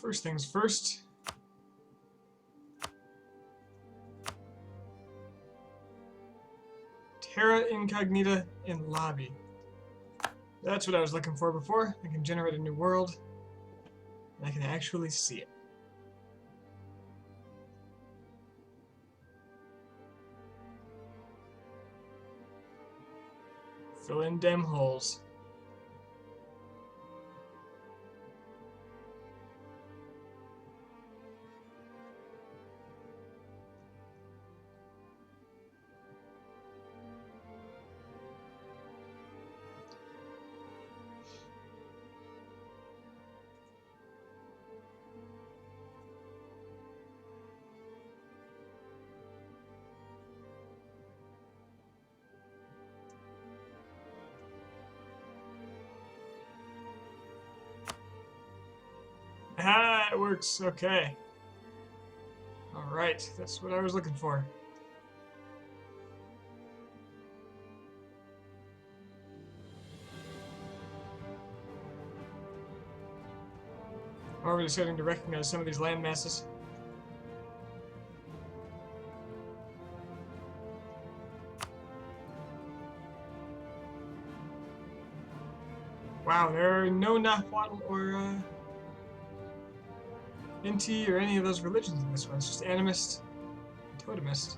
First things first. Terra Incognita in lobby. That's what I was looking for before. I can generate a new world, and I can actually see it. Fill in dem holes. Ah, it works. Okay. Alright, that's what I was looking for. Already starting to recognize some of these land masses. Wow, there are no Nahuatl or Inti or any of those religions in this one. It's just animist and totemist.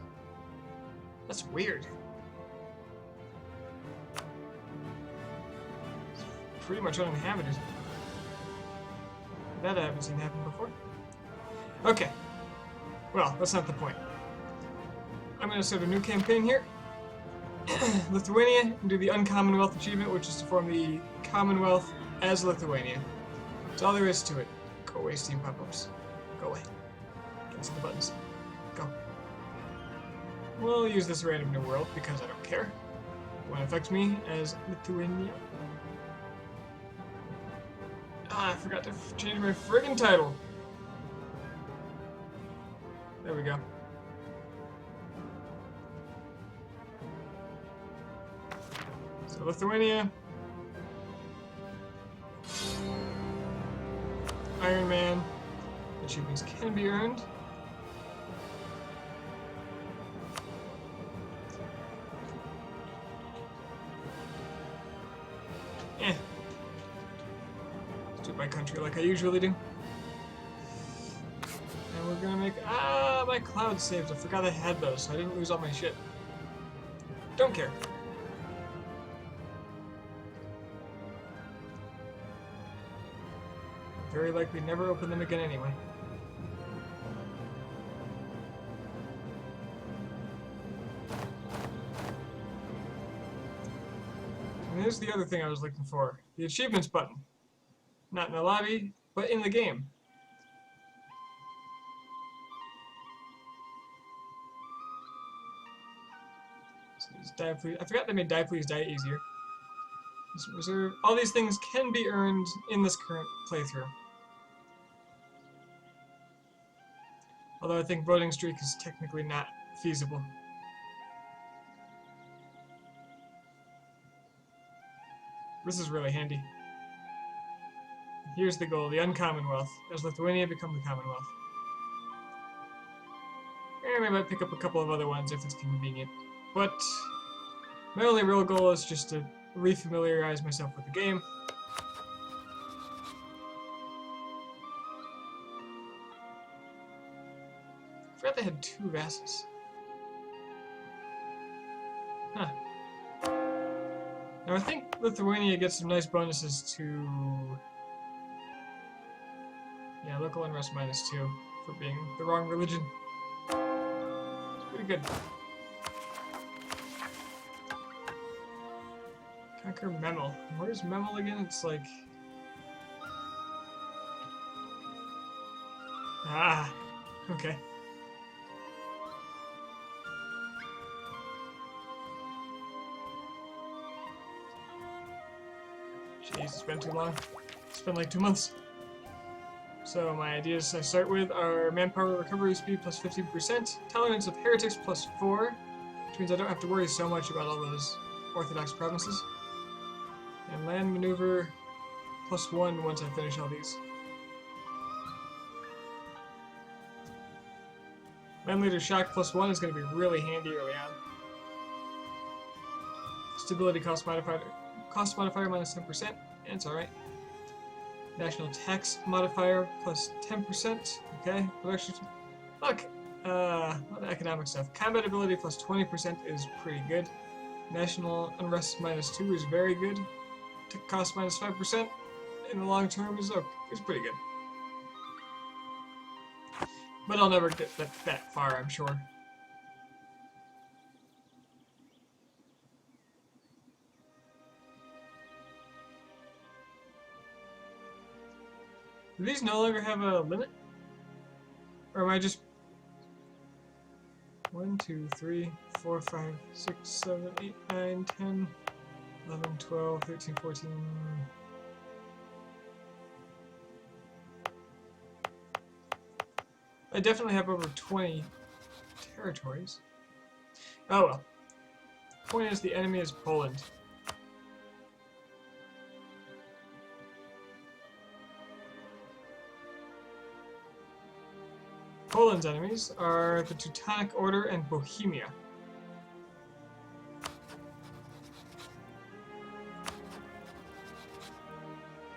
That's weird. It's pretty much uninhabited. That I haven't seen happen before. Okay. Well, that's not the point. I'm going to start a new campaign here. Lithuania, and do the Uncommonwealth achievement, which is to form the Commonwealth as Lithuania. That's all there is to it. Go away, Steam pop-ups. Go away. Cancel the buttons. Go. We'll use this random new world because I don't care. It won't affect me as Lithuania. Ah, I forgot to change my friggin' title. There we go. So Lithuania. Iron Man. Achievements can be earned. Let's do it by country like I usually do. And we're gonna make... Ah, my cloud saved. I forgot I had those, so I didn't lose all my shit. Don't care. Very likely never open them again anyway. And here's the other thing I was looking for. The achievements button. Not in the lobby, but in the game. So die please. I forgot they made die please die easier. Reserve. All these things can be earned in this current playthrough. Although I think voting streak is technically not feasible. This is really handy. Here's the goal, the Uncommonwealth, as Lithuania become the Commonwealth. And I might pick up a couple of other ones if it's convenient. But my only real goal is just to refamiliarize myself with the game. I forgot they had 2 vassals. Huh. Now I think Lithuania gets some nice bonuses to... Yeah, local unrest -2 for being the wrong religion. It's pretty good. Conquer Memel. Where's Memel again? It's like... Ah, okay. Jeez, it's been too long. It's been like 2 months. So my ideas I start with are manpower recovery speed plus 15%, tolerance of heretics plus 4, which means I don't have to worry so much about all those Orthodox provinces, and land maneuver plus 1 once I finish all these. Land Leader Shock +1 is going to be really handy early on. Stability cost modifier minus 10%, and it's alright. National tax modifier plus 10%. Okay, production. Look, not economic stuff. Combat ability plus 20% is pretty good. National unrest minus 2 is very good. Cost minus 5% in the long term is pretty good. But I'll never get that far, I'm sure. Do these no longer have a limit? Or am I just 1, 2, 3, 4, 5, 6, 7, 8, 9, 10, 11, 12, 13, 14. I definitely have over 20 territories. Oh well. Point is, the enemy is Poland. Poland's enemies are the Teutonic Order and Bohemia.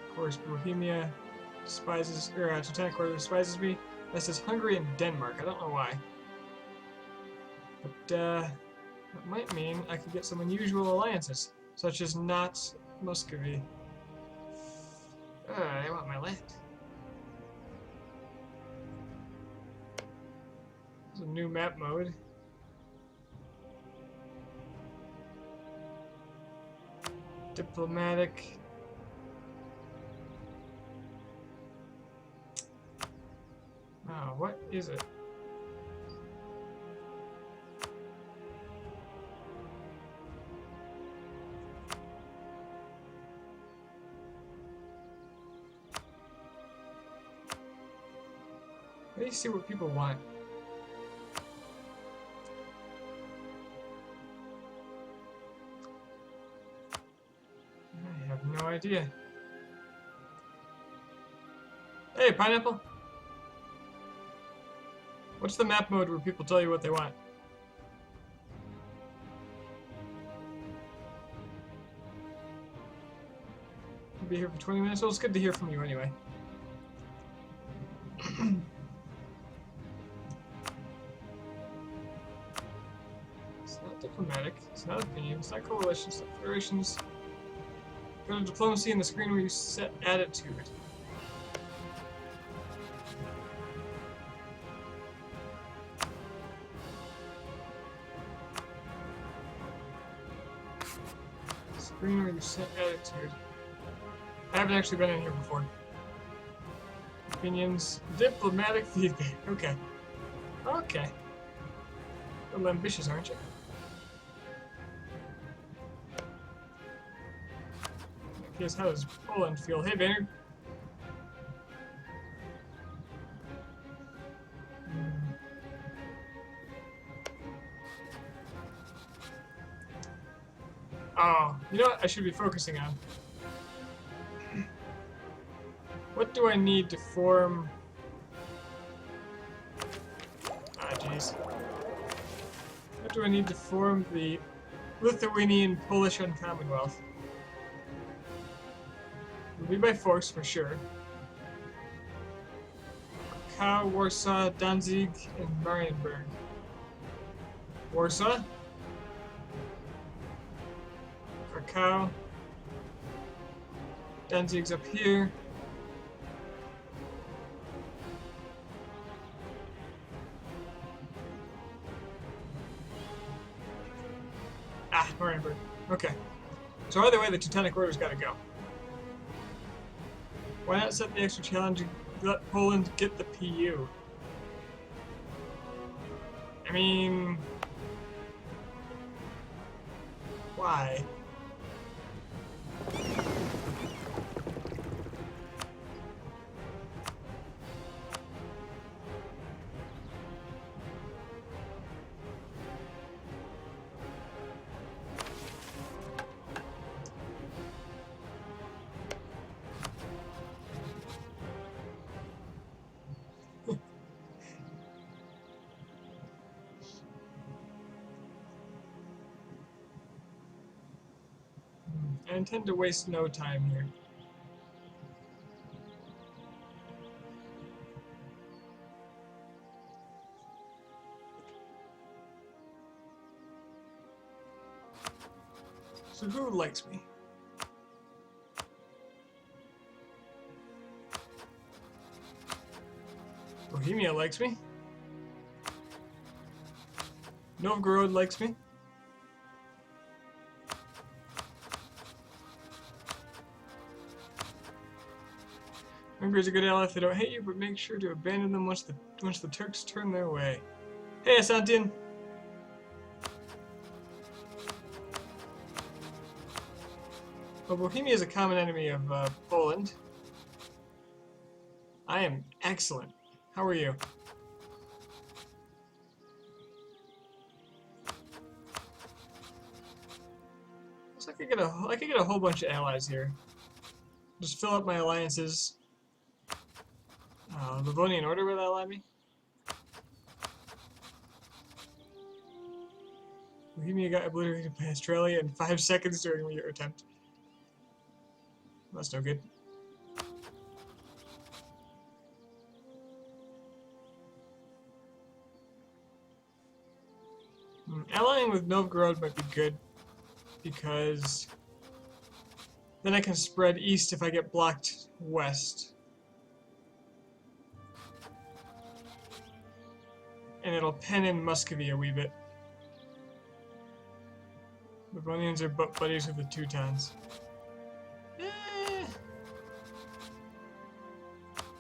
Of course, Bohemia despises, or Teutonic Order despises me. That says Hungary and Denmark. I don't know why. But that might mean I could get some unusual alliances, such as not Muscovy. They want my land. There's a new map mode. Diplomatic. Oh, what is it? Let me see what people want. I have no idea. Hey, Pineapple! What's the map mode where people tell you what they want? I'll be here for 20 minutes. Well, it's good to hear from you anyway. It's not diplomatic. It's not opinion. It's not coalition. It's not federations. Go to diplomacy in the screen where you set attitude. Screen where you set attitude. I haven't actually been in here before. Opinions. Diplomatic feedback. Okay. Okay. A little ambitious, aren't you? Guess how does Poland feel? Hey, Vayner. Oh, you know what I should be focusing on? What do I need to form... Ah, jeez. What do I need to form the Lithuanian-Polish Uncommonwealth? It'll be by force, for sure. Krakow, Warsaw, Danzig, and Marienburg. Warsaw? Krakow. Danzig's up here. Ah, Marienburg. Okay. So either way, the Teutonic Order's gotta go. Why not set the extra challenge and let Poland get the PU? I mean... Why? I intend to waste no time here. So who likes me? Bohemia likes me. Novgorod likes me. Hungary's a good ally if they don't hate you, but make sure to abandon them once the Turks turn their way. Hey, Asantian! Well, Bohemia is a common enemy of Poland. I am excellent. How are you? Looks like I could get a whole bunch of allies here. Just fill up my alliances. Livonian Order, will that allow me? Bohemia got obliterated by Australia in 5 seconds during your attempt. That's no good. Allying with Novgorod might be good, because then I can spread east if I get blocked west. And it'll pen in Muscovy a wee bit. The Livonians are butt buddies with the Teutons.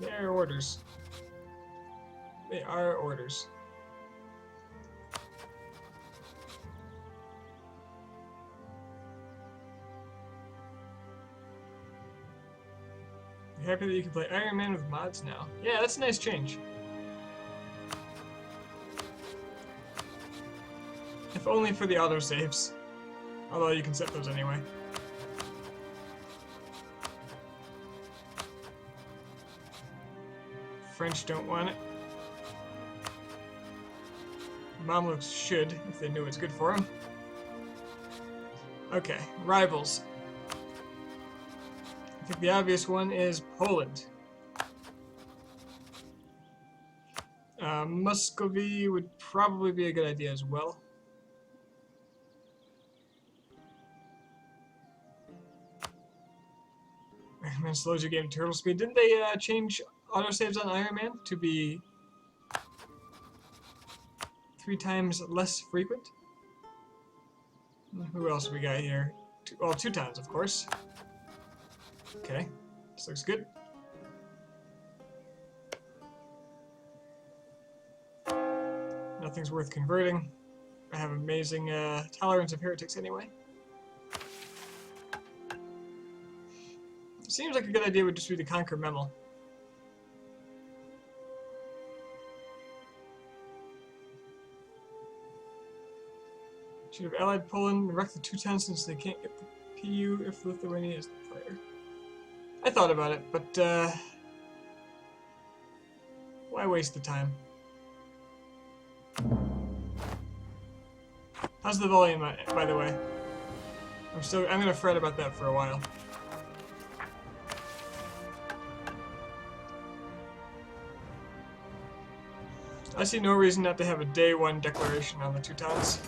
They are orders. They are orders. You happy that you can play Iron Man with mods now? Yeah, that's a nice change. If only for the autosaves. Although you can set those anyway. French don't want it. Mamluks should, if they knew it's good for them. Okay, rivals. I think the obvious one is Poland. Muscovy would probably be a good idea as well. Iron Man slows your game to turtle speed. Didn't they change autosaves on Iron Man to be 3 times less frequent? Who else we got here? Well, Teutons, of course. Okay, this looks good. Nothing's worth converting. I have amazing tolerance of heretics anyway. Seems like a good idea would just be to conquer Memel. Should have allied Poland and wrecked the Teutons since they can't get the PU if Lithuania is the player. I thought about it, but why waste the time? How's the volume, by the way? I'm gonna fret about that for a while. I see no reason not to have a day 1 declaration on the Teutons.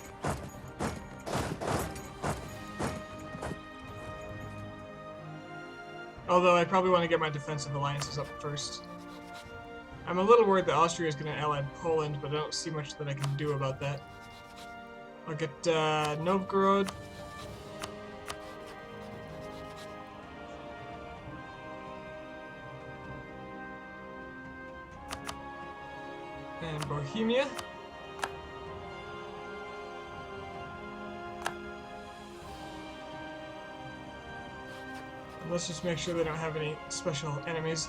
Although I probably want to get my defensive alliances up first. I'm a little worried that Austria is going to ally Poland, but I don't see much that I can do about that. I'll get Novgorod. And Bohemia. Let's just make sure they don't have any special enemies.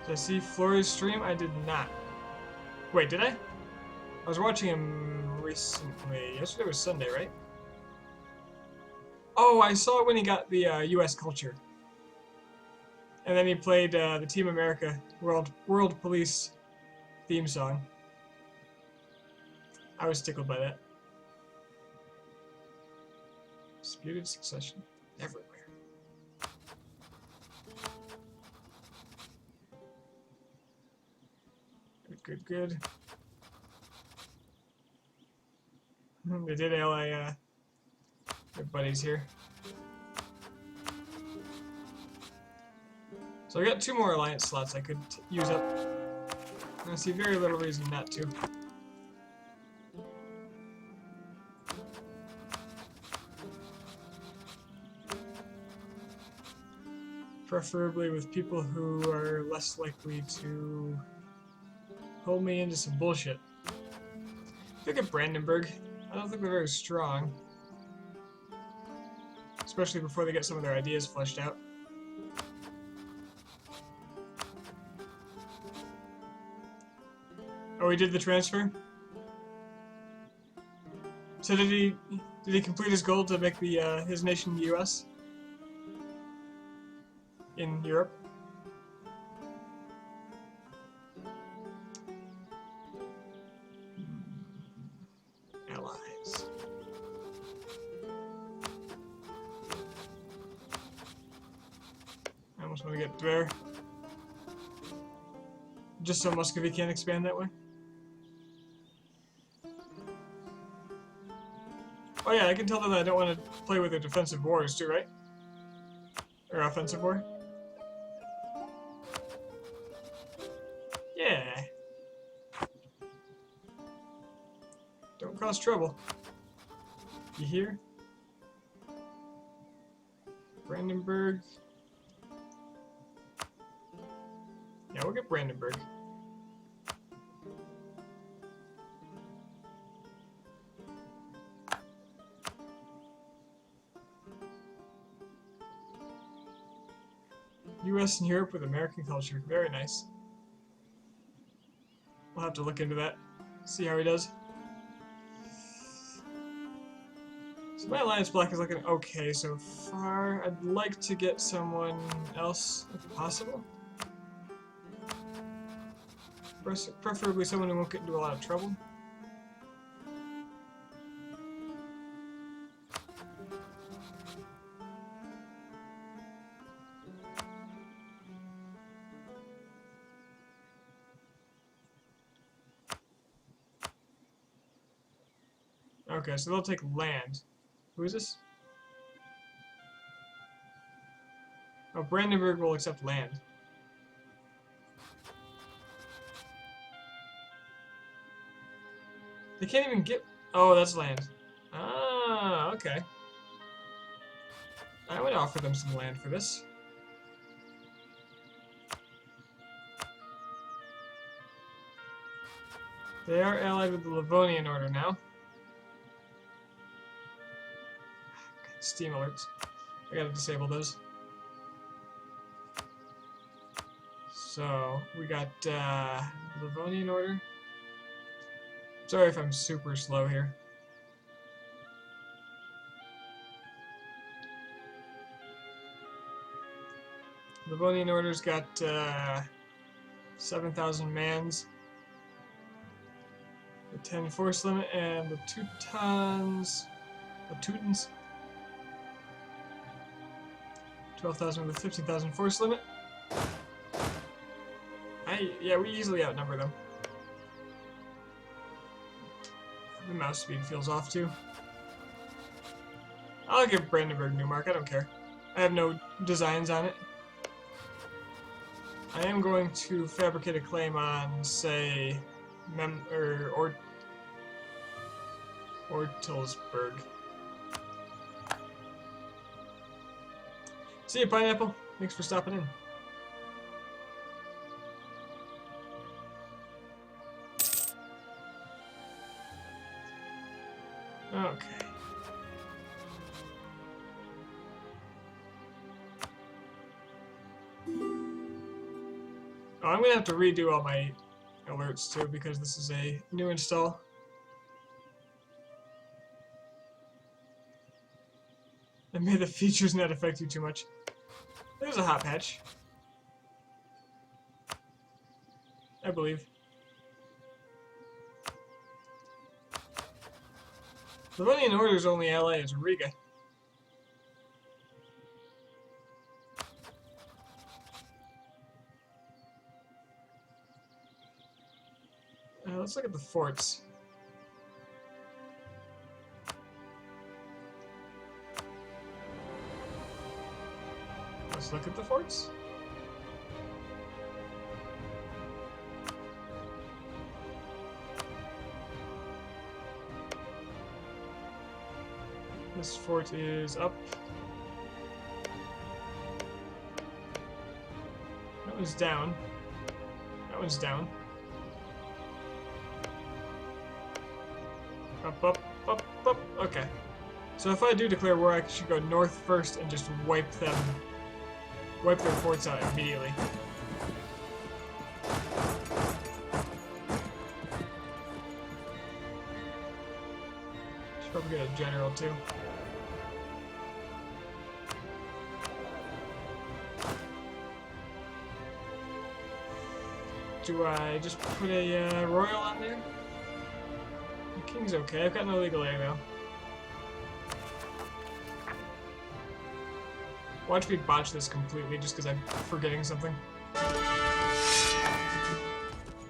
Did I see Flores' stream? I did not. Wait, did I? I was watching him recently. Yesterday was Sunday, right? Oh, I saw it when he got the US culture. And then he played the Team America World Police theme song. I was tickled by that. Disputed succession everywhere. Good, good. They did ally their buddies here. So I got 2 more alliance slots I could use up. I see very little reason not to. Preferably with people who are less likely to hold me into some bullshit. Look at Brandenburg. I don't think they're very strong. Especially before they get some of their ideas fleshed out. Oh, he did the transfer? So did he complete his goal to make the his nation the US? In Europe? Allies. I almost want to get there. Just so Muscovy can't expand that way. Oh yeah, I can tell them that I don't want to play with their defensive wars too, right? Or offensive war? Yeah. Don't cause trouble. You hear? Brandenburg. Yeah, we'll get Brandenburg. US and Europe with American culture. Very nice. We'll have to look into that. See how he does. So my alliance block is looking okay so far. I'd like to get someone else if possible. Preferably someone who won't get into a lot of trouble. Okay, so they'll take land. Who is this? Oh, Brandenburg will accept land. They can't even get... Oh, that's land. Ah, okay. I would offer them some land for this. They are allied with the Livonian Order now. Steam alerts. I gotta disable those. So, we got Livonian Order. Sorry if I'm super slow here. Livonian Order's got 7,000 mans. The 10 force limit and the Teutons. 12,000 with a 15,000 force limit. Yeah, we easily outnumber them. The mouse speed feels off too. I'll give Brandenburg Newmark, I don't care. I have no designs on it. I am going to fabricate a claim on, say, Ortelsburg. See you, Pineapple. Thanks for stopping in. Okay. Oh, I'm gonna have to redo all my alerts too because this is a new install. And may the features not affect you too much. There's a hot patch. I believe. Livonian Order's only ally is Riga. let's look at the forts. Let's look at the forts. This fort is up. That one's down. That one's down. Up, up, up, up. Okay. So if I do declare war, I should go north first and just wipe their forts out immediately. Should probably get a general too. Do I just put a royal on there? The king's okay. I've got no legal heir now. Watch me botch this completely just because I'm forgetting something.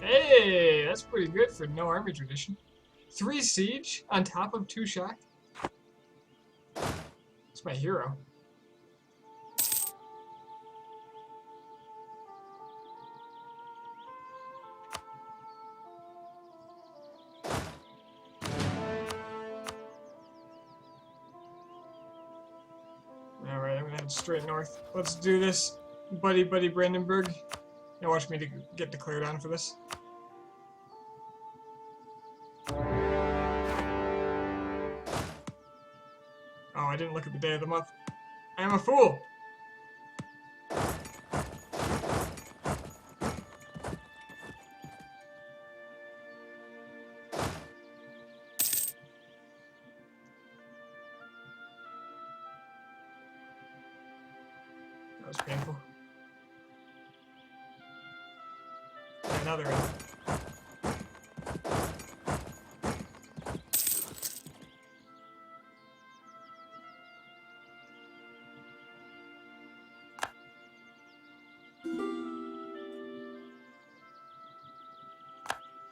Hey, that's pretty good for no army tradition. 3 siege on top of 2 shock. That's my hero. Alright, I'm gonna head straight north. Let's do this, buddy Brandenburg. Now watch me to get declared on for this. Oh, I didn't look at the day of the month. I am a fool! That was painful. Yeah, now they're in.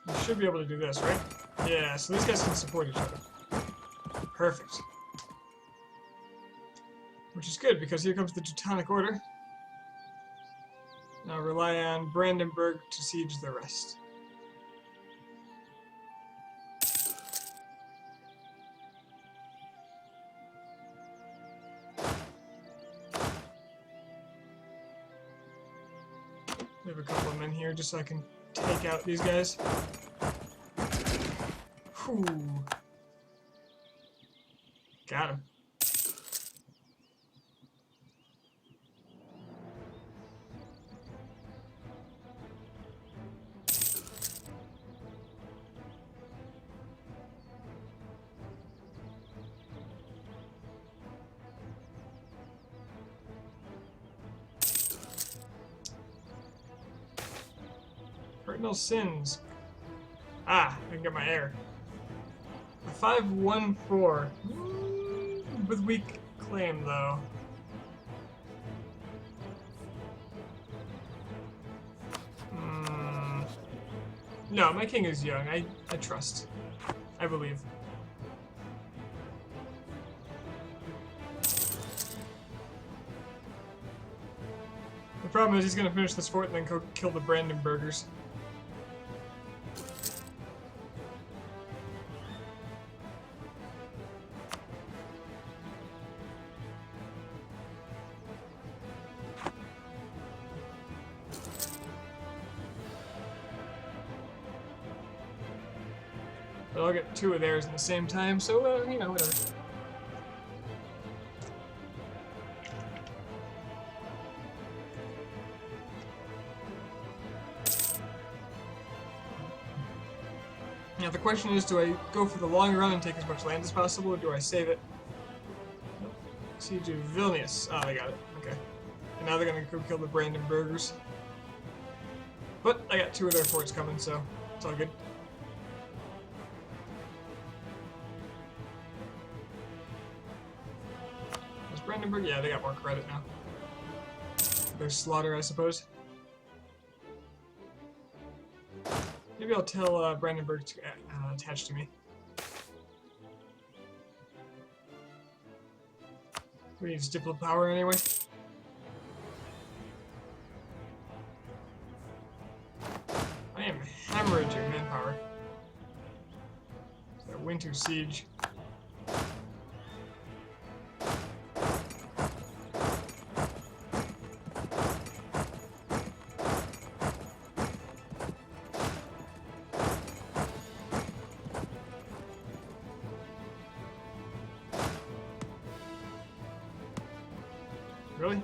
We should be able to do this, right? Yeah, so these guys can support each other. Perfect. Which is good, because here comes the Teutonic Order. Now rely on Brandenburg to siege the rest. We have a couple of men here just so I can take out these guys. Whew. Got him. Cardinal sins. Ah, I can get my heir. A 5-1-4. With weak claim, though. No, my king is young. I trust. I believe. The problem is he's gonna finish this fort and then go kill the Brandenburgers. But I'll get 2 of theirs at the same time, so, you know, whatever. Now the question is, do I go for the long run and take as much land as possible, or do I save it? Nope. Siege of Vilnius. Oh, they got it. Okay. And now they're gonna go kill the Brandenburgers. But I got 2 of their forts coming, so it's all good. Is Brandenburg? Yeah, they got more credit now. Their slaughter, I suppose. Maybe I'll tell Brandenburg to attach to me. We need diplo power anyway. I am hemorrhaging manpower. That winter siege. Really?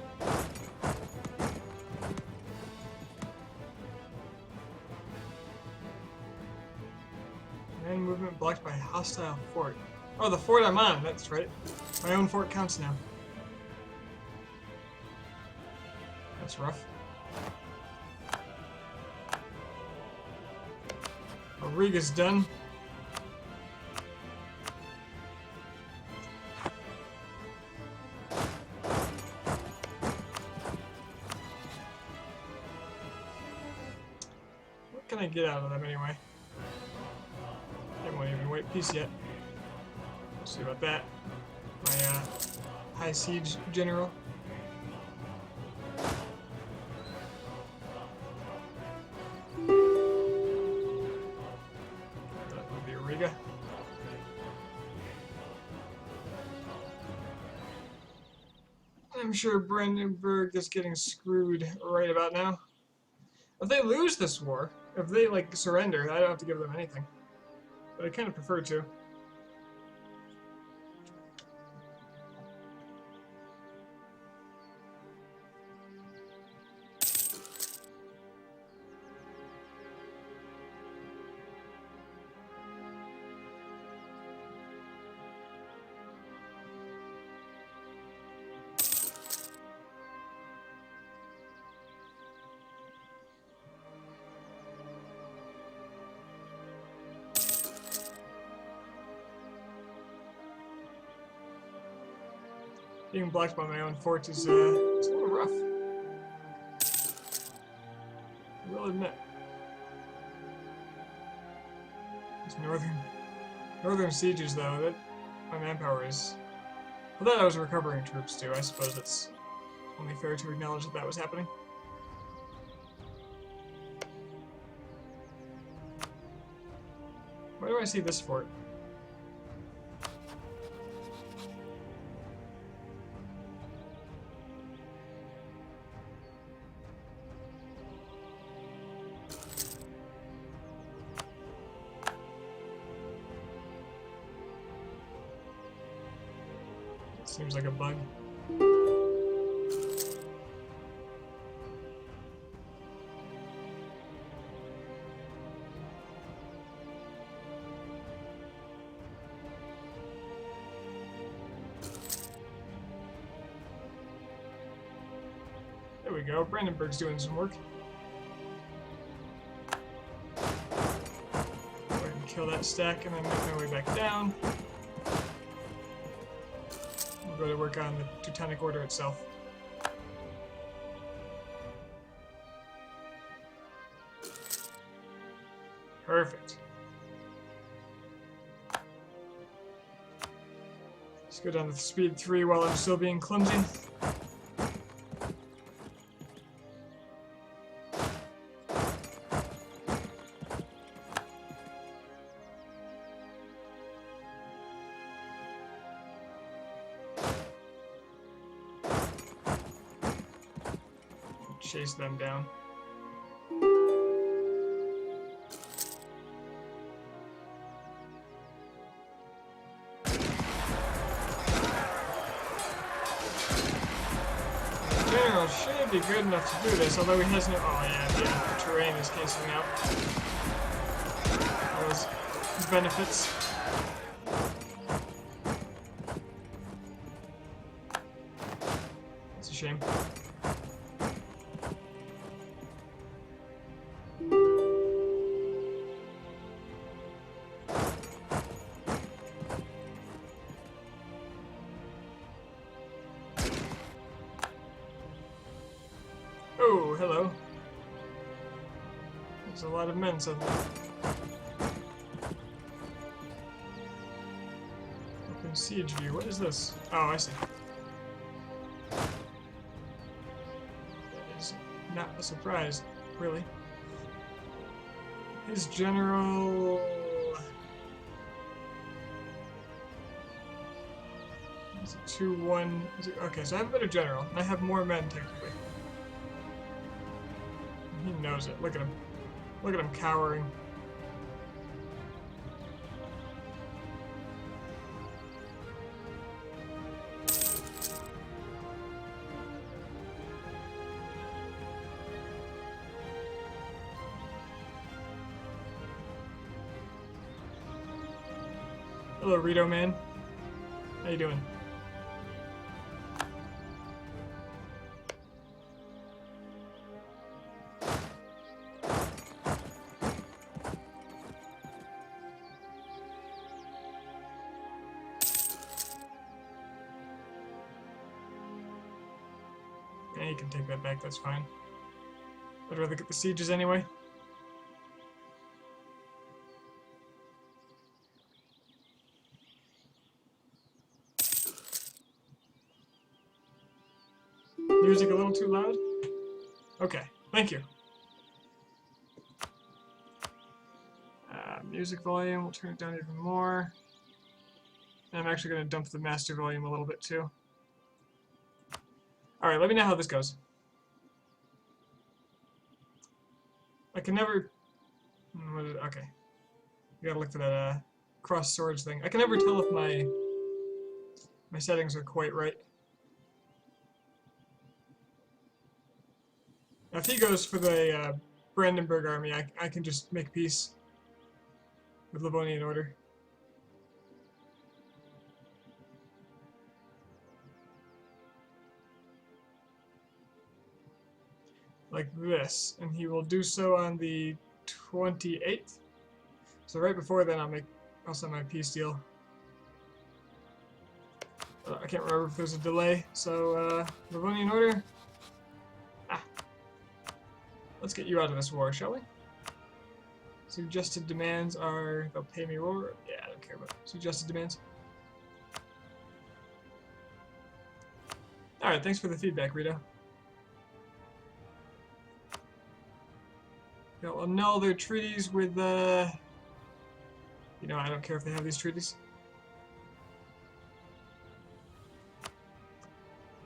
Man movement blocked by hostile fort. Oh, the fort I'm on, that's right. My own fort counts now. That's rough. Riga's done. What can I get out of them anyway? They won't even wait peace yet. Let's see about that. My high siege general. That would be Riga. I'm sure Brandenburg is getting screwed right about now. If they lose this war, if they like surrender, I don't have to give them anything. But I kind of prefer to. Being blocked by my own fort is it's a little rough. I will admit. These northern sieges, though, that my manpower is. Well, that I was recovering troops too. I suppose it's only fair to acknowledge that that was happening. Where do I see this fort? Seems like a bug. There we go. Brandenburg's doing some work. Go ahead and kill that stack and then make my way back down. Go to work on the Teutonic Order itself. Perfect. Let's go down to speed 3 while I'm still being clumsy. Chase them down. The general should be good enough to do this, although he has no. Oh yeah, the terrain is canceling out all his benefits. It's a shame. Oh, hello. There's a lot of men suddenly. Siege view. What is this? Oh, I see. That is not a surprise, really. His general... Is it 2-1? Okay, so I have a better general. I have more men, technically. He knows it. Look at him. Look at him cowering. Hello, Rito man. How you doing? Yeah, you can take that back, that's fine. I'd rather get the sieges anyway. Music a little too loud? Okay, thank you. Music volume, we'll turn it down even more. And I'm actually going to dump the master volume a little bit too. Alright, let me know how this goes. I can never... Okay. You gotta look for that cross swords thing. I can never tell if my settings are quite right. Now, if he goes for the Brandenburg army, I can just make peace with Livonian order. Like this, and he will do so on the 28th. So right before then, I'll send my peace deal. I can't remember if there's a delay. So Livonian order. Let's get you out of this war, shall we? Suggested demands are they'll pay me war. Yeah, I don't care about suggested demands. All right, thanks for the feedback, Rito. They'll annul their treaties with, you know, I don't care if they have these treaties.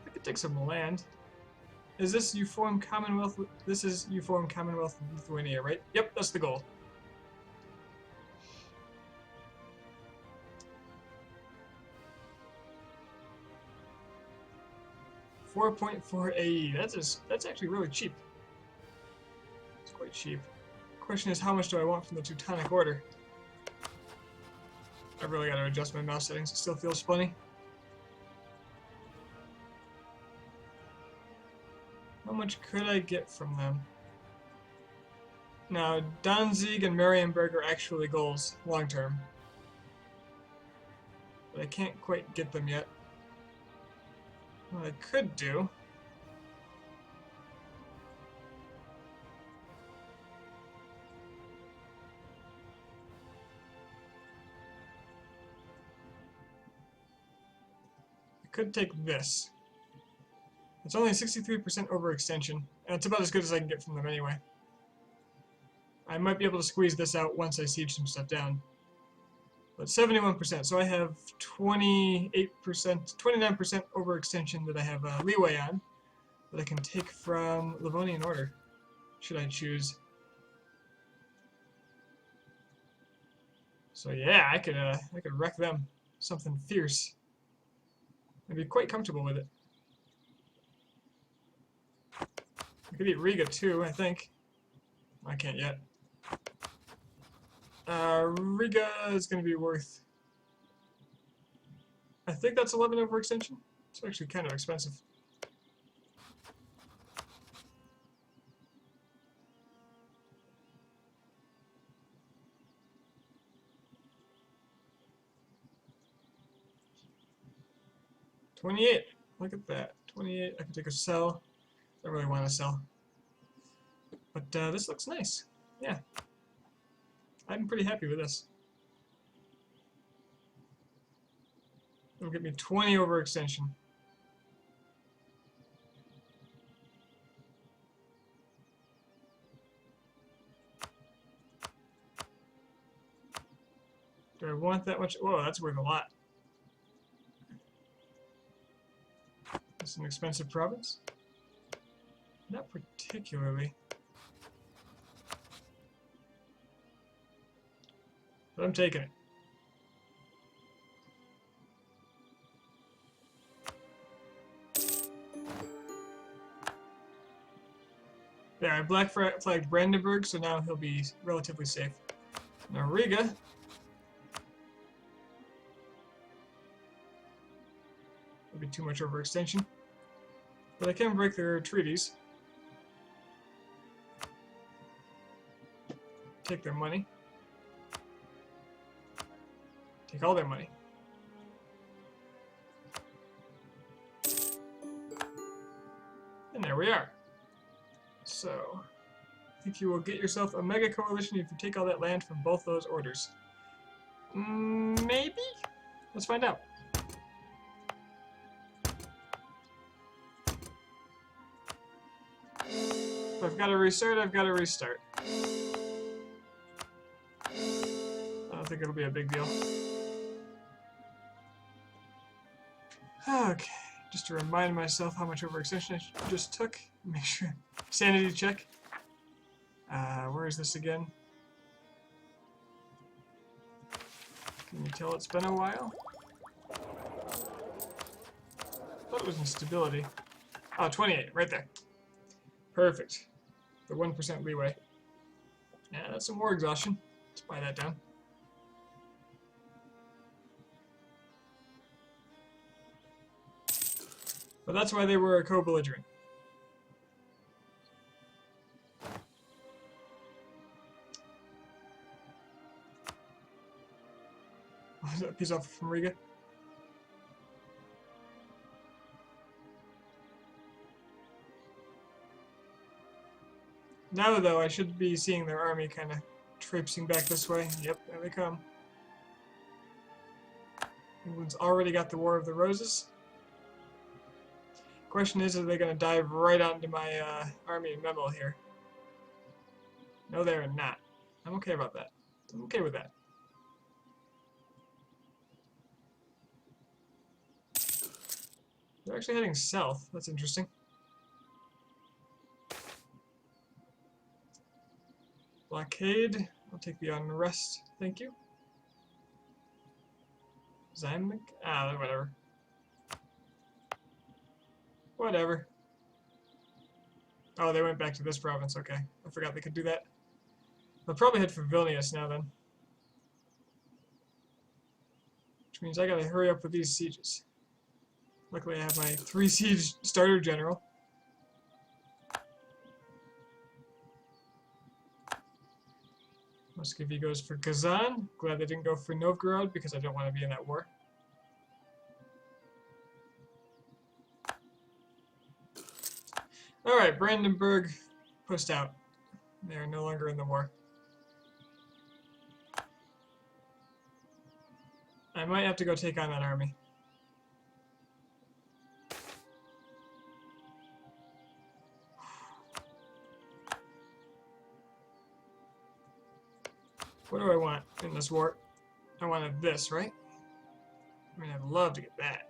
I could take some land. Is this you form Commonwealth? This is you form Commonwealth of Lithuania, right? Yep, that's the goal. $4.4 AE. That's actually really cheap. It's quite cheap. Question is, how much do I want from the Teutonic Order? I really got to adjust my mouse settings. It still feels funny. How much could I get from them? Now, Danzig and Marienburg are actually goals, long term. But I can't quite get them yet. What I could do... I could take this. It's only a 63% overextension, and it's about as good as I can get from them anyway. I might be able to squeeze this out once I siege some stuff down. But 71%, so I have 28%, 29% overextension that I have leeway on, that I can take from Livonian Order, should I choose. So yeah, I could wreck them. Something fierce. I'd be quite comfortable with it. I could eat Riga too, I think. I can't yet. Riga is going to be worth... I think that's 11 overextension. It's actually kind of expensive. $28. Look at that. 28. I can take a sell. I don't really want to sell. But this looks nice. Yeah. I'm pretty happy with this. It'll get me 20 overextension. Do I want that much? Whoa, that's worth a lot. It's an expensive province? Not particularly. But I'm taking it. Yeah, I black flagged Brandenburg, so now he'll be relatively safe. Now Riga. Will be too much overextension. But I can break their treaties. Take their money. Take all their money. And there we are. So, I think you will get yourself a mega coalition if you take all that land from both those orders. Maybe? Let's find out. If I've got to restart, I've got to restart. I don't think it'll be a big deal. Okay, just to remind myself how much overextension I just took. Make sure. Sanity check. Where is this again? Can you tell it's been a while? I thought it was in stability. Oh, 28, right there. Perfect. The 1% leeway. Yeah, that's some more exhaustion. Let's buy that down. But that's why they were a co-belligerent. Was that a peace offer from Riga? Now, though, I should be seeing their army kind of traipsing back this way. Yep, there they come. England's already got the War of the Roses. Question is, are they going to dive right onto my army in Memel here? No, they're not. I'm okay about that. I'm okay with that. They're actually heading south. That's interesting. Blockade. I'll take the unrest. Thank you. Zymek? Ah, whatever. Whatever. Oh, they went back to this province. Okay. I forgot they could do that. They'll probably head for Vilnius now then. Which means I gotta hurry up with these sieges. Luckily I have my 3 siege starter general. Muscovy goes for Kazan. Glad they didn't go for Novgorod because I don't want to be in that war. Alright, Brandenburg pushed out. They are no longer in the war. I might have to go take on that army. What do I want in this war? I wanted this, right? I mean, I'd love to get that.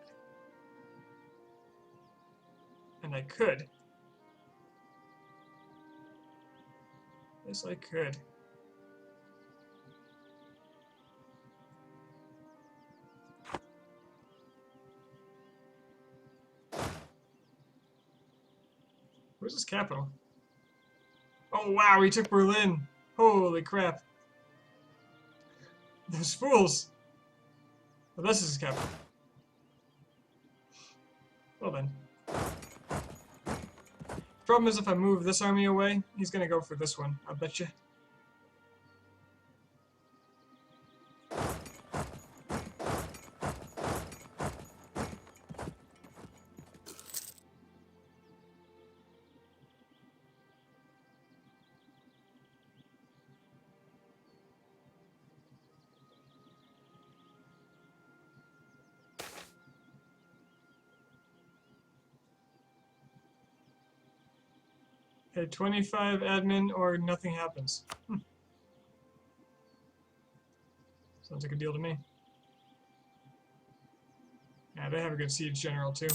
And I could. Yes, I could. Where's his capital? Oh wow, he took Berlin. Holy crap. Those fools. Well, this is his capital. Well then. Problem is if I move this army away, he's gonna go for this one, I bet you. Okay, 25 admin or nothing happens. Sounds like a deal to me. Yeah, they have a good siege general too.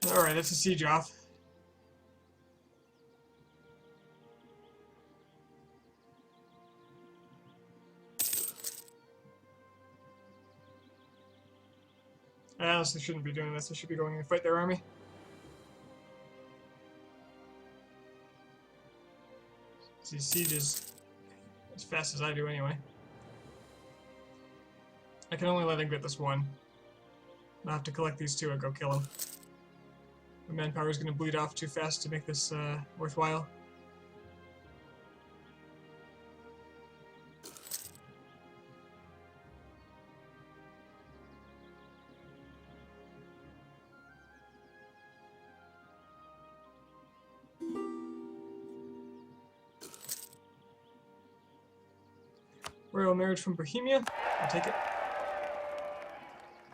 Alright, that's a siege off. I honestly shouldn't be doing this. I should be going to fight their army. These sieges as fast as I do anyway. I can only let him get this one. I'll have to collect these two and go kill him. My manpower is going to bleed off too fast to make this worthwhile. Royal marriage from Bohemia. I'll take it.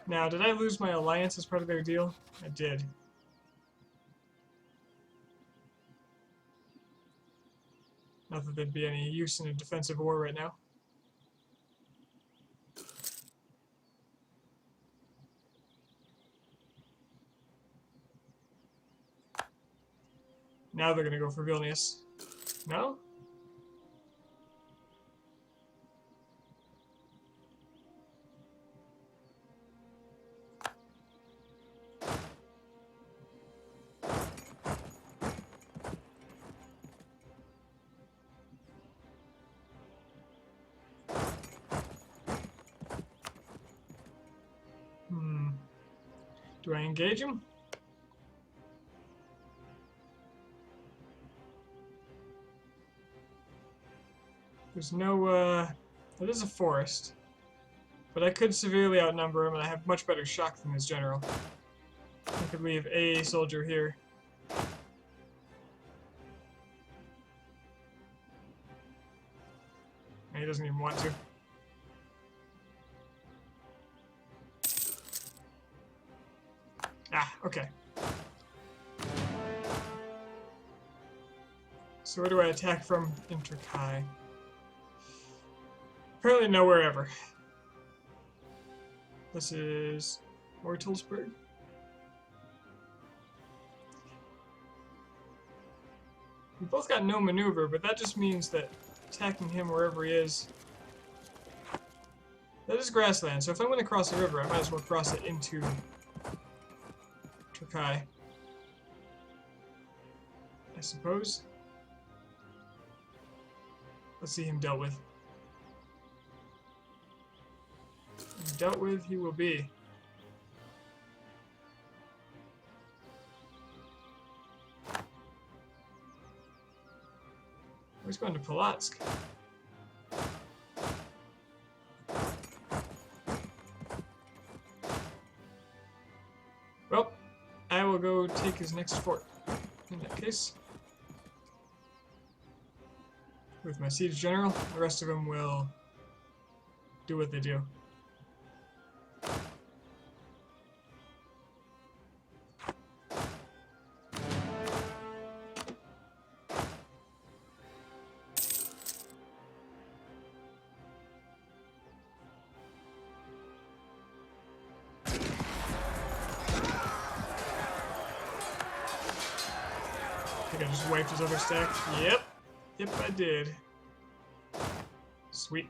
Now, did I lose my alliance as part of their deal? I did. Not that there'd be any use in a defensive war right now. Now they're gonna go for Vilnius. No? Do I engage him? There's no, it is a forest. But I could severely outnumber him, and I have much better shock than his general. I could leave a soldier here. And he doesn't even want to. Ah, okay. So where do I attack from in Turkey? Apparently nowhere ever. This is Ortelsburg. We both got no maneuver, but that just means that attacking him wherever he is... That is grassland, so if I'm going to cross the river, I might as well cross it into Turkey. I suppose. Let's see him dealt with. And dealt with he will be. He's going to Polotsk. Well, I will go take his next fort in that case. With my siege general, the rest of them will do what they do. I think I just wiped his other stack. Yep. Yep, I did. Sweet.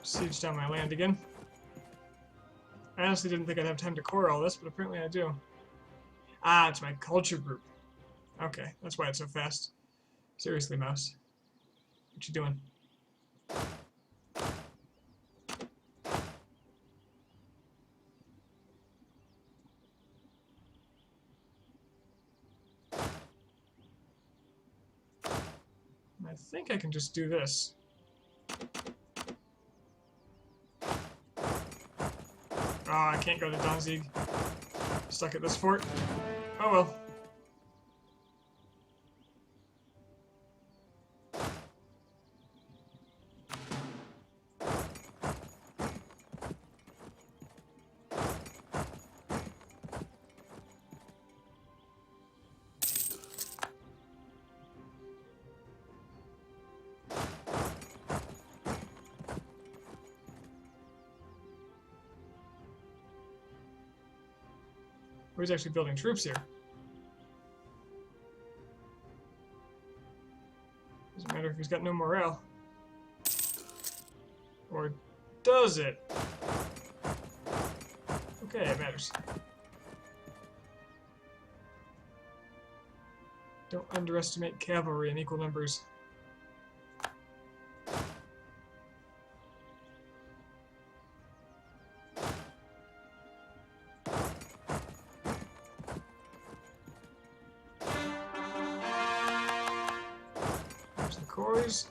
Siege down my land again. I honestly didn't think I'd have time to core all this, but apparently I do. Ah, it's my culture group. Okay, that's why it's so fast. Seriously, mouse. What you doing? I think I can just do this. I can't go to Danzig. Stuck at this fort. Oh well. He's actually building troops here. Doesn't matter if he's got no morale. Or does it? Okay, it matters. Don't underestimate cavalry in equal numbers. There's the cores.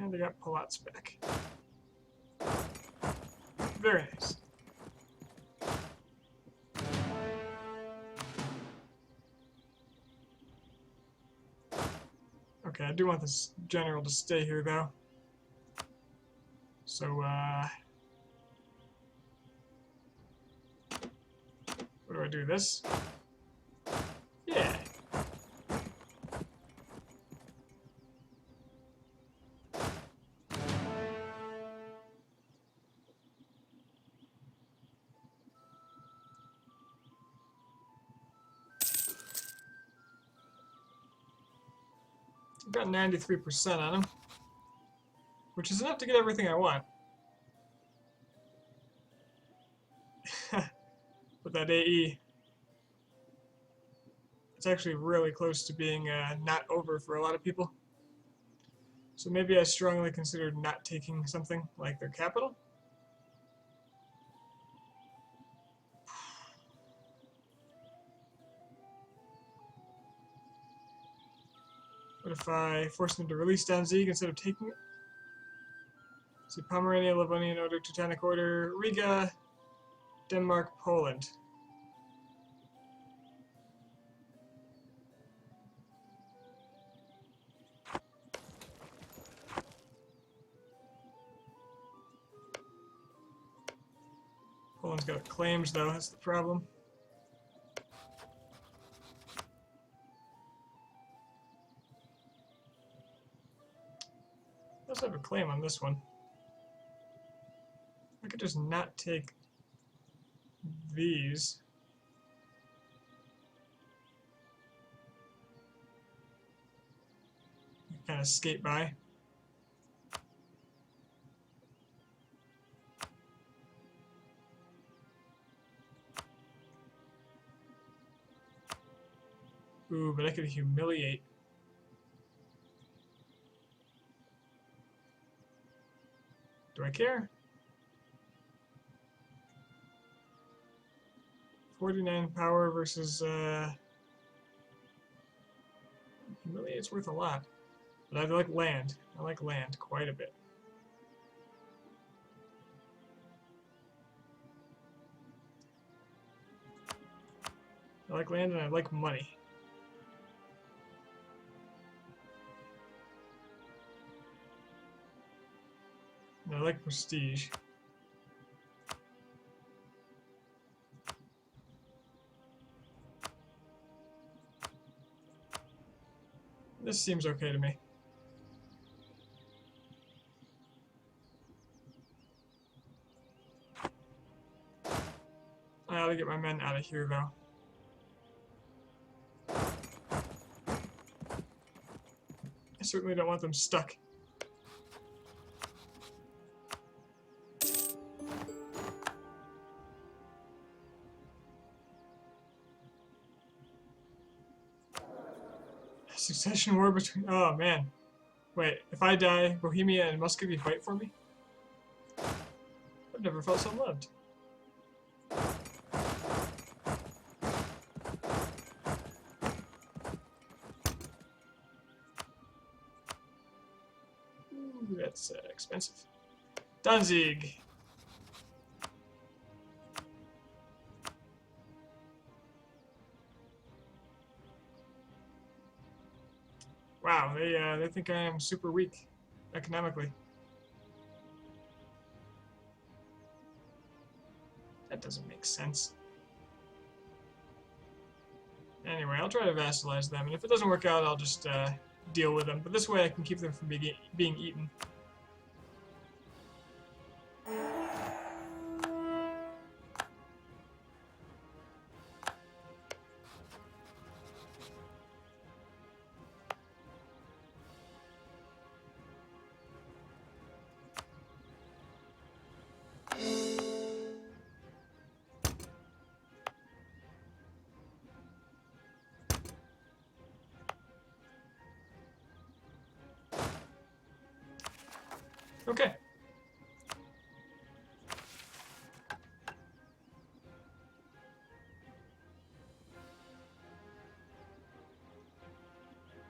And I got Palots back. Very nice. Okay, I do want this general to stay here, though. So, what do I do? This? Yeah. I've got 93% on him, which is enough to get everything I want. But that AE, it's actually really close to being not over for a lot of people. So maybe I strongly considered not taking something like their capital. What if I force them to release Danzig instead of taking it? See, Pomerania, Livonian Order, Teutonic Order, Riga, Denmark, Poland. Poland's got claims, though. That's the problem. I also have a claim on this one. I could just not take these. Kind of skate by. Ooh, but I could humiliate. Do I care? 49 power versus humiliate's worth a lot. But I like land. I like land quite a bit. I like land and I like money. And I like prestige. This seems okay to me. I ought to get my men out of here, though. I certainly don't want them stuck. Succession war between... Oh, man. Wait, if I die, Bohemia and Muscovy fight for me? I've never felt so loved. Ooh, that's expensive. Danzig. Wow, they think I am super weak economically. That doesn't make sense. Anyway, I'll try to vassalize them, and if it doesn't work out, I'll just deal with them. But this way I can keep them from being eaten. Okay.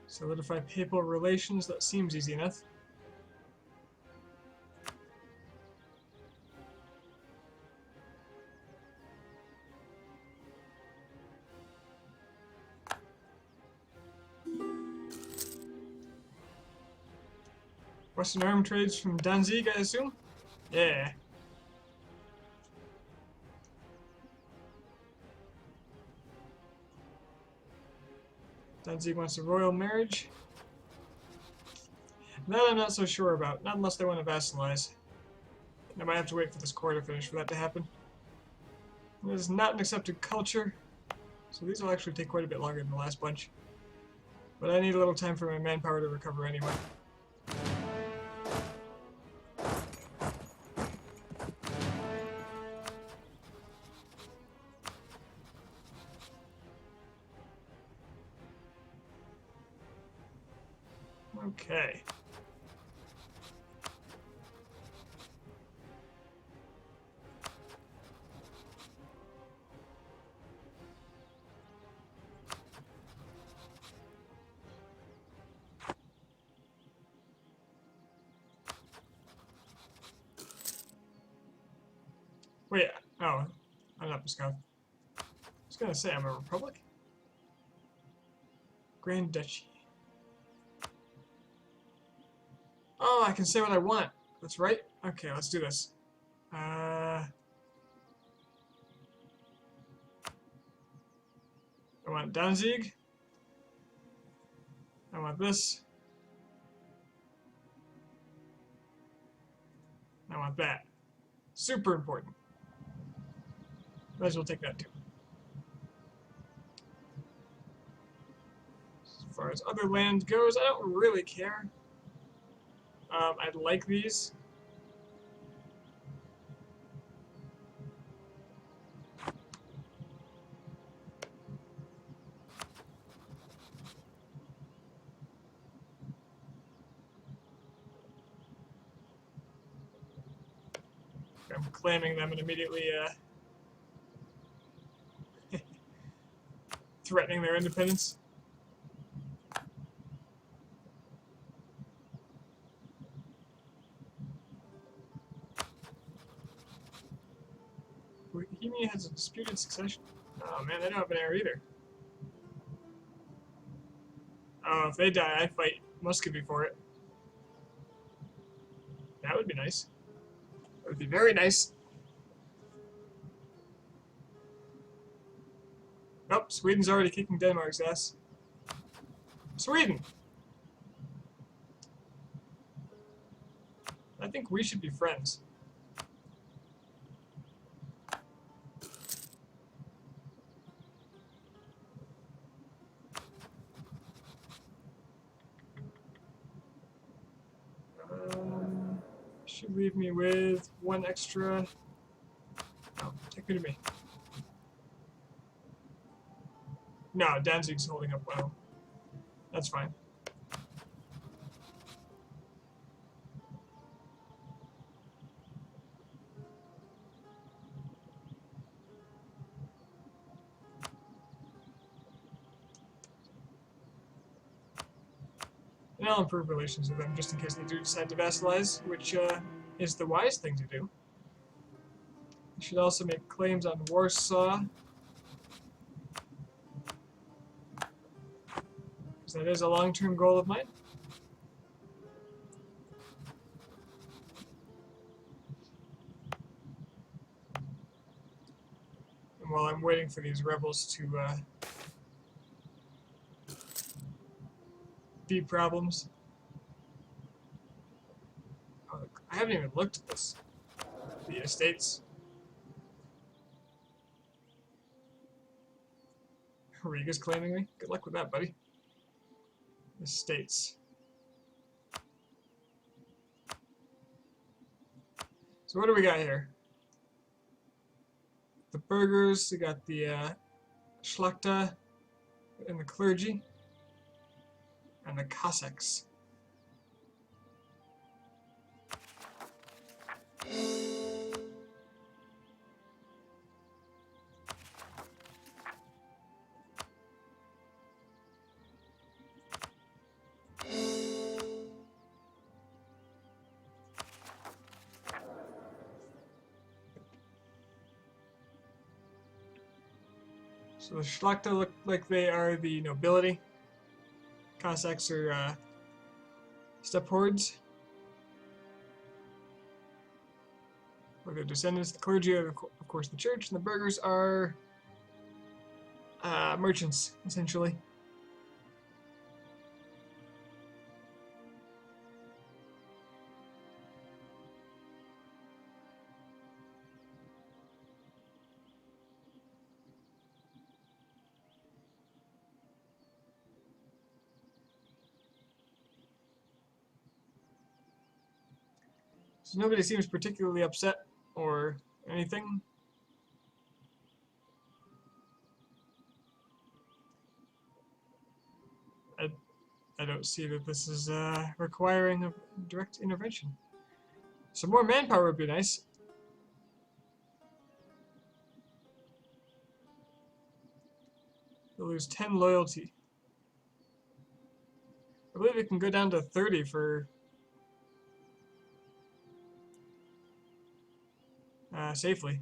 Solidify papal relations, that seems easy enough. Western arm trades from Danzig, I assume? Yeah. Danzig wants a royal marriage. That I'm not so sure about, not unless they want to vassalize. I might have to wait for this core to finish for that to happen. It is not an accepted culture, so these will actually take quite a bit longer than the last bunch. But I need a little time for my manpower to recover anyway. Okay. Wait, oh, I'm not Pskov. I was gonna say I'm a republic? Grand Duchy. Oh, I can say what I want. That's right. Okay, let's do this. I want Danzig. I want this. I want that. Super important. Might as well take that too. As far as other land goes, I don't really care. I'd like these. I'm claiming them and immediately threatening their independence. Bohemia has a disputed succession. Oh man, they don't have an heir either. Oh, if they die, I fight Muscovy for it. That would be nice. would be very nice. Oh, Sweden's already kicking Denmark's ass. Sweden! I think we should be friends. Should leave me with one extra. Oh, take it to me. No, Danzig's holding up well. That's fine. And I'll improve relations with them just in case they do decide to vassalize, which is the wise thing to do. I should also make claims on Warsaw, because that is a long-term goal of mine. And while I'm waiting for these rebels to be problems. Oh, I haven't even looked at this. The estates. Riga's claiming me? Good luck with that, buddy. Estates. So what do we got here? The burghers, we got the Schlachta and the clergy. And the Cossacks. So the Schlachta look like they are the nobility. Cossacks are steppe hordes, or their descendants. The clergy are, of course, the church, and the burghers are merchants, essentially. So nobody seems particularly upset or anything. I don't see that this is requiring a direct intervention. Some more manpower would be nice. They'll lose 10 loyalty. I believe it can go down to 30 for safely.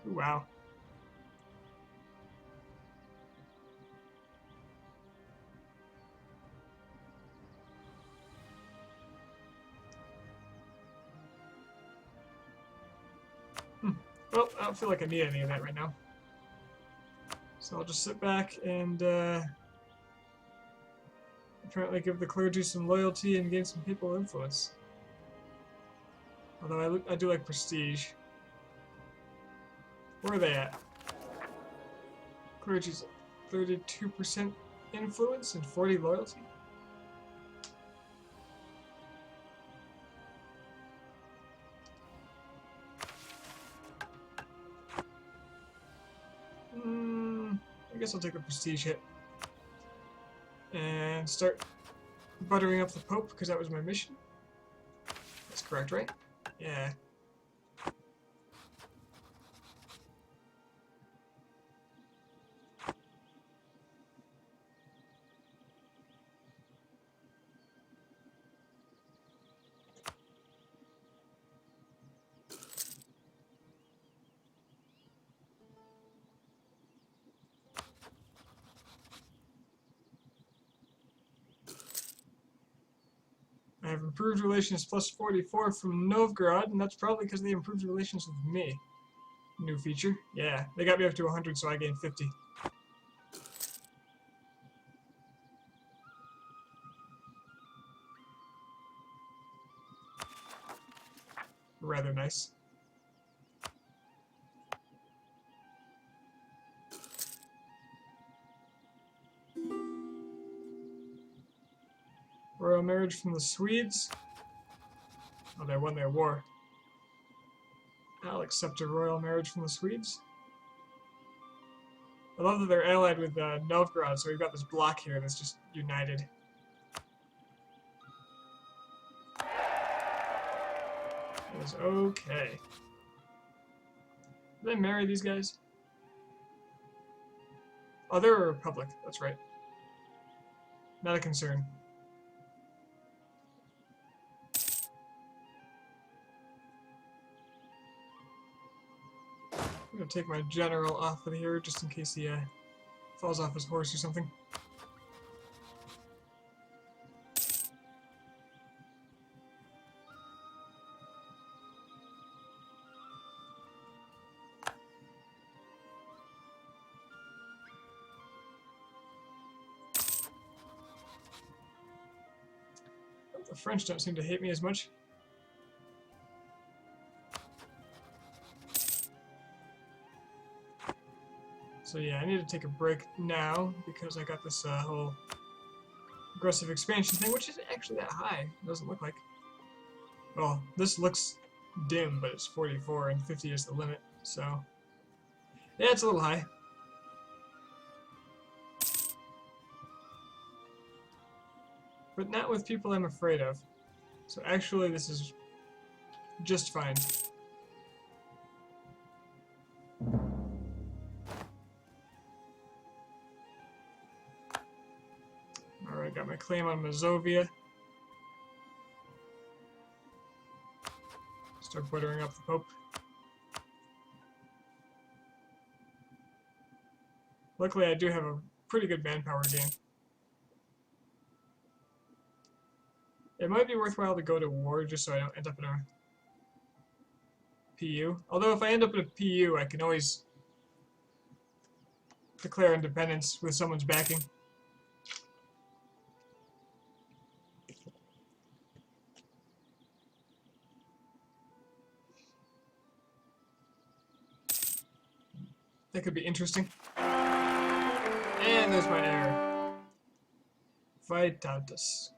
Wow. Well, I don't feel like I need any of that right now. So I'll just sit back and apparently give the clergy some loyalty and gain some people influence. Although I do like prestige. Where are they at? Clergy's 32% influence and 40 loyalty. I guess I'll take a prestige hit and start buttering up the Pope because that was my mission. That's correct, right? Yeah. I have improved relations plus 44 from Novgorod, and that's probably because they improved relations with me. New feature? Yeah, they got me up to 100, so I gained 50. Rather nice. Royal marriage from the Swedes. Oh, they won their war. I'll accept a royal marriage from the Swedes. I love that they're allied with Novgorod, so we've got this block here that's just united. It was okay. Did I marry these guys? Oh, they're a republic. That's right. Not a concern. I'm gonna take my general off of here just in case he falls off his horse or something. The French don't seem to hate me as much. So yeah, I need to take a break now because I got this whole aggressive expansion thing, which isn't actually that high. It doesn't look like. Well, this looks dim, but it's 44 and 50 is the limit. So yeah, it's a little high. But not with people I'm afraid of. So actually, this is just fine. Alright, got my claim on Mazovia. Start buttering up the Pope. Luckily, I do have a pretty good manpower gain. It might be worthwhile to go to war just so I don't end up in a PU. Although if I end up in a PU, I can always declare independence with someone's backing. That could be interesting. And there's my heir. Vitatus.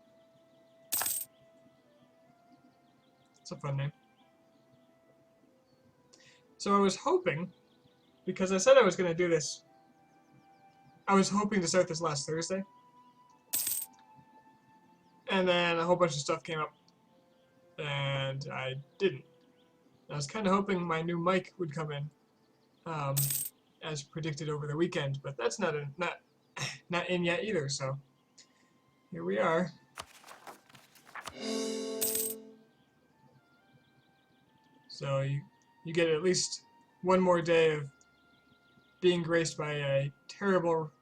It's a fun name. So I was hoping, because I said I was going to do this, I was hoping to start this last Thursday. And then a whole bunch of stuff came up, and I didn't. I was kind of hoping my new mic would come in, as predicted over the weekend, but that's not in yet either. So here we are. So you get at least one more day of being graced by a terrible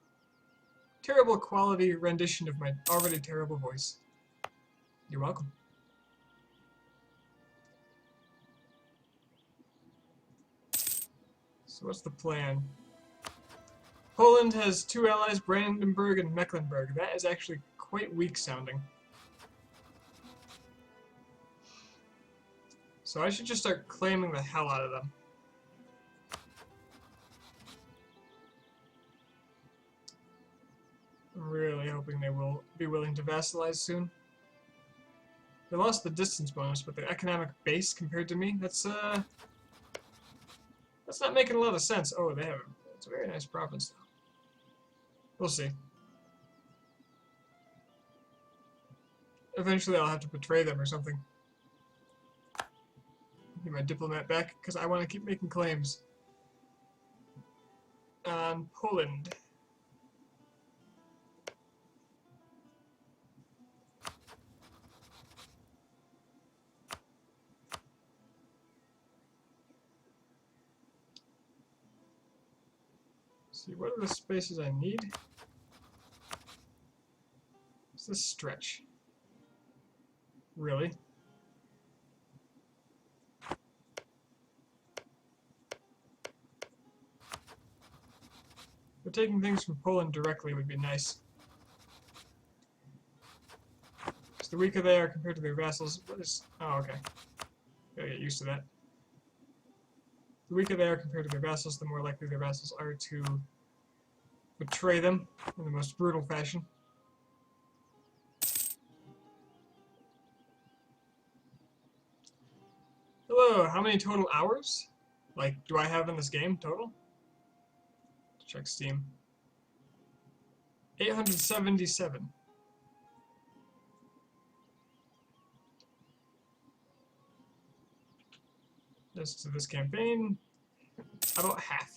quality rendition of my already terrible voice. You're welcome. So what's the plan? Poland has 2 allies, Brandenburg and Mecklenburg. That is actually quite weak sounding. So I should just start claiming the hell out of them. I'm really hoping they will be willing to vassalize soon. They lost the distance bonus, but their economic base compared to me, that's not making a lot of sense. Oh, it's a very nice province though. We'll see. Eventually I'll have to betray them or something. Get my diplomat back, because I want to keep making claims on Poland. See, what are the spaces I need? What's this stretch? Really? But taking things from Poland directly would be nice. So the weaker they are compared to their vassals, what is... Oh, okay. Gotta get used to that. The weaker they are compared to their vassals, the more likely their vassals are to betray them in the most brutal fashion. Hello, how many total hours? Like, do I have in this game total? Let's check Steam. 877. As to this campaign, about half.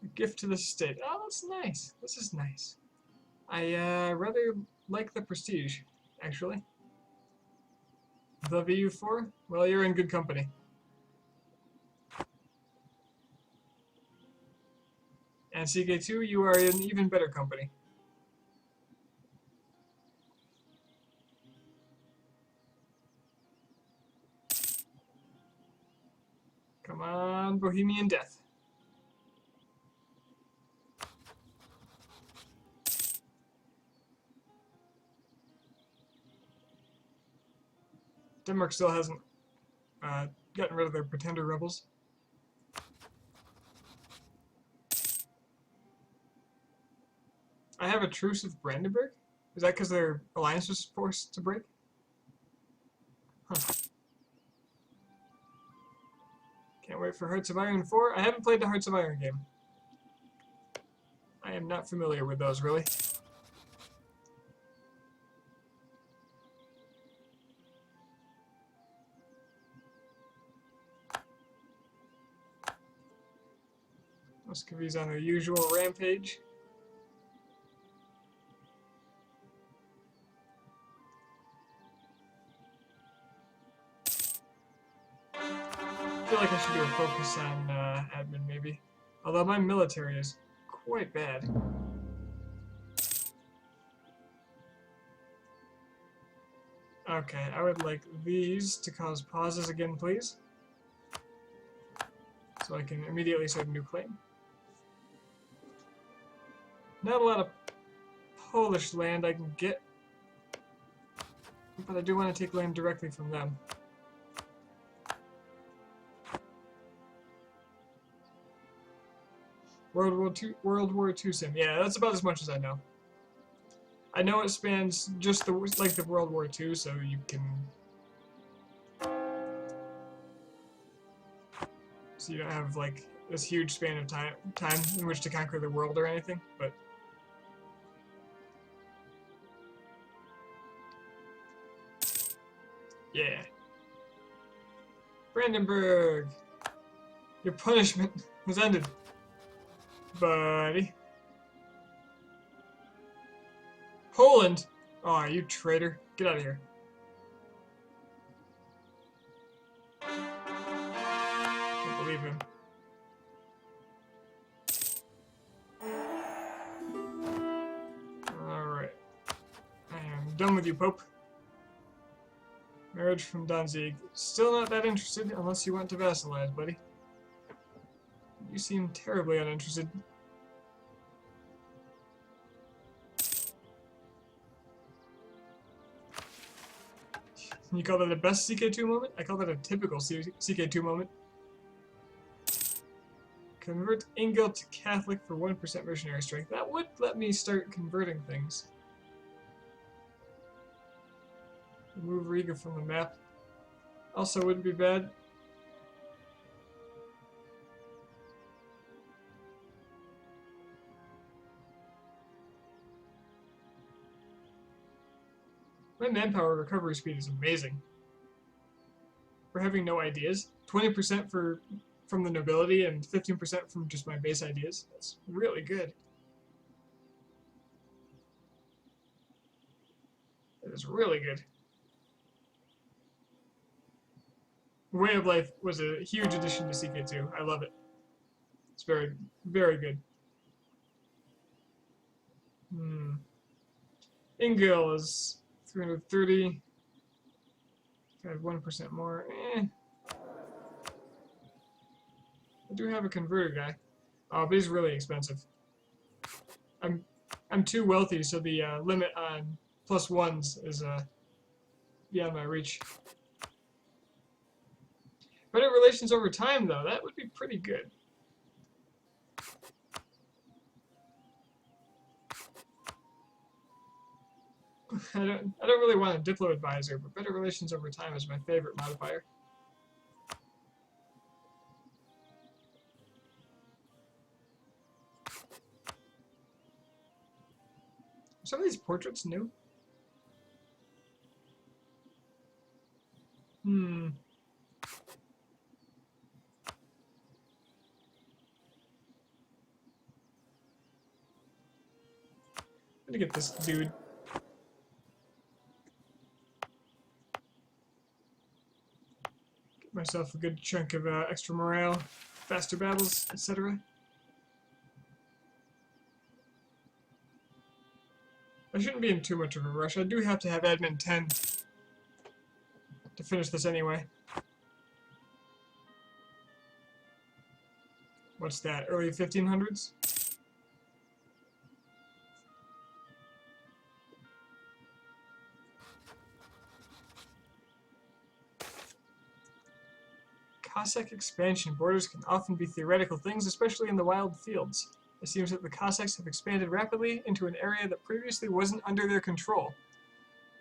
A gift to the state. Oh, that's nice. This is nice. I rather like the prestige, actually. The VU4? Well, you're in good company. And CK2, you are in even better company. Come on, Bohemian Death. Denmark still hasn't gotten rid of their pretender rebels. I have a truce with Brandenburg? Is that because their alliance was forced to break? Huh. Can't wait for Hearts of Iron 4. I haven't played the Hearts of Iron game. I am not familiar with those, really. Muscovy's on their usual rampage. I feel like I should do a focus on admin, maybe. Although my military is quite bad. Okay, I would like these to cause pauses again, please. So I can immediately start a new claim. Not a lot of Polish land I can get, but I do want to take land directly from them. World War II sim. Yeah, that's about as much as I know. I know it spans just like the World War II, so you can. So you don't have like this huge span of time in which to conquer the world or anything, but. Yeah. Brandenburg! Your punishment has ended, buddy. Poland! Aw, you traitor. Get out of here. Can't believe him. Alright. I am done with you, Pope. Marriage from Danzig. Still not that interested unless you want to vassalize, buddy. You seem terribly uninterested. You call that a best CK2 moment? I call that a typical CK2 moment. Convert Engel to Catholic for 1% missionary strength. That would let me start converting things. Remove Riga from the map. Also wouldn't be bad. My manpower recovery speed is amazing. For having no ideas, 20% from the nobility and 15% from just my base ideas. That's really good. That is really good. Way of Life was a huge addition to CK2. I love it. It's very, very good. Ingil is 330. If I had 1% more. I do have a converter guy. But he's really expensive. I'm too wealthy, so the limit on +1s is beyond my reach. Better relations over time, though, that would be pretty good. I don't really want a Diplo advisor, but better relations over time is my favorite modifier. Are some of these portraits new? I'm gonna get this dude. Get myself a good chunk of extra morale, faster battles, etc. I shouldn't be in too much of a rush. I do have to have admin 10 to finish this anyway. What's that, early 1500s? Cossack expansion. Borders can often be theoretical things, especially in the wild fields. It seems that the Cossacks have expanded rapidly into an area that previously wasn't under their control.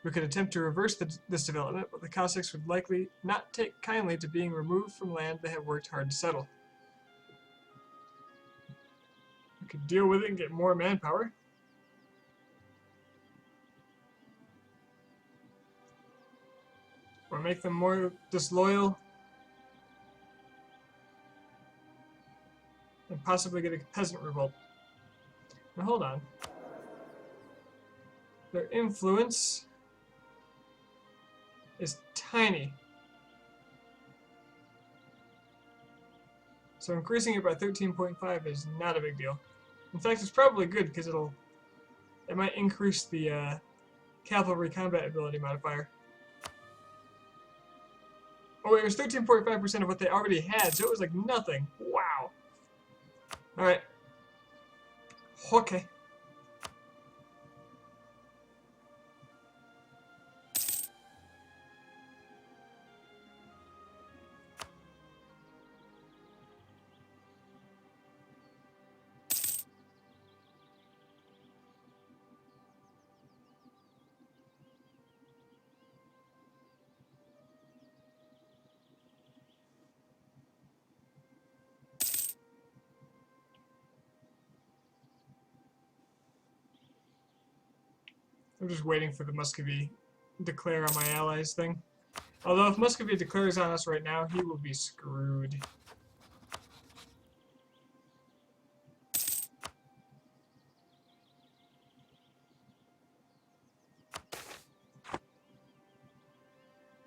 We could attempt to reverse this development, but the Cossacks would likely not take kindly to being removed from land they have worked hard to settle. We could deal with it and get more manpower. Or make them more disloyal. And possibly get a peasant revolt. Now hold on. Their influence is tiny. So increasing it by 13.5 is not a big deal. In fact, it's probably good because it might increase the cavalry combat ability modifier. Oh wait, it was 13.5% of what they already had, so it was like nothing. Wow. Alright. Okay. I'm just waiting for the Muscovy declare on my allies thing. Although if Muscovy declares on us right now, he will be screwed.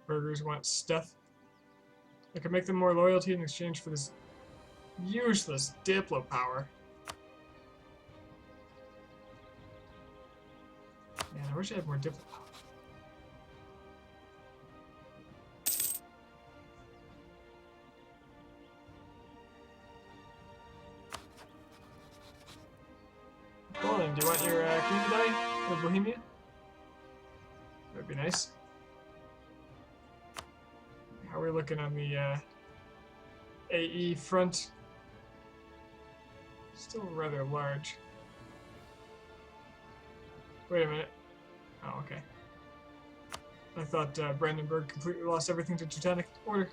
Burgers want stuff. I can make them more loyalty in exchange for this useless Diplo power. Man, I wish I had more Diplo power. Poland, do you want your king to die? Or Bohemia? That'd be nice. How are we looking on the AE front? Still rather large. Wait a minute. Oh, okay. I thought Brandenburg completely lost everything to Teutonic Order.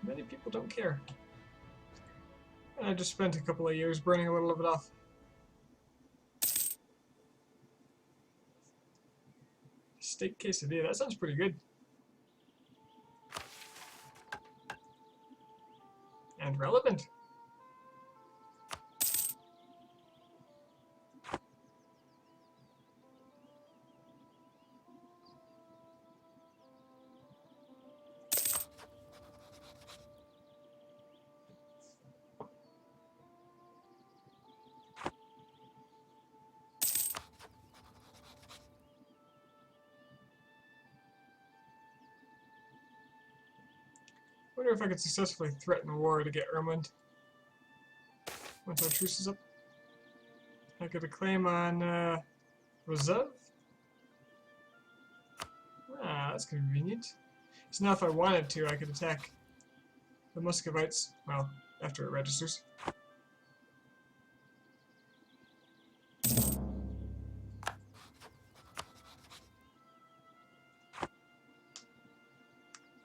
Many people don't care. And I just spent a couple of years burning a little of it off. Steak quesadilla, that sounds pretty good. And relevant. I wonder if I could successfully threaten war to get Ermund. Once our truce is up. I could claim on Reserve. Ah, that's convenient. So now if I wanted to, I could attack the Muscovites, well, after it registers.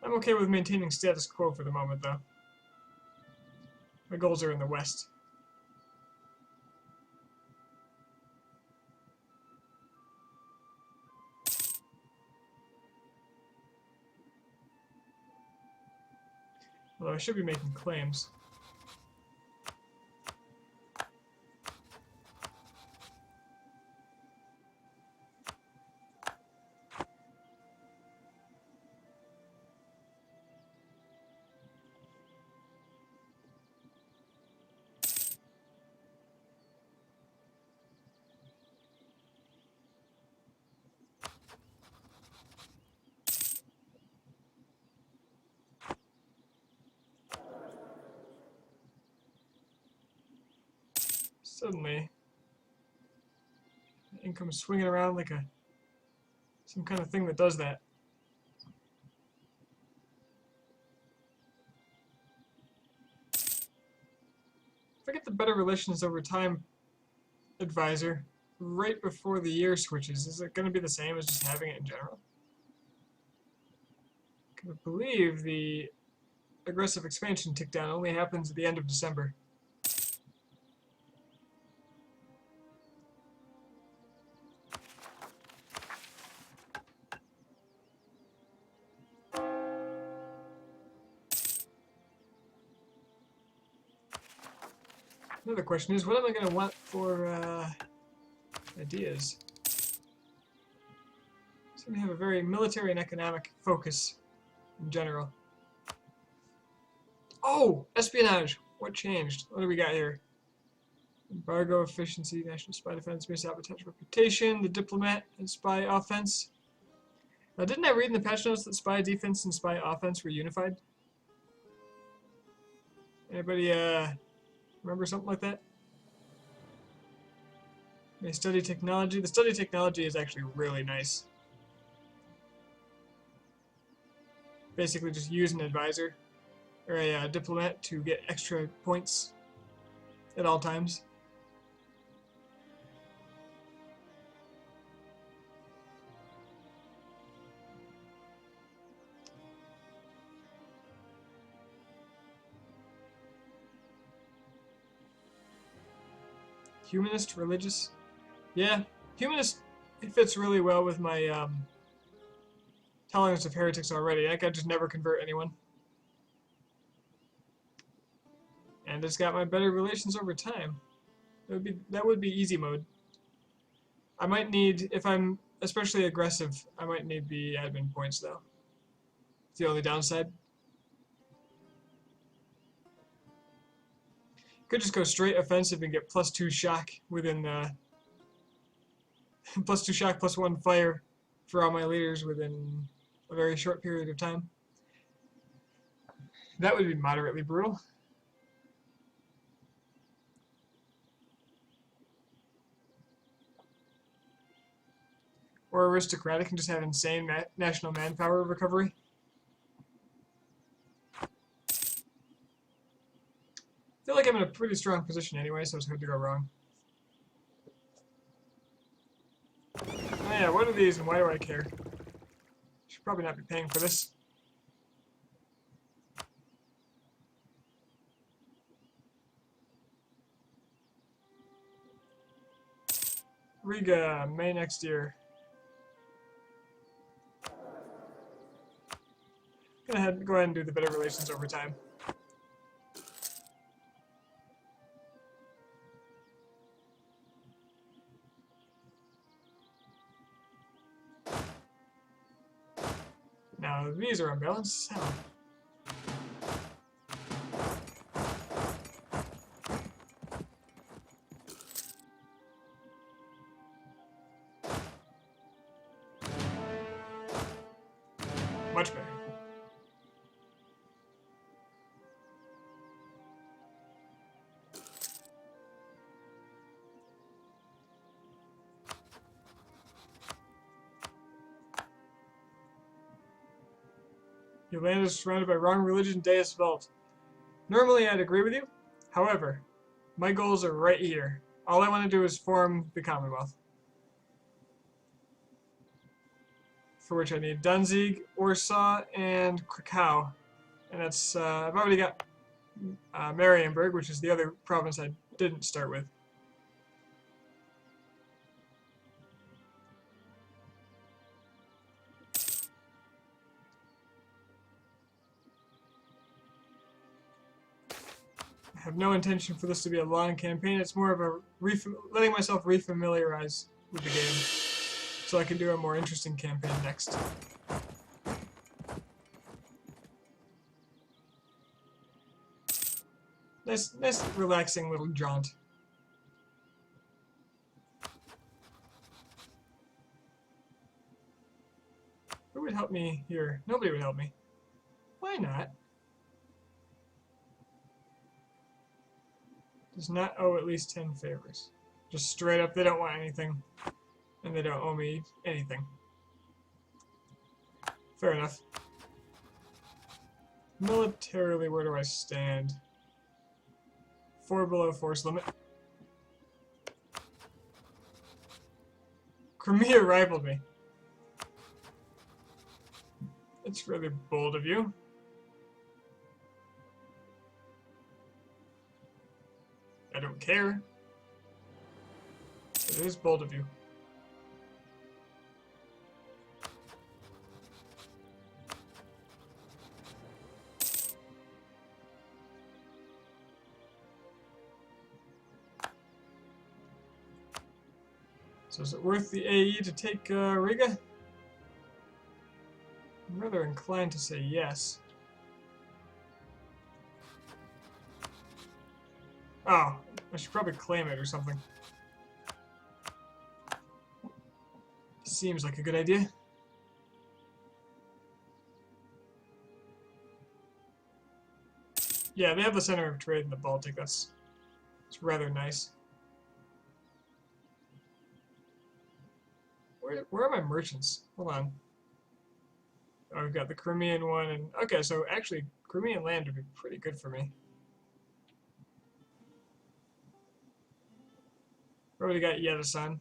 I'm okay with maintaining status quo for the moment, though. My goals are in the west. Although I should be making claims. Suddenly, income's swinging around like some kind of thing that does that. If I get the better relations over time advisor right before the year switches, is it going to be the same as just having it in general? I believe the aggressive expansion tick down only happens at the end of December. Another question is, what am I going to want for ideas? So we have a very military and economic focus in general. Oh! Espionage! What changed? What do we got here? Embargo, efficiency, national spy defense, sabotage, reputation, the diplomat, and spy offense. Now, didn't I read in the patch notes that spy defense and spy offense were unified? Anybody remember something like that? May study technology. The study technology is actually really nice. Basically just use an advisor or a diplomat to get extra points at all times. Humanist, religious. Yeah, humanist, it fits really well with my tolerance of heretics already. I could just never convert anyone. And it's got my better relations over time. That would be easy mode. I might need, if I'm especially aggressive, I might need the admin points though. It's the only downside. Could just go straight offensive and get +2 shock within +2 shock, +1 fire for all my leaders within a very short period of time. That would be moderately brutal. Or aristocratic and just have insane national manpower recovery. I feel like I'm in a pretty strong position anyway, so it's hard to go wrong. Oh yeah, what are these and why do I care? Should probably not be paying for this. Riga, May next year. Go ahead and do the better relations over time. Now these are unbalanced. Hell. Much better. Your land is surrounded by wrong religion, Deus Vult. Normally I'd agree with you. However, my goals are right here. All I want to do is form the Commonwealth. For which I need Danzig, Warsaw, and Krakow. And that's, I've already got Marienburg, which is the other province I didn't start with. I have no intention for this to be a long campaign. It's more of a letting myself refamiliarize with the game, so I can do a more interesting campaign next. Nice, relaxing little jaunt. Who would help me here? Nobody would help me. Why not? Does not owe at least 10 favors. Just straight up, they don't want anything. And they don't owe me anything. Fair enough. Militarily, where do I stand? 4 below force limit. Crimea rivaled me. It's really bold of you. I don't care. It is bold of you. So is it worth the AE to take Riga? I'm rather inclined to say yes. Oh, I should probably claim it or something. Seems like a good idea. Yeah, they have the center of trade in the Baltic. It's rather nice. Where are my merchants? Hold on. Oh, we've got the Crimean one, and okay, so actually, Crimean land would be pretty good for me. We already got Yedasan.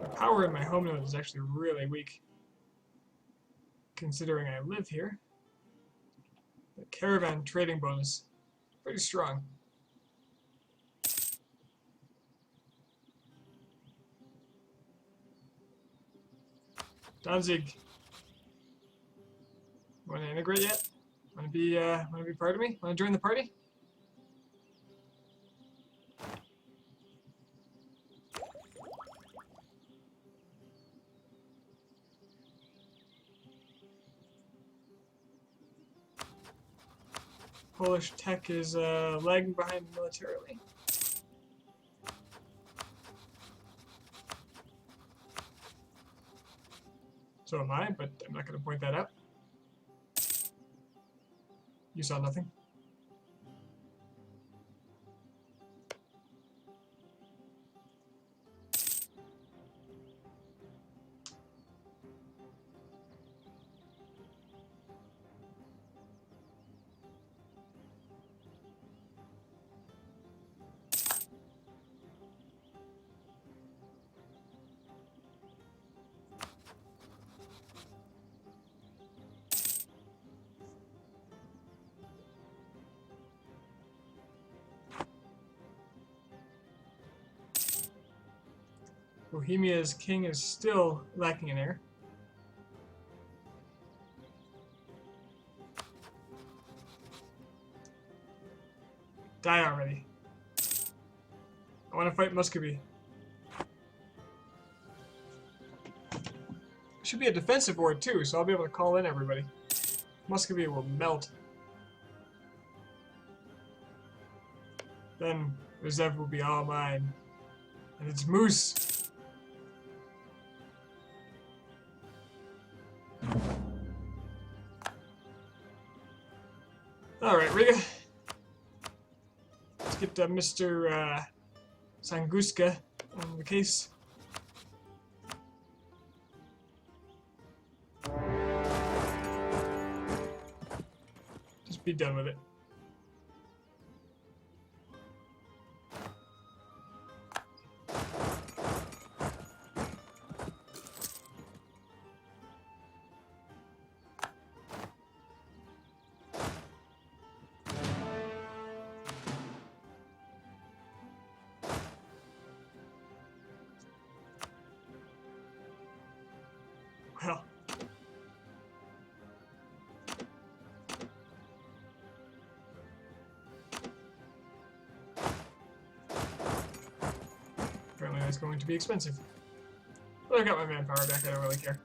The power in my homeland is actually really weak, considering I live here. The caravan trading bonus, pretty strong. Danzig. Want to integrate yet? Want to be part of me? Want to join the party? Polish tech is lagging behind militarily. So am I, but I'm not going to point that out. You saw nothing. Bohemia's king is still lacking in air. Die already. I want to fight Muscovy. Should be a defensive ward too, so I'll be able to call in everybody. Muscovy will melt. Then Reserve will be all mine. And it's Moose. Alright, Riga. Let's get Mr. Sanguska on the case. Just be done with it. Well. Apparently that's going to be expensive. But I got my manpower back, I don't really care.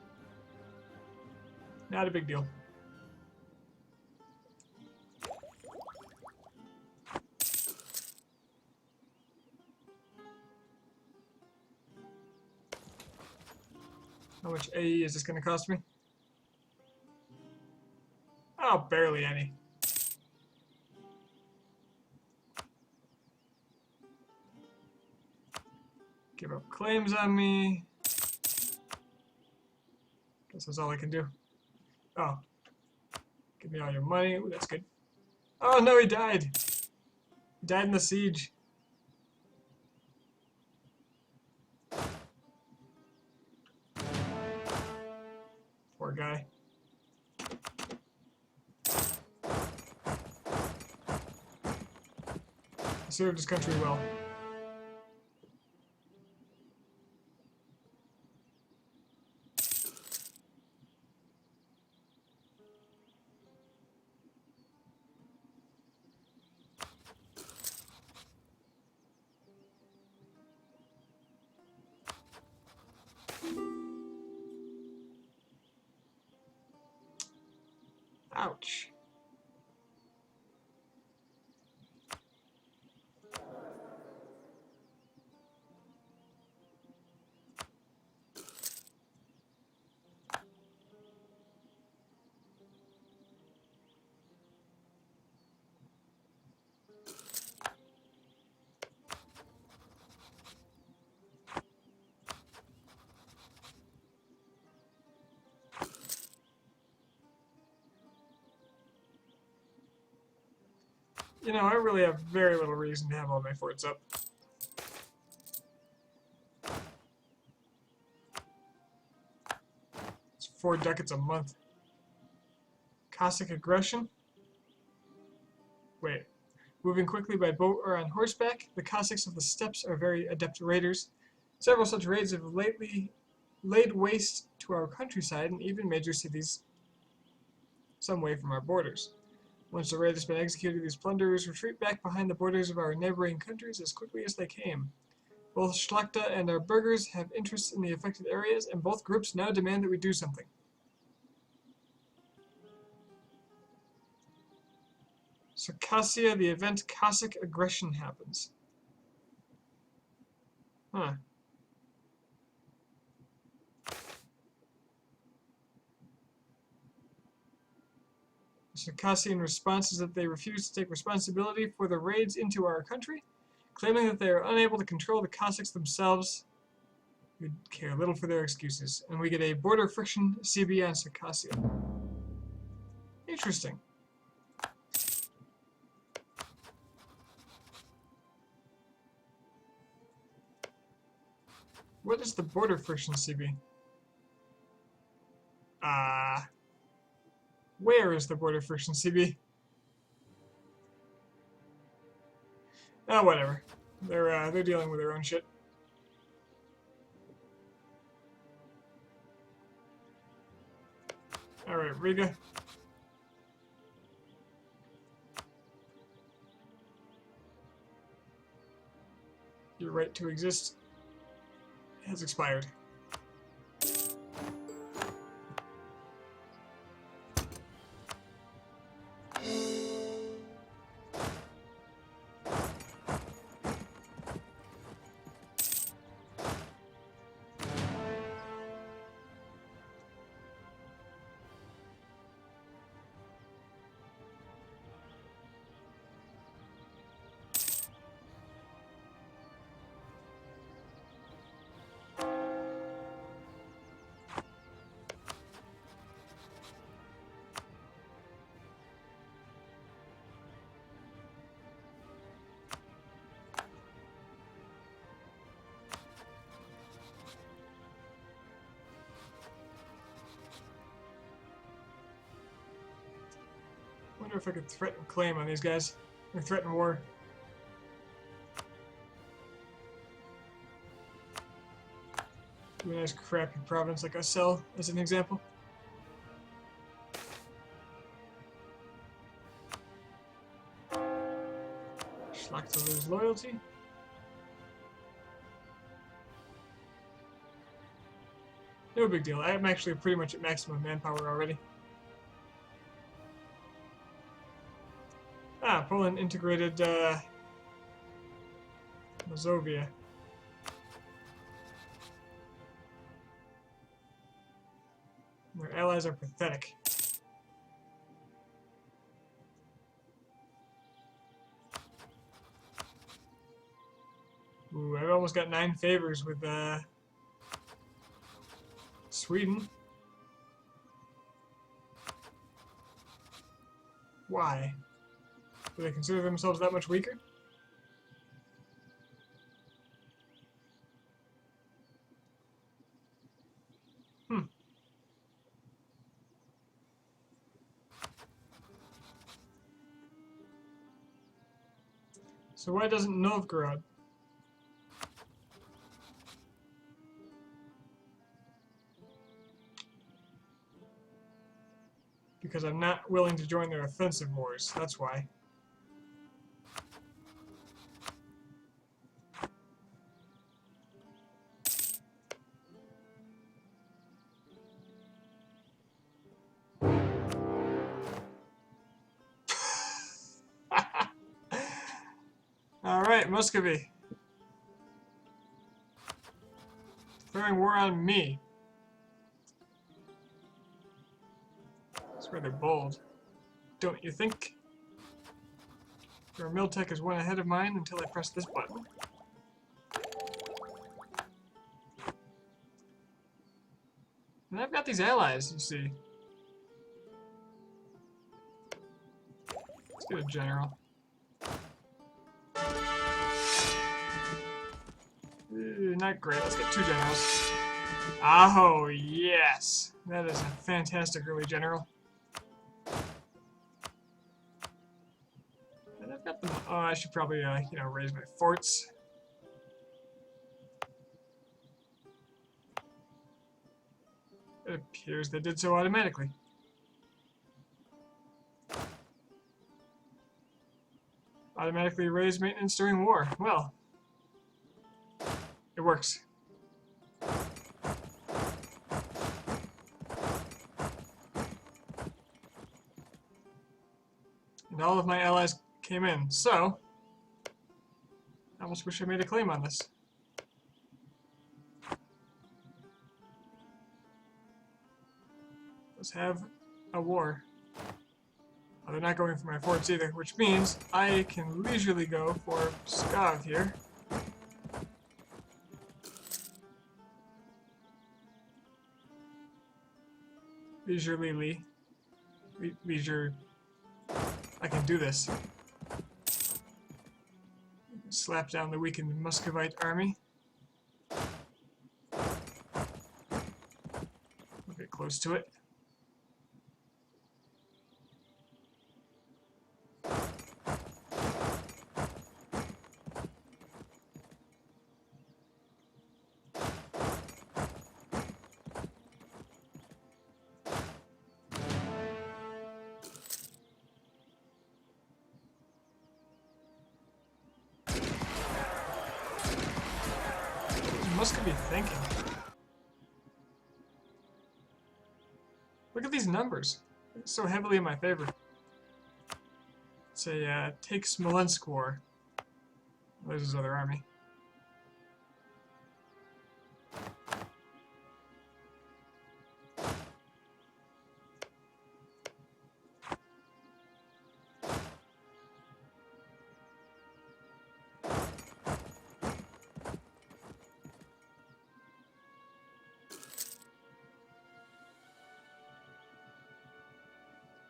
Not a big deal. How much AE is this going to cost me? Oh, barely any. Give up claims on me. Guess that's all I can do. Oh. Give me all your money. Ooh, that's good. Oh no, he died. He died in the siege. Poor guy. He served his country well. Ouch. You know, I really have very little reason to have all my forts up. It's 4 ducats a month. Cossack aggression? Wait. Moving quickly by boat or on horseback, the Cossacks of the steppes are very adept raiders. Several such raids have lately laid waste to our countryside and even major cities some way from our borders. Once the raid has been executed, these plunderers retreat back behind the borders of our neighboring countries as quickly as they came. Both Schlachta and our burghers have interests in the affected areas, and both groups now demand that we do something. Circassia, the event Cossack aggression happens. Huh. Circassian response is that they refuse to take responsibility for the raids into our country, claiming that they are unable to control the Cossacks themselves. We care little for their excuses, and we get a border friction CB on Circassia. Interesting. What is the border friction CB? Where is the border friction CB? Oh, whatever. They're dealing with their own shit. Alright, Riga. Your right to exist has expired. I wonder if I could threaten claim on these guys. Or threaten war. Do a nice crappy province like Ussel, as an example. Schlock to lose loyalty. No big deal. I'm actually pretty much at maximum manpower already. Ah, Poland integrated Mazovia. Their allies are pathetic. Ooh, I've almost got 9 favors with Sweden. Why? Do they consider themselves that much weaker? So why doesn't Novgorod? Because I'm not willing to join their offensive wars, that's why. Alright, Muscovy. Declaring war on me. That's rather bold. Don't you think? Your Miltech is one ahead of mine until I press this button. And I've got these allies, you see. Let's get a general. Not great. Let's get 2 generals. Oh, yes. That is a fantastic early general. And I've got them. Oh, I should probably, you know, raise my forts. It appears they did so automatically. Automatically raise maintenance during war. Well, it works. And all of my allies came in, so I almost wish I made a claim on this. Let's have a war. Oh, they're not going for my forts either, which means I can leisurely go for Pskov here. Leisurely. Leisure. I can do this. Slap down the weakened Muscovite army. We'll get close to it. else could be thinking? Look at these numbers. They're so heavily in my favor. It's a take Smolensk war. There's his other army.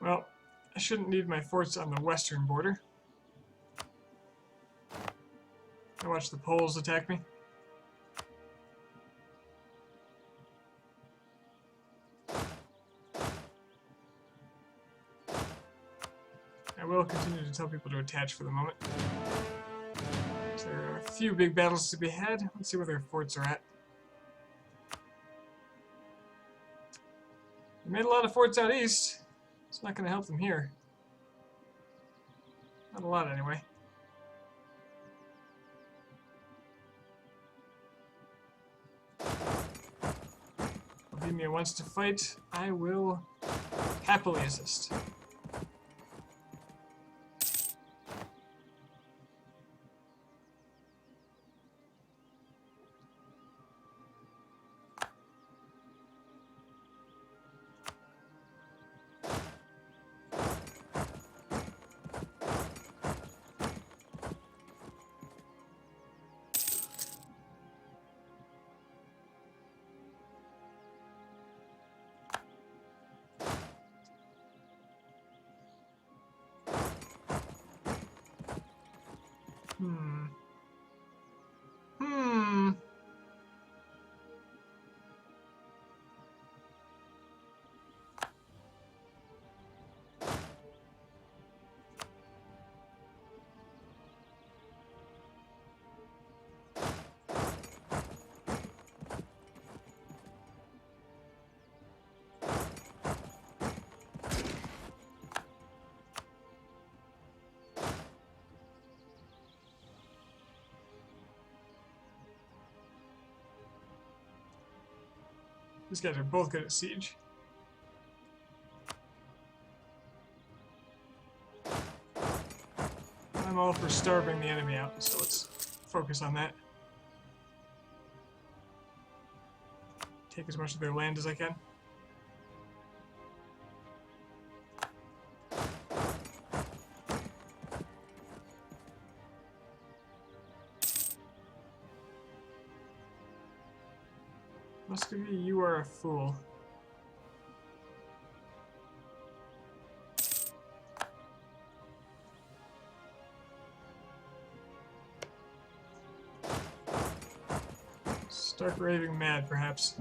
Well, I shouldn't need my forts on the western border. I watch the Poles attack me. I will continue to tell people to attach for the moment. So there are a few big battles to be had. Let's see where their forts are at. They made a lot of forts out east. It's not going to help them here. Not a lot, anyway. Bohemia wants to fight. I will happily assist. These guys are both good at siege. I'm all for starving the enemy out, so let's focus on that. Take as much of their land as I can. Muscovy, you are a fool. Stark raving mad, perhaps.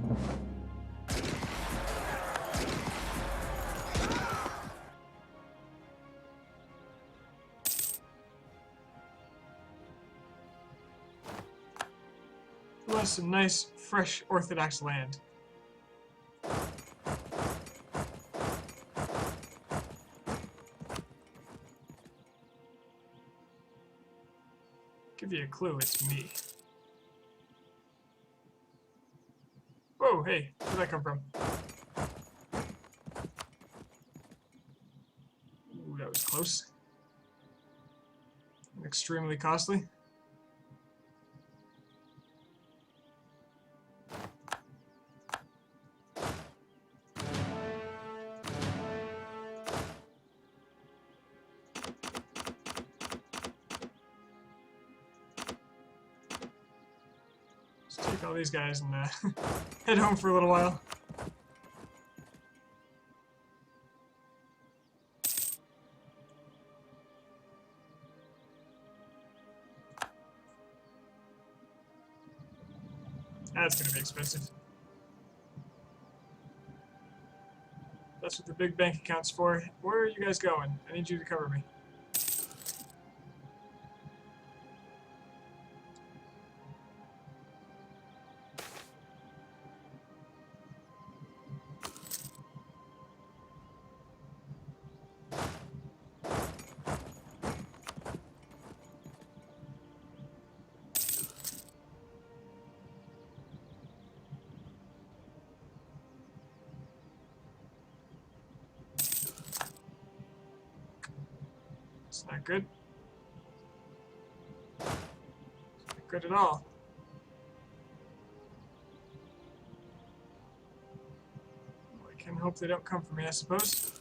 Plus some nice, fresh, Orthodox land. Give you a clue, it's me. Whoa, hey, where'd that come from? Ooh, that was close. And extremely costly. Take all these guys and head home for a little while. That's going to be expensive. That's what the big bank account's for. Where are you guys going? I need you to cover me. Not good. Not good at all. Well, I can hope they don't come for me, I suppose.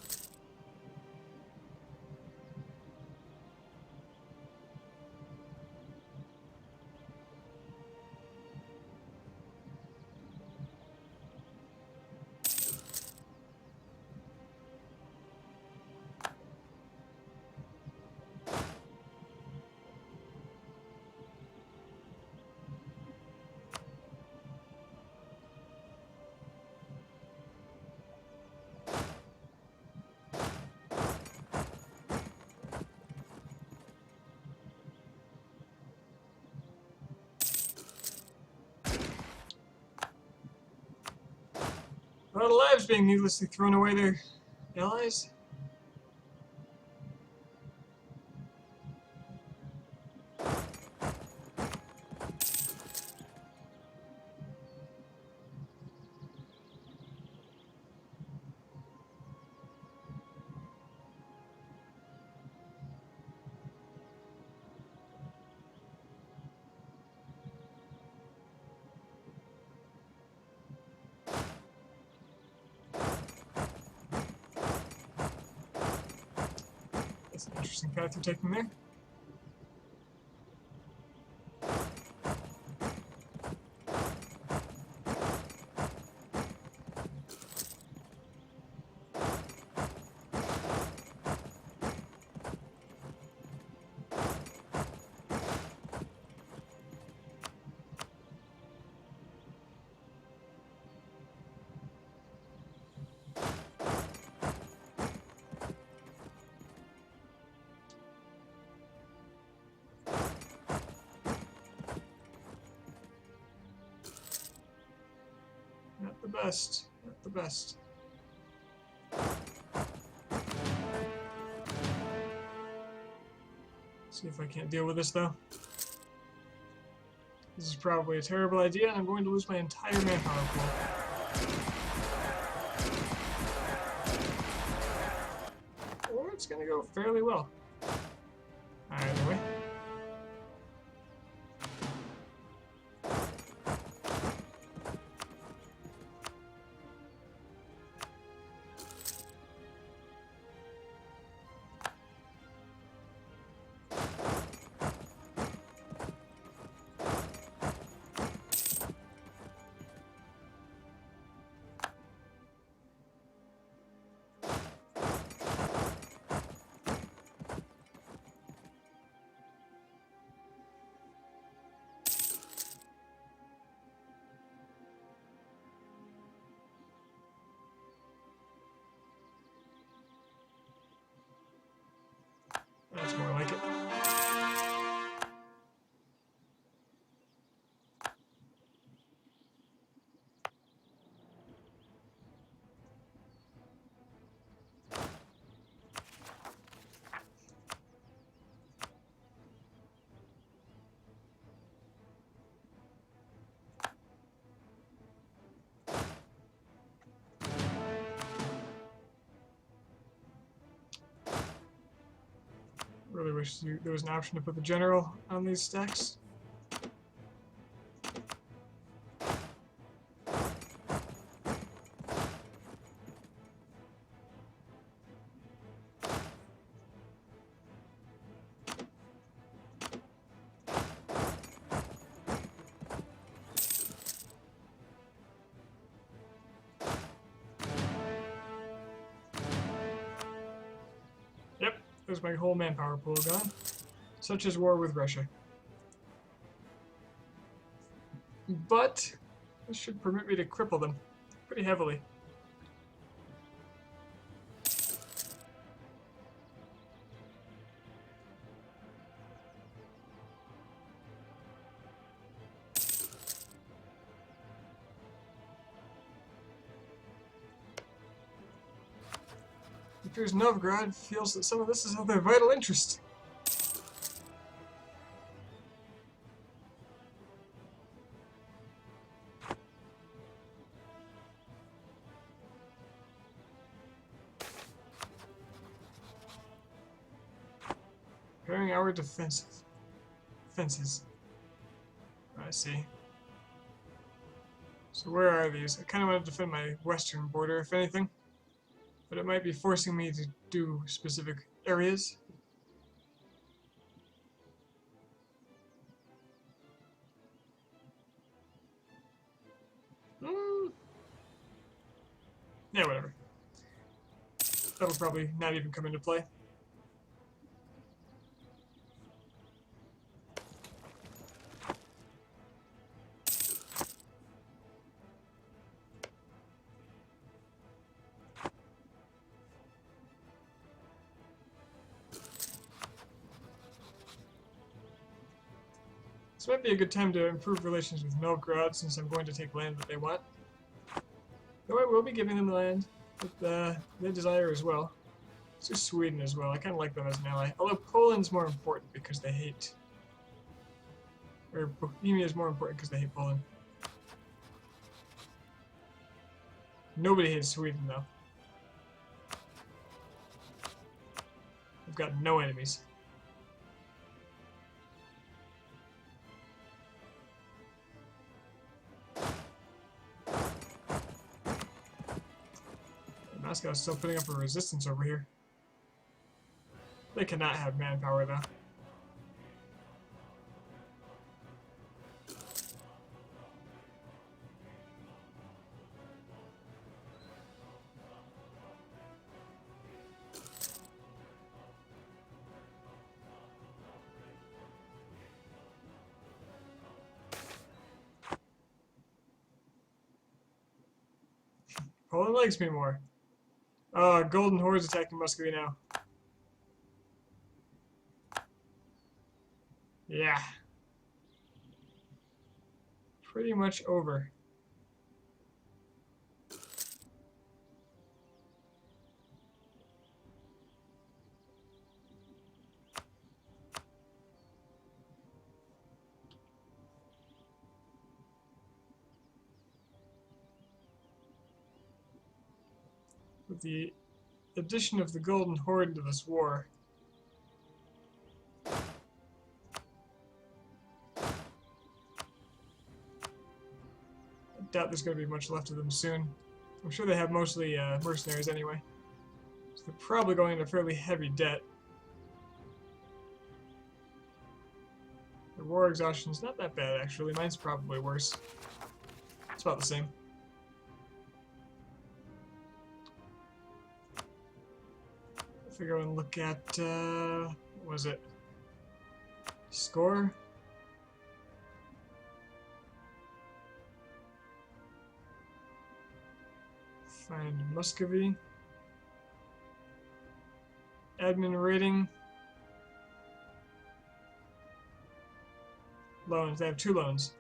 A lot of lives being needlessly thrown away there, allies. That's an interesting path you're taking there. Not the best. Not the best. See if I can't deal with this, though. This is probably a terrible idea, and I'm going to lose my entire manpower pool. Or it's going to go fairly well. Either way. That's more like it. Really wish there was an option to put the general on these stacks. Yep, there's my whole manpower pool gone. Such as war with Russia. But this should permit me to cripple them pretty heavily. It appears Novgorod feels that some of this is of their vital interest. Repairing our defenses. I see. So where are these? I kind of want to defend my western border, if anything. But it might be forcing me to do specific areas. Yeah, whatever. That'll probably not even come into play. This might be a good time to improve relations with Novgorod, since I'm going to take land that they want. Though I will be giving them land that they desire as well. So Sweden as well. I kind of like them as an ally. Although Poland's more important because they hate... Or Bohemia is more important because they hate Poland. Nobody hates Sweden, though. I've got no enemies. Moscow's still putting up a resistance over here. They cannot have manpower, though. Poland likes me more. Golden Horde's attacking Muscovy now. Yeah. Pretty much over. With the addition of the Golden Horde to this war, I doubt there's going to be much left of them soon. I'm sure they have mostly mercenaries anyway. So they're probably going into fairly heavy debt. Their war exhaustion's not that bad, actually. Mine's probably worse. It's about the same. If we go and look at, what was it? Score? Find Muscovy. Admin rating. Loans. They have 2 loans.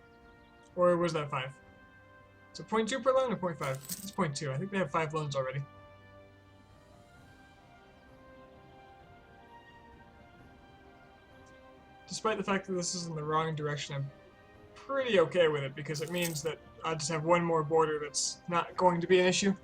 Or was that 5? Is it 0.2 per loan or 0.5? It's 0.2. I think they have 5 loans already. Despite the fact that this is in the wrong direction, I'm pretty okay with it because it means that I just have one more border that's not going to be an issue.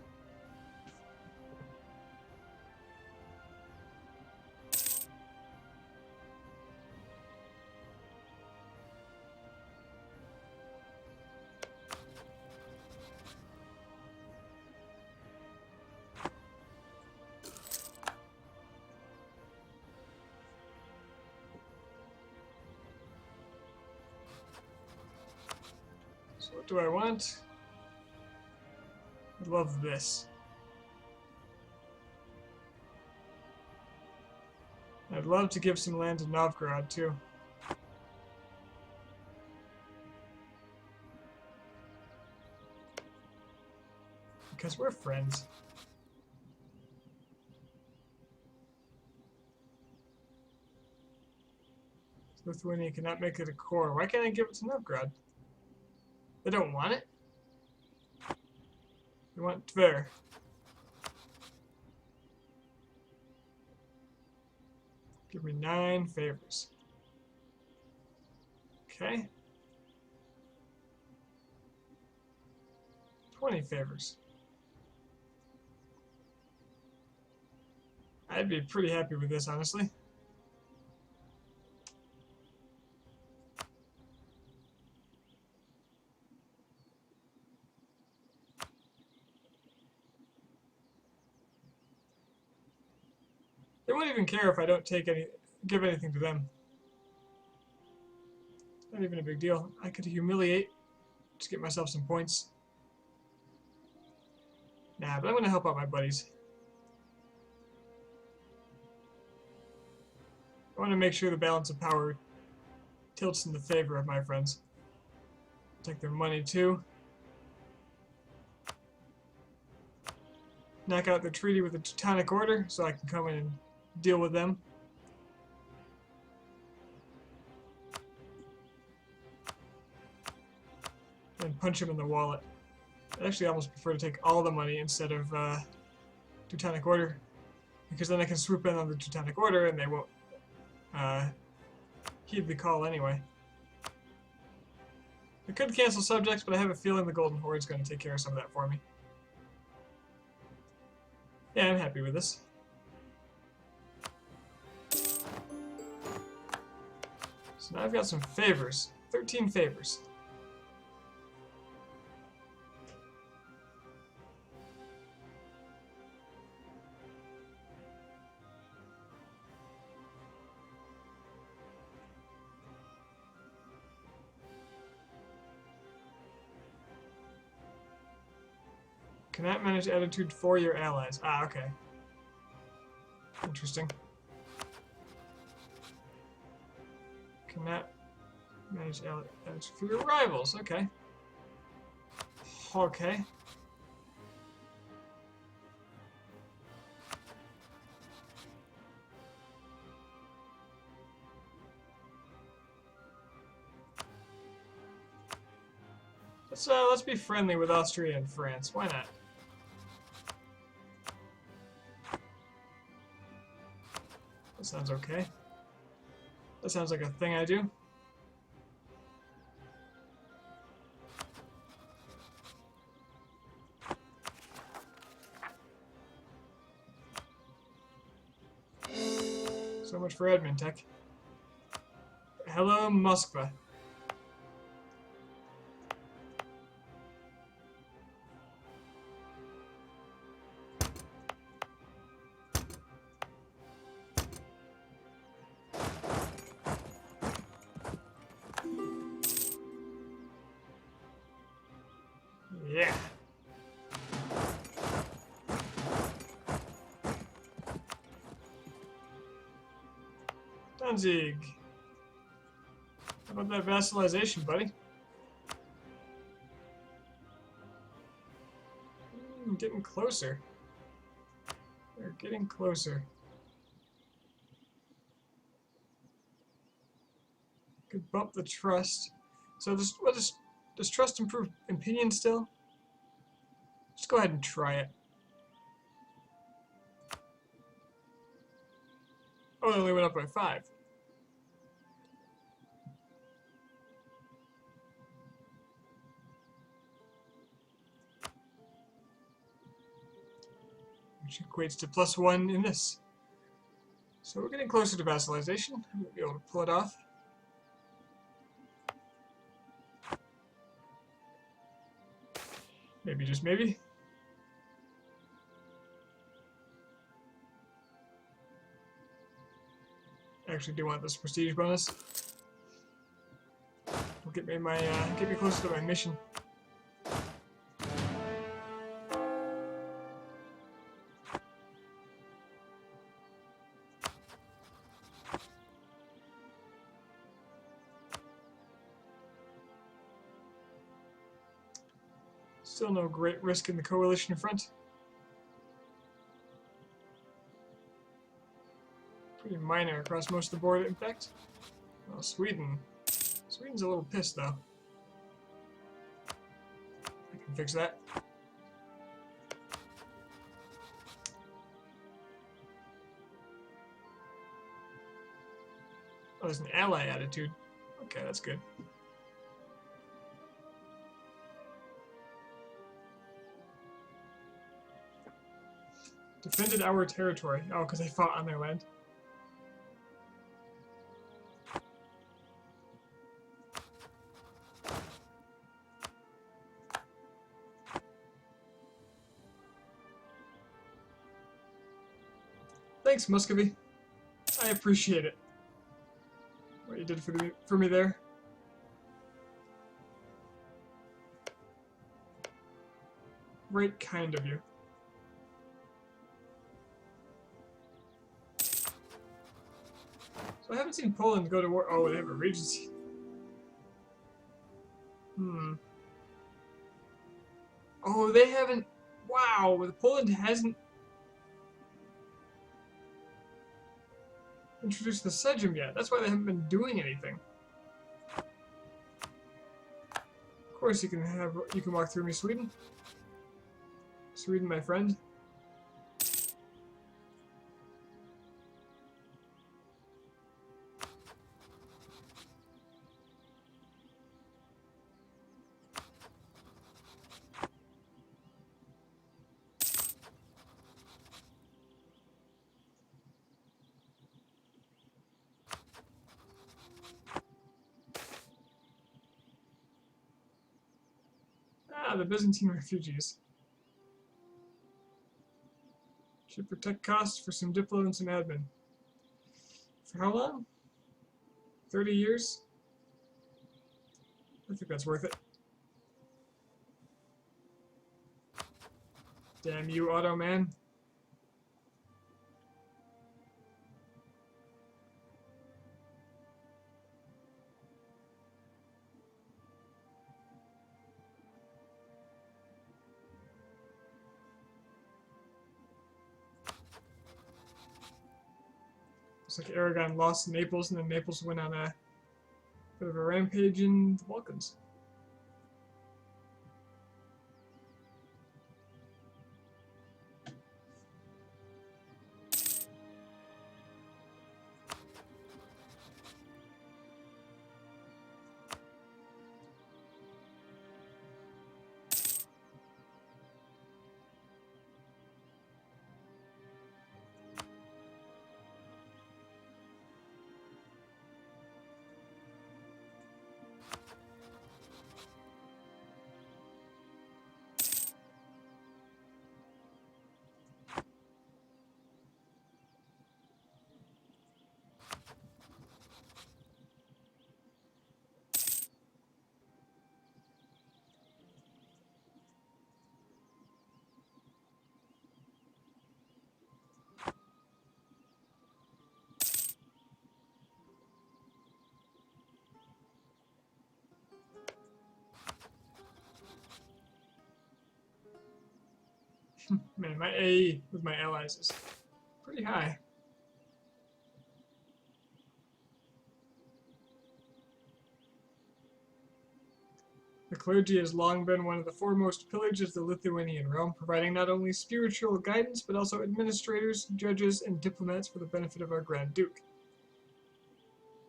What do I want? I love this. I'd love to give some land to Novgorod, too. Because we're friends. Lithuania cannot make it a core. Why can't I give it to Novgorod? They don't want it? They want Tver. Give me 9 favors. Okay. 20 favors. I'd be pretty happy with this, honestly. They won't even care if I don't give anything to them. Not even a big deal. I could humiliate, just get myself some points. Nah, but I'm gonna help out my buddies. I want to make sure the balance of power tilts in the favor of my friends. Take their money too. Knock out the treaty with the Teutonic Order so I can come in and deal with them. And punch him in the wallet. I actually almost prefer to take all the money instead of Teutonic Order, because then I can swoop in on the Teutonic Order and they won't heed the call anyway. I could cancel subjects, but I have a feeling the Golden Horde's going to take care of some of that for me. Yeah, I'm happy with this. So now I've got some favors. 13 favors. Cannot manage attitude for your allies. Ah, okay. Interesting. Cannot manage attitude for your rivals. Okay. Okay. Let's be friendly with Austria and France. Why not? That sounds okay. That sounds like a thing I do. So much for admin tech. Hello, Moskva. Yeah. Danzig. How about that vassalization, buddy? Getting closer. They're getting closer. Could bump the trust. So does trust improve opinion still? Just go ahead and try it. Oh, it only went up by 5. Which equates to +1 in this. So we're getting closer to vassalization. We'll be able to pull it off. Maybe, just maybe. Actually do want this prestige bonus. Will get me get me closer to my mission. Still no great risk in the coalition front. Pretty minor across most of the board, in fact. Well, Sweden's a little pissed, though. I can fix that. Oh, there's an ally attitude. Okay, that's good. Defended our territory. Oh, because they fought on their land. Thanks, Muscovy. I appreciate it. What you did for me there. Right kind of you. So I haven't seen Poland go to war. Oh, they have a regency. Oh, they haven't. Wow, Poland hasn't introduced the Sejm yet. That's why they haven't been doing anything. Of course, you can walk through me, Sweden. Sweden, my friend. Ah, the Byzantine refugees. Should protect costs for some Diplo and some admin. For how long? 30 years? I think that's worth it. Damn you, Auto Man. Looks like Aragon lost Naples, and then Naples went on a bit of a rampage in the Balkans. Man, my AE with my allies is pretty high. The clergy has long been one of the foremost pillars of the Lithuanian realm, providing not only spiritual guidance, but also administrators, judges, and diplomats for the benefit of our Grand Duke.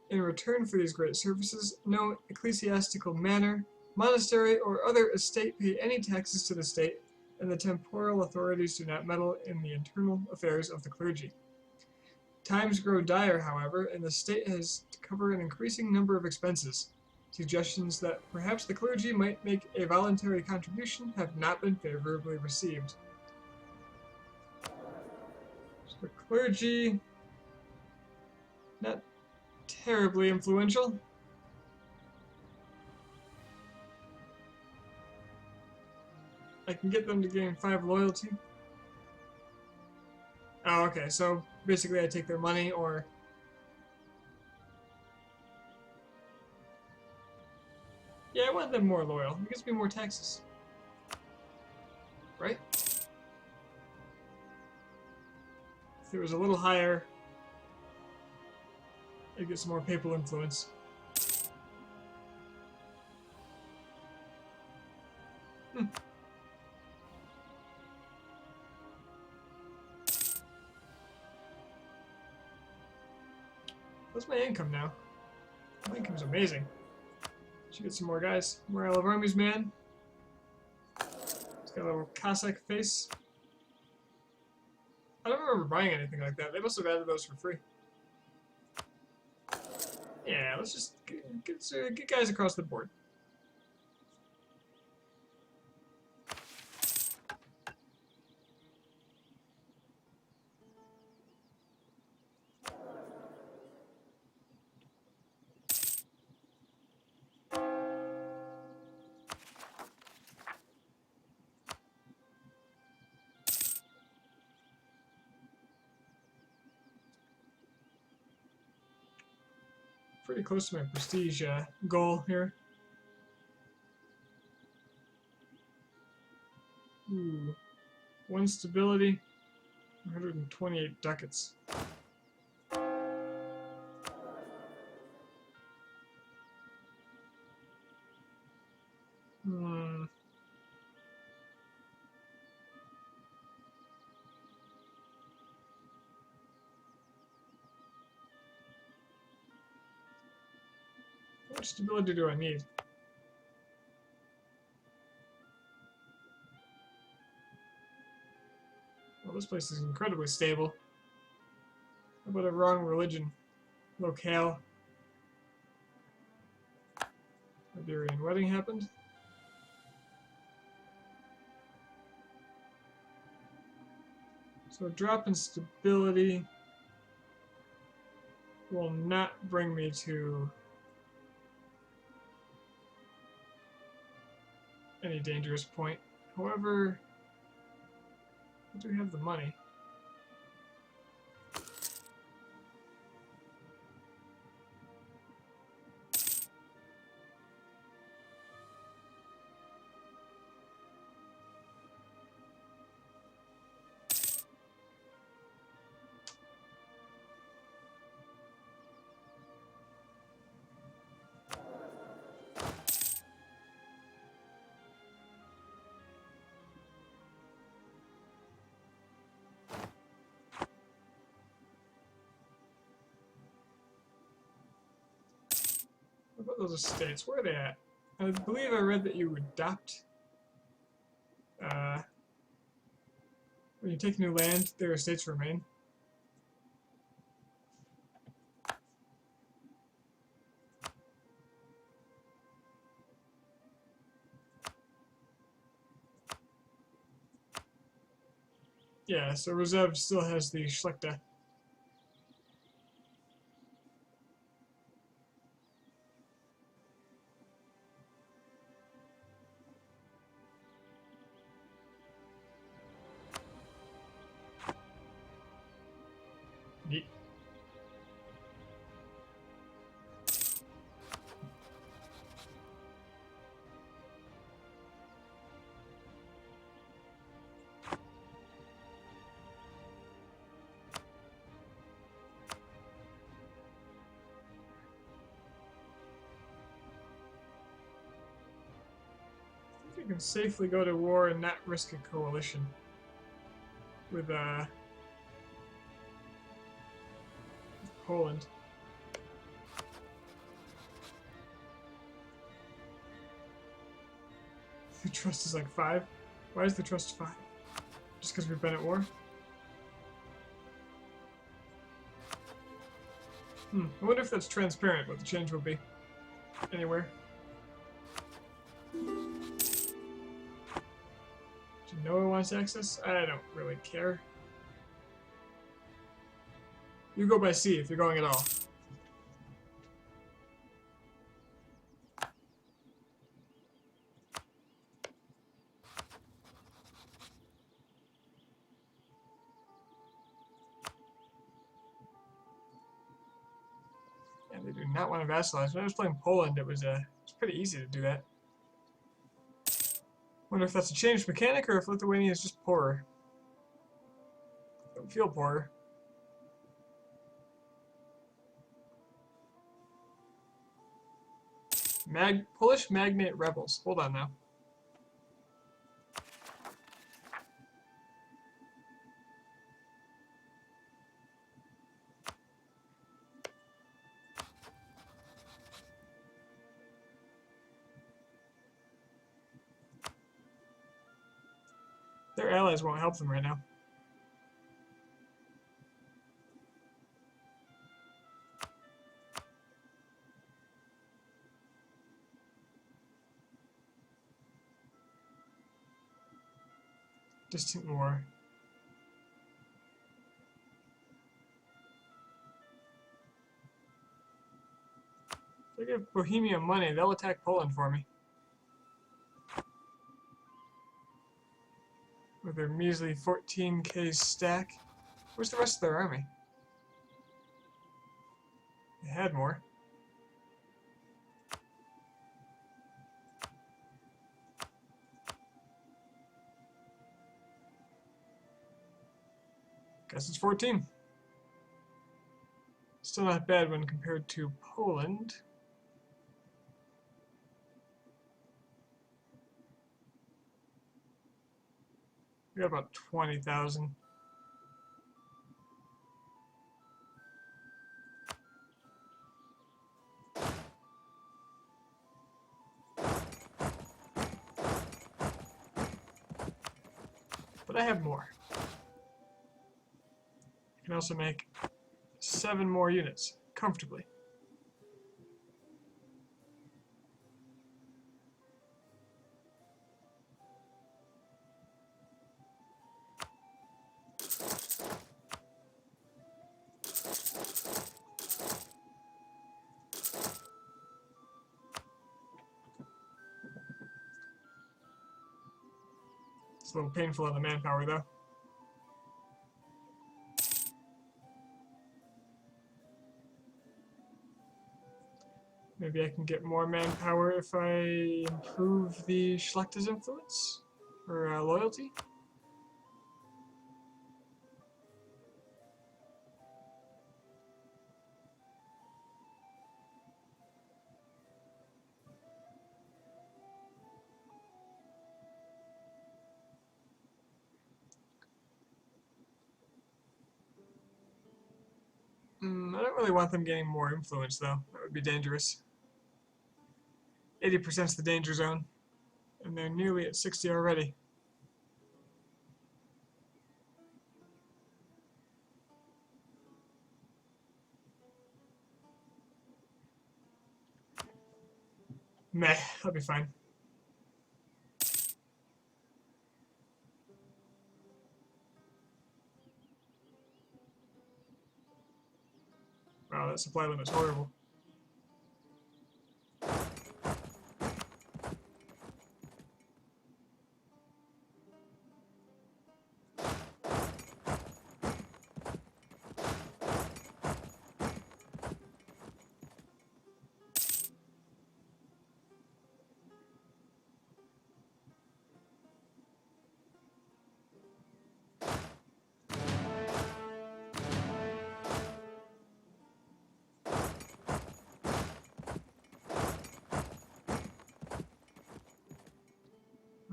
In return for these great services, no ecclesiastical manor, monastery, or other estate pay any taxes to the state, and the temporal authorities do not meddle in the internal affairs of the clergy. Times grow dire, however, and the state has to cover an increasing number of expenses. Suggestions that perhaps the clergy might make a voluntary contribution have not been favorably received. So the clergy, not terribly influential. I can get them to gain 5 loyalty. Oh, okay, so basically I take their money, or... Yeah, I want them more loyal. It gives me more taxes. Right? If it was a little higher, I'd get some more papal influence. What's my income now? My income's amazing. Should get some more guys. Morale of armies, man. It's got a little Cossack face. I don't remember buying anything like that. They must have added those for free. Yeah, let's just get guys across the board. pretty close to my prestige goal here. Ooh. 1 stability, 128 ducats. How much stability do I need? Well, this place is incredibly stable. How about a wrong religion? Locale. Iberian wedding happened. So a drop in stability will not bring me to any dangerous point. However, I do have the money. What about those estates? Where are they at? I believe I read that you adopt. When you take new land, their estates remain. Yeah, so Reserve still has the Schlechte. Neat. I think you can safely go to war and not risk a coalition with Poland. The trust is like 5. Why is the trust 5? Just because we've been at war? I wonder if that's transparent, what the change will be. Anywhere. Do you know who wants access? I don't really care. You go by sea if you're going at all. Yeah, they do not want to vassalize. When I was playing Poland, it was pretty easy to do that. Wonder if that's a changed mechanic or if Lithuania is just poorer. Don't feel poorer. Polish Magnate Rebels. Hold on now. Their allies won't help them right now. Distant war. If I give Bohemia money, they'll attack Poland for me. With their measly 14k stack. Where's the rest of their army? They had more. Guess it's 14. Still not bad when compared to Poland. We got about 20,000. But I have more. I can also make 7 more units comfortably. It's a little painful on the manpower, though. Maybe I can get more manpower if I improve the Schlechter's influence or loyalty. I don't really want them gaining more influence, though. That would be dangerous. 80% is the danger zone, and they're nearly at 60 already. Meh, I'll be fine. Wow, that supply limit's horrible.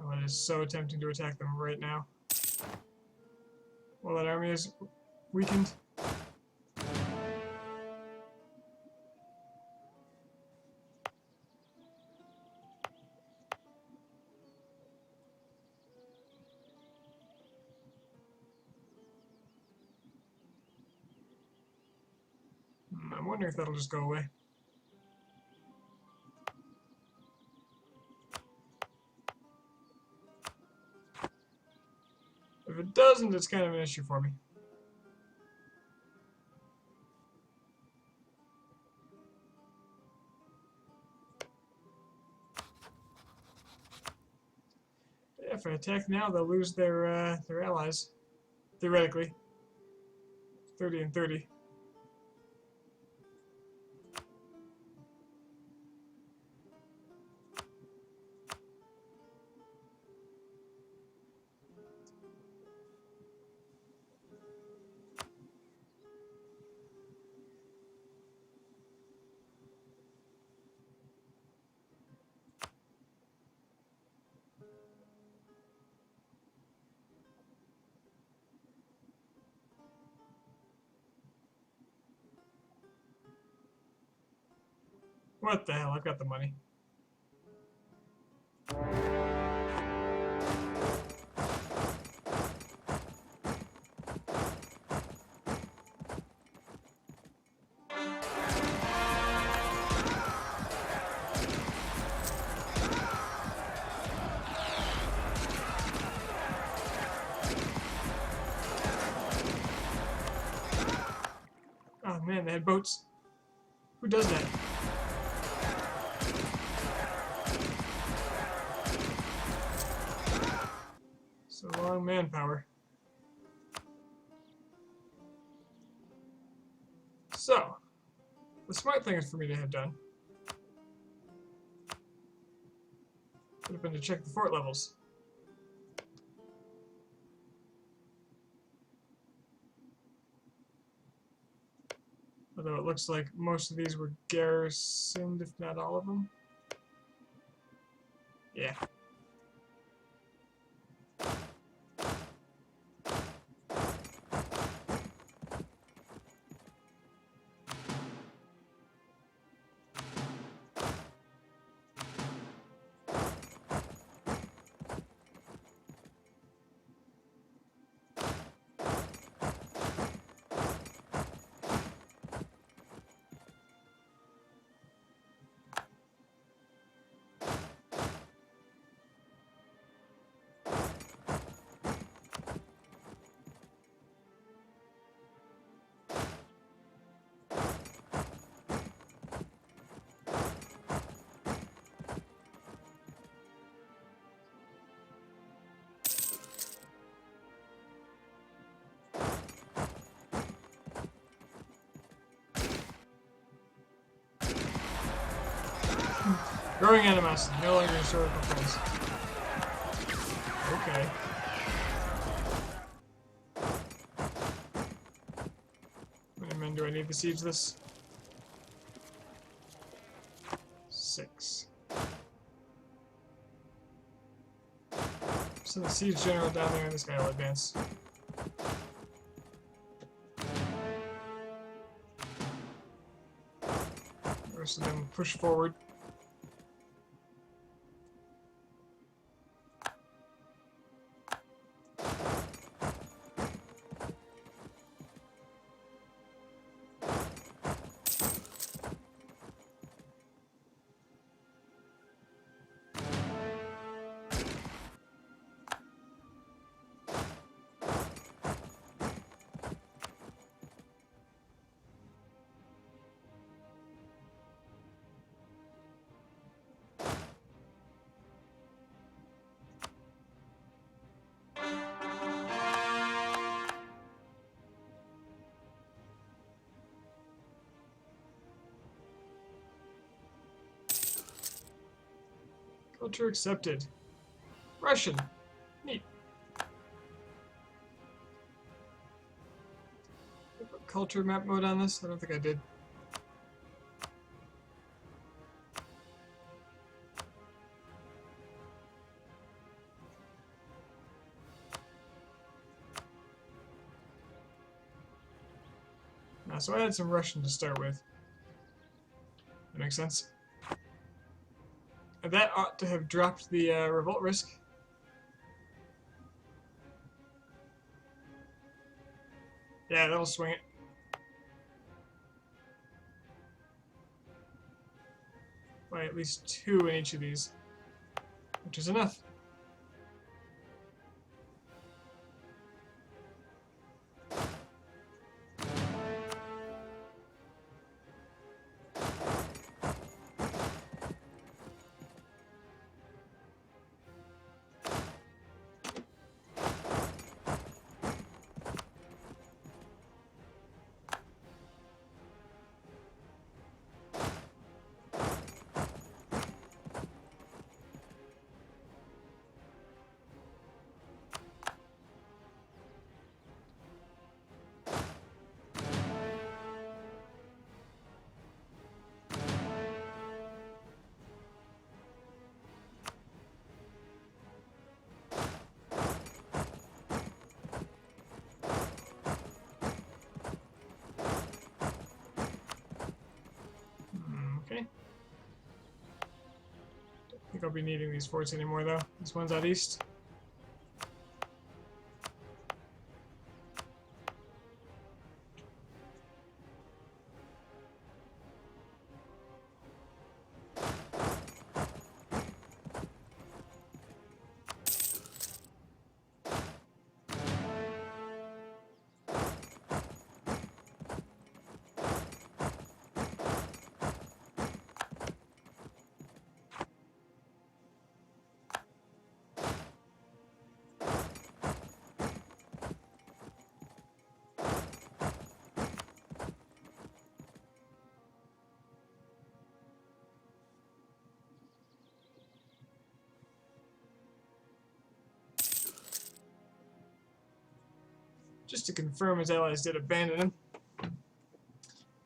Oh, it is so tempting to attack them right now. While that army is weakened. I'm wondering if that'll just go away. If it doesn't, it's kind of an issue for me. If I attack now, they'll lose their allies. Theoretically. 30 and 30. What the hell? I've got the money. Oh man, they had boats. Who does that? So long manpower. So, the smart thing is for me to have done would have been to check the fort levels. it looks like most of these were garrisoned, if not all of them. Yeah. Growing animosity, no longer historical friends. Okay. How many men do I need to siege this? 6. So the siege general down there and this guy will advance. The rest of them will push forward. Culture accepted. Russian. Neat. Did I put culture map mode on this? I don't think I did. No, so I had some Russian to start with. That makes sense. That ought to have dropped the revolt risk. Yeah, that'll swing it. By at least 2 in each of these, which is enough. Okay. Don't think I'll be needing these forts anymore, though. This one's out east. Just to confirm his allies did abandon him.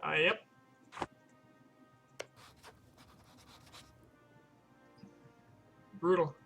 Yep. Brutal.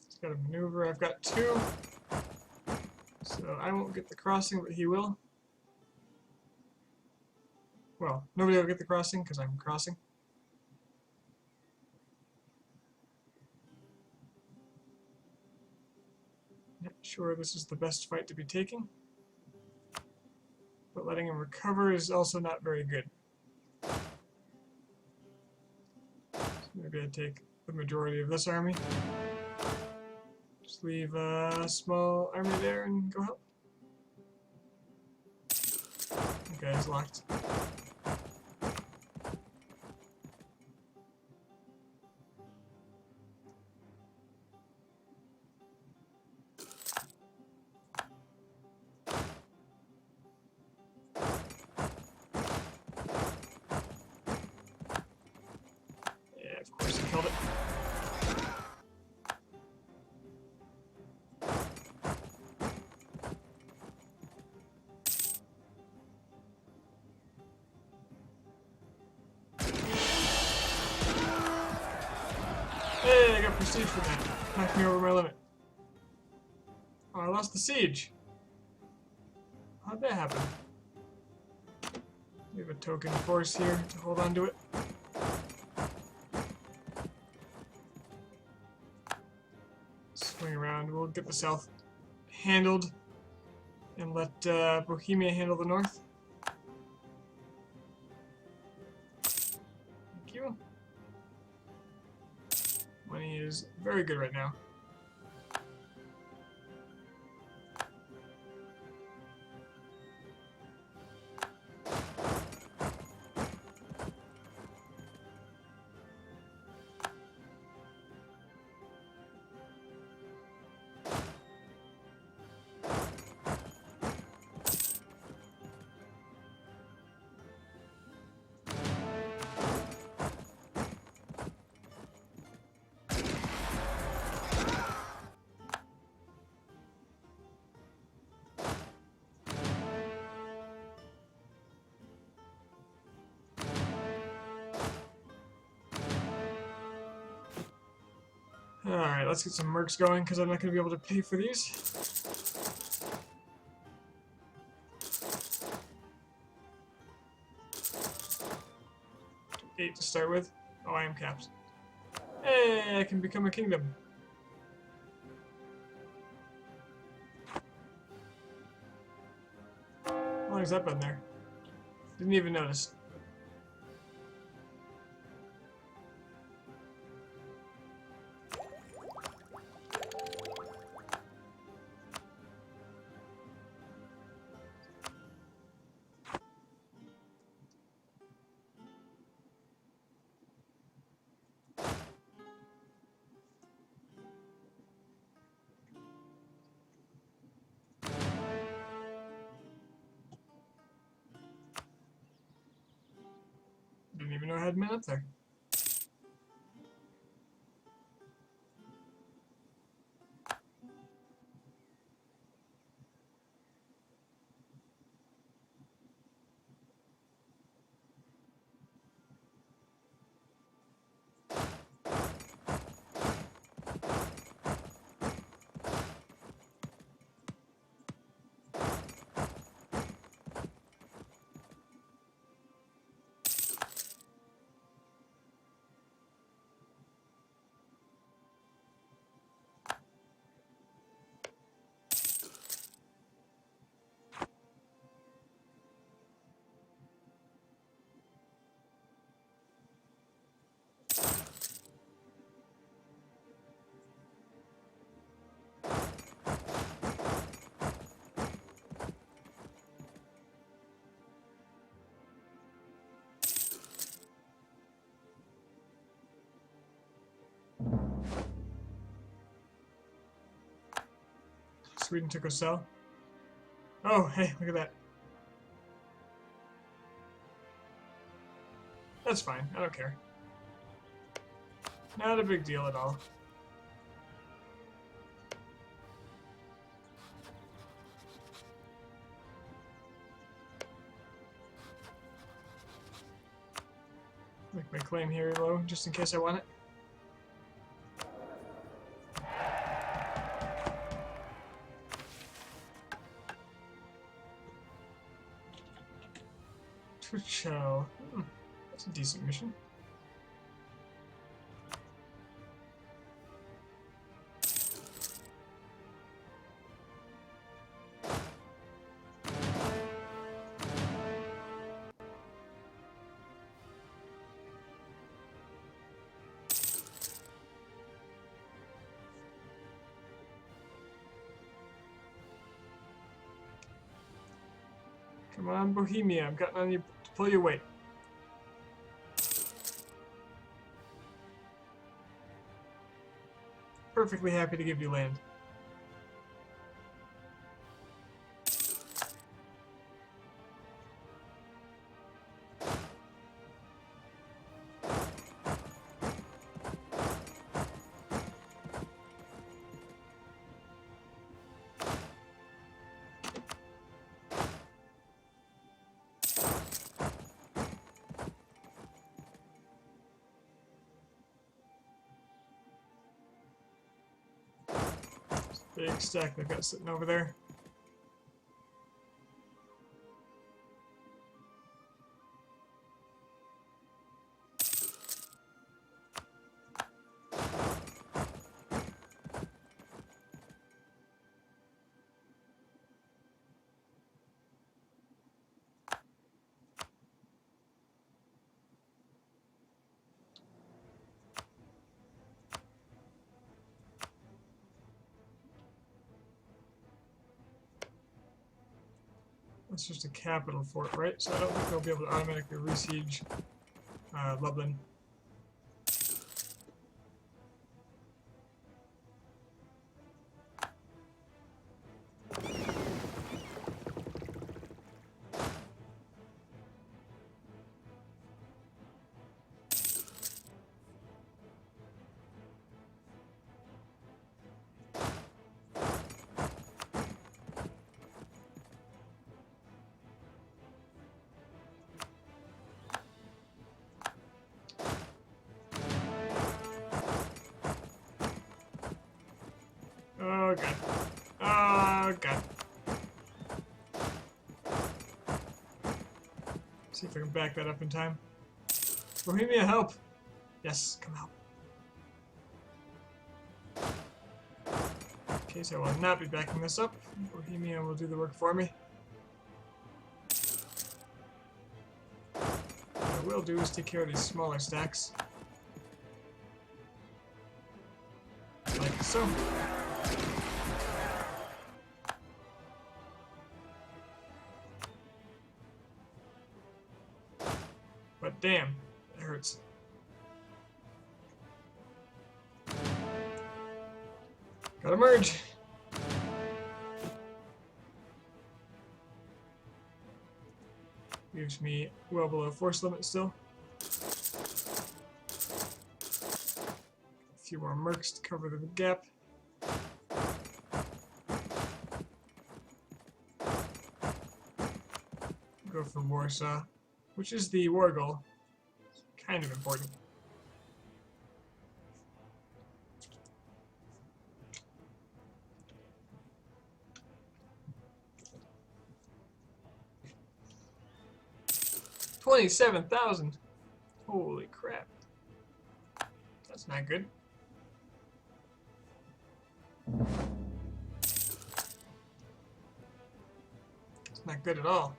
He's got a maneuver. I've got 2. So I won't get the crossing, but he will. Well, nobody will get the crossing because I'm crossing. Not sure this is the best fight to be taking. But letting him recover is also not very good. So maybe I take the majority of this army. Just leave a small army there and go help. Okay, he's locked. Yeah, of course he killed it. Hey, I got prestige from that. Knocked me over my limit. Oh, I lost the siege. How'd that happen? We have a token force here to hold on to it. Swing around. We'll get the south handled and let Bohemia handle the north. Thank you. Money is very good right now. Alright, let's get some mercs going because I'm not going to be able to pay for these. Eight to start with. Oh, I am capped. Hey, I can become a kingdom. How long has that been there? Didn't even notice. Didn't even know I had men up there. Sweden took Osel. Oh, hey, look at that. That's fine. I don't care. Not a big deal at all. Make my claim here low, just in case I want it. Twitchell. That's a decent mission. Come on, Bohemia. I'm counting on you to pull your weight. Perfectly happy to give you land. Big stack they've got sitting over there. It's just a capital fort, right? So I don't think they'll be able to automatically re-siege Lublin. Oh god. Oh god. See if I can back that up in time. Bohemia, help! Yes, come help. In case I will not be backing this up, Bohemia will do the work for me. What I will do is take care of these smaller stacks. Like so. But damn, it hurts. Gotta merge. Leaves me well below force limit still. A few more mercs to cover the gap. Go for Warsaw, which is the war goal. Kind of important. $27,000. Holy crap. That's not good. It's not good at all.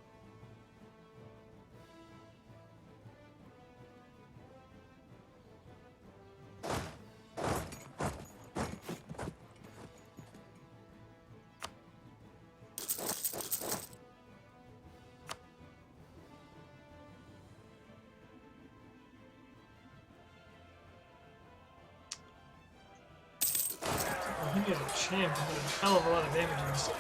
as a champ and did a hell of a lot of damage against it.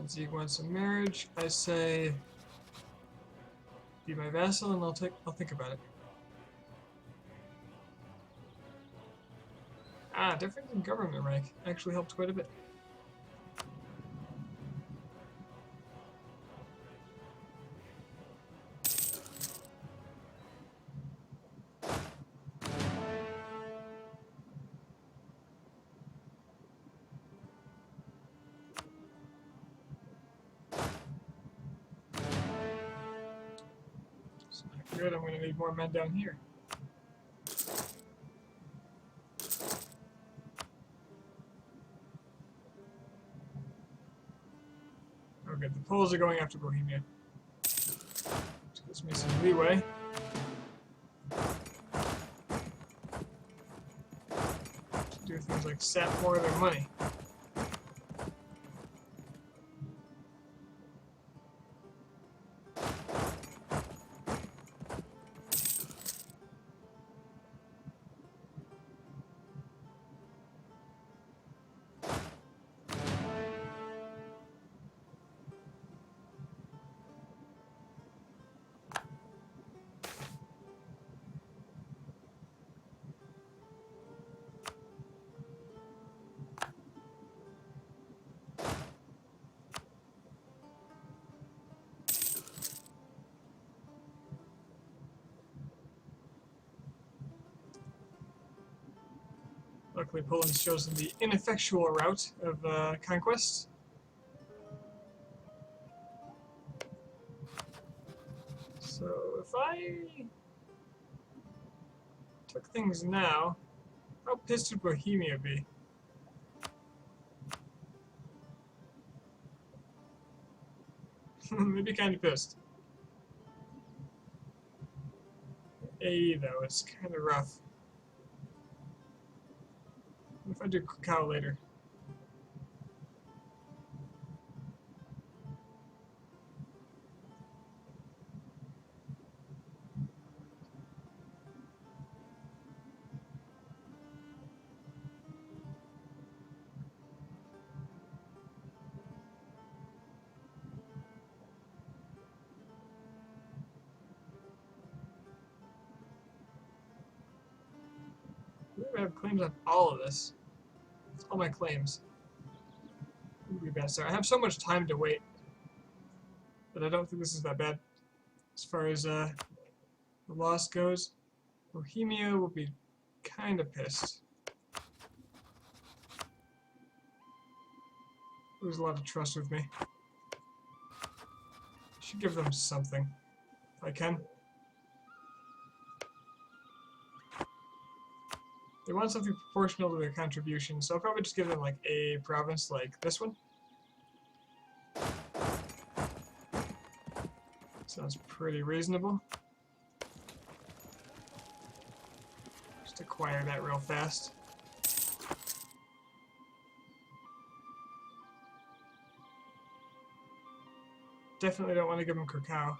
Zeke wants a marriage. I say, be my vassal, and I'll think about it. Ah, difference in government rank actually helped quite a bit. Good, I'm going to need more men down here. Okay, the Poles are going after Bohemia. Which gives me some leeway. To do things like sap more of their money. Luckily, Poland's chosen the ineffectual route of conquest. So if I took things now, how pissed would Bohemia be? They'd be kind of pissed. A though, it's kind of rough. What if I do cacao later? I have claims on all of this. It's all my claims. It would be bad. So I have so much time to wait, but I don't think this is that bad. As far as the loss goes, Bohemia will be kind of pissed. Lose a lot of trust with me. I should give them something, if I can. They want something proportional to their contribution, so I'll probably just give them like a province like this one. Sounds pretty reasonable. Just acquire that real fast. Definitely don't want to give them cacao.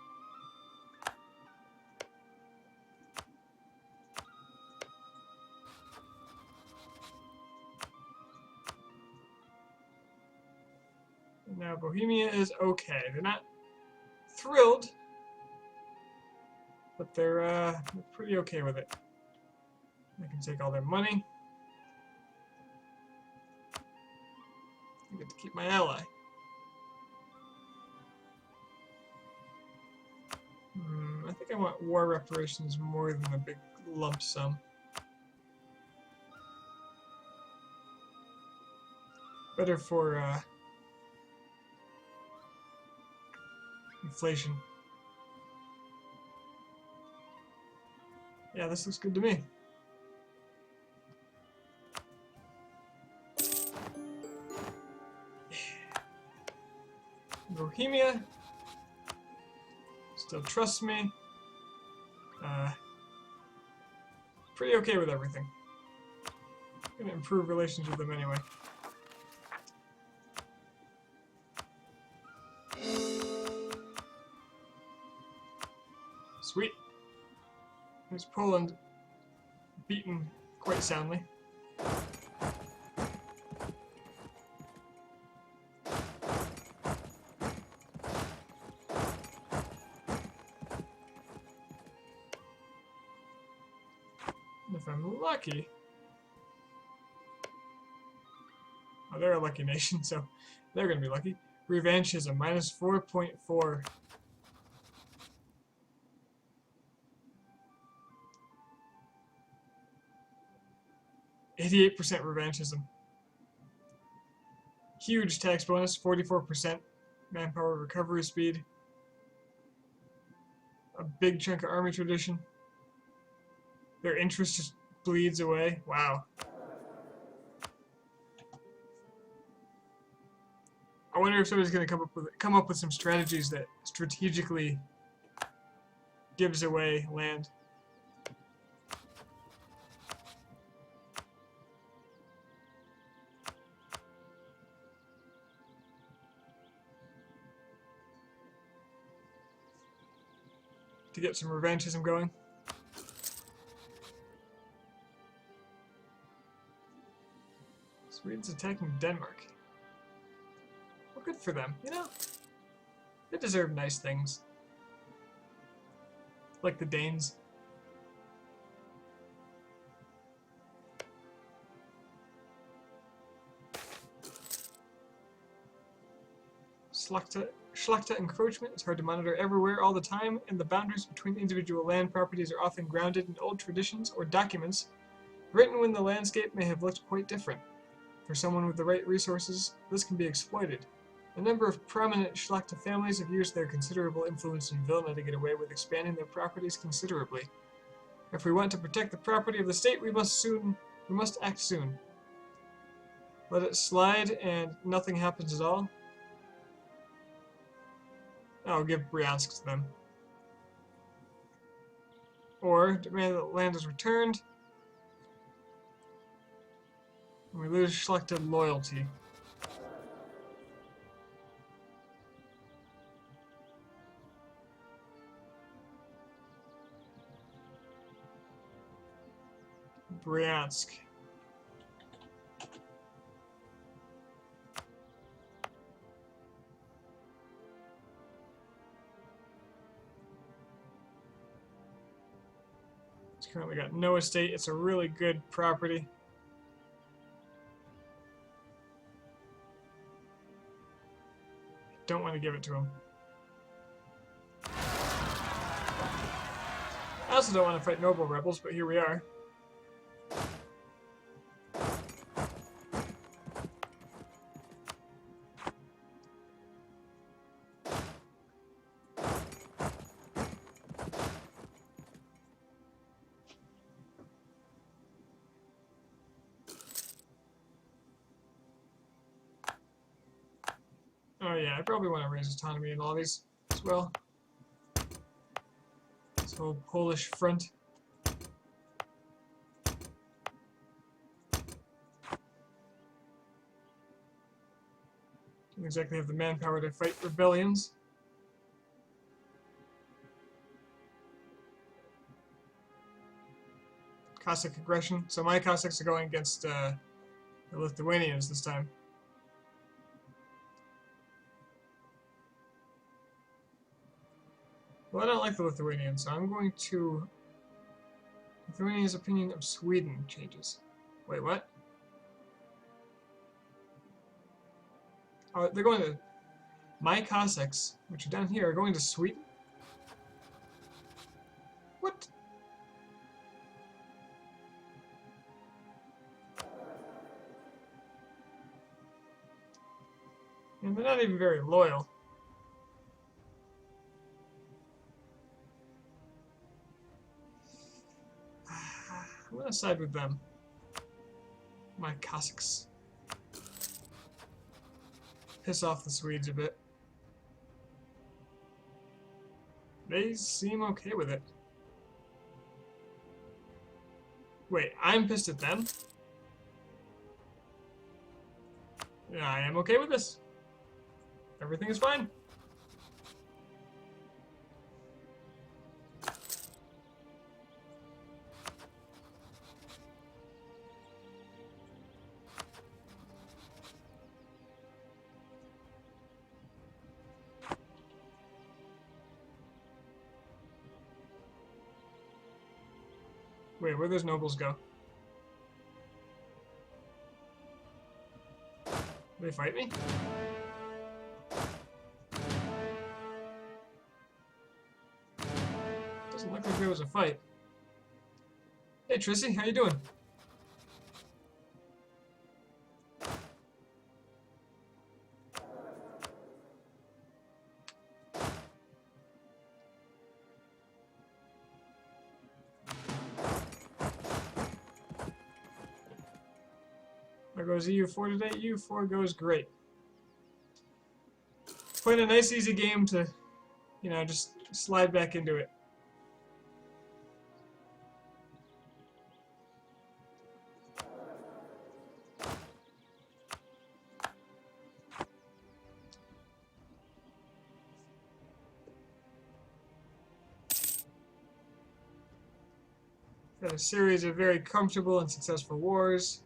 Now Bohemia is okay. They're not thrilled, but they're pretty okay with it. I can take all their money. I get to keep my ally. I think I want war reparations more than a big lump sum. Better for inflation. Yeah, this looks good to me. Bohemia still trusts me. Pretty okay with everything. I'm gonna improve relations with them anyway. Sweet. There's Poland beaten quite soundly. And if I'm lucky... Oh, they're a lucky nation, so they're going to be lucky. Revanchism, minus 4.4. %88 revanchism. Huge tax bonus, 44% manpower recovery speed. A big chunk of army tradition. Their interest just bleeds away. Wow. I wonder if somebody's going to come up with some strategies that strategically gives away land. To get some revanchism going. Sweden's attacking Denmark. Well, good for them, you know? They deserve nice things. Like the Danes. Schlachta encroachment is hard to monitor everywhere all the time, and the boundaries between individual land properties are often grounded in old traditions or documents written when the landscape may have looked quite different. For someone with the right resources, this can be exploited. A number of prominent Schlachta families have used their considerable influence in Vilna to get away with expanding their properties considerably. If we want to protect the property of the state, we must act soon. Let it slide and nothing happens at all. I'll give Bryansk to them. Or demand that land is returned. And we lose Schlachta loyalty. Bryansk. It's currently got no estate. It's a really good property. Don't want to give it to him. I also don't want to fight noble rebels, but here we are. Oh yeah, I probably want to raise autonomy in all these as well. This whole Polish front. Don't exactly have the manpower to fight rebellions. Cossack aggression. So my Cossacks are going against the Lithuanians this time. Well, I don't like the Lithuanians, so I'm going to... Lithuania's opinion of Sweden changes. Wait, what? Oh, they're going to... My Cossacks, which are down here, are going to Sweden? What? And they're not even very loyal. I'm gonna side with them. My Cossacks. Piss off the Swedes a bit. They seem okay with it. Wait, I'm pissed at them? Yeah, I am okay with this. Everything is fine. Wait, where'd those nobles go? They fight me? Doesn't look like there was a fight. Hey Trissy, how you doing? There goes EU4 today. EU4 goes great. Playing a nice easy game to, you know, just slide back into it. Had a series of very comfortable and successful wars.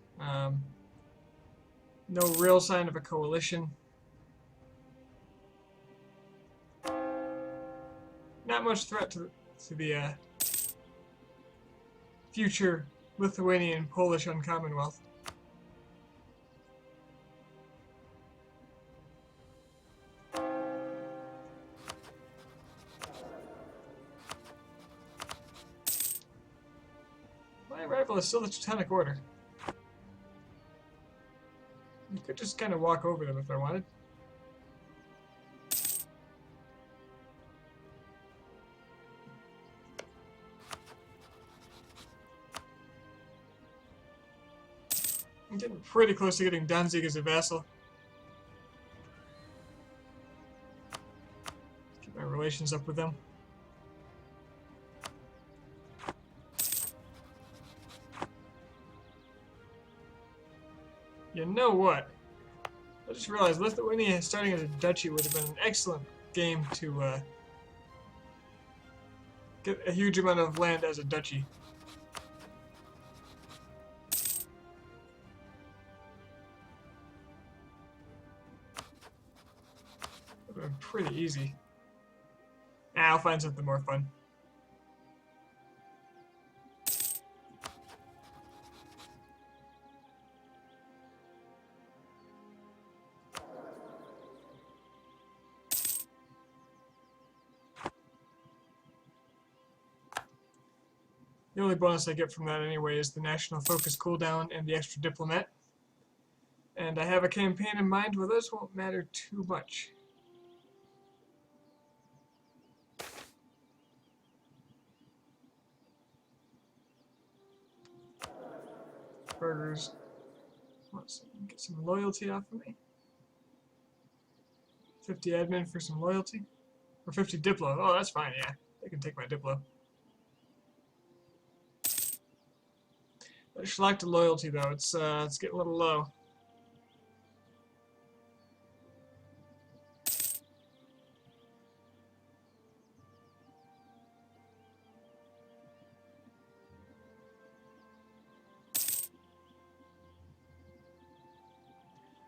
No real sign of a coalition. Not much threat to the future Lithuanian-Polish Uncommonwealth. My rival is still the Teutonic Order. You could just kind of walk over them if I wanted. I'm getting pretty close to getting Danzig as a vassal. Keep my relations up with them. You know what? I just realized Lithuania starting as a duchy would have been an excellent game to get a huge amount of land as a duchy. Would have been pretty easy. I'll find something more fun. The only bonus I get from that anyway is the national focus cooldown and the extra diplomat. And I have a campaign in mind where those won't matter too much. Burgers. Let's get some loyalty off of me. 50 admin for some loyalty. Or 50 Diplo. Oh, that's fine, yeah. They can take my Diplo. I just like the loyalty though. It's getting a little low.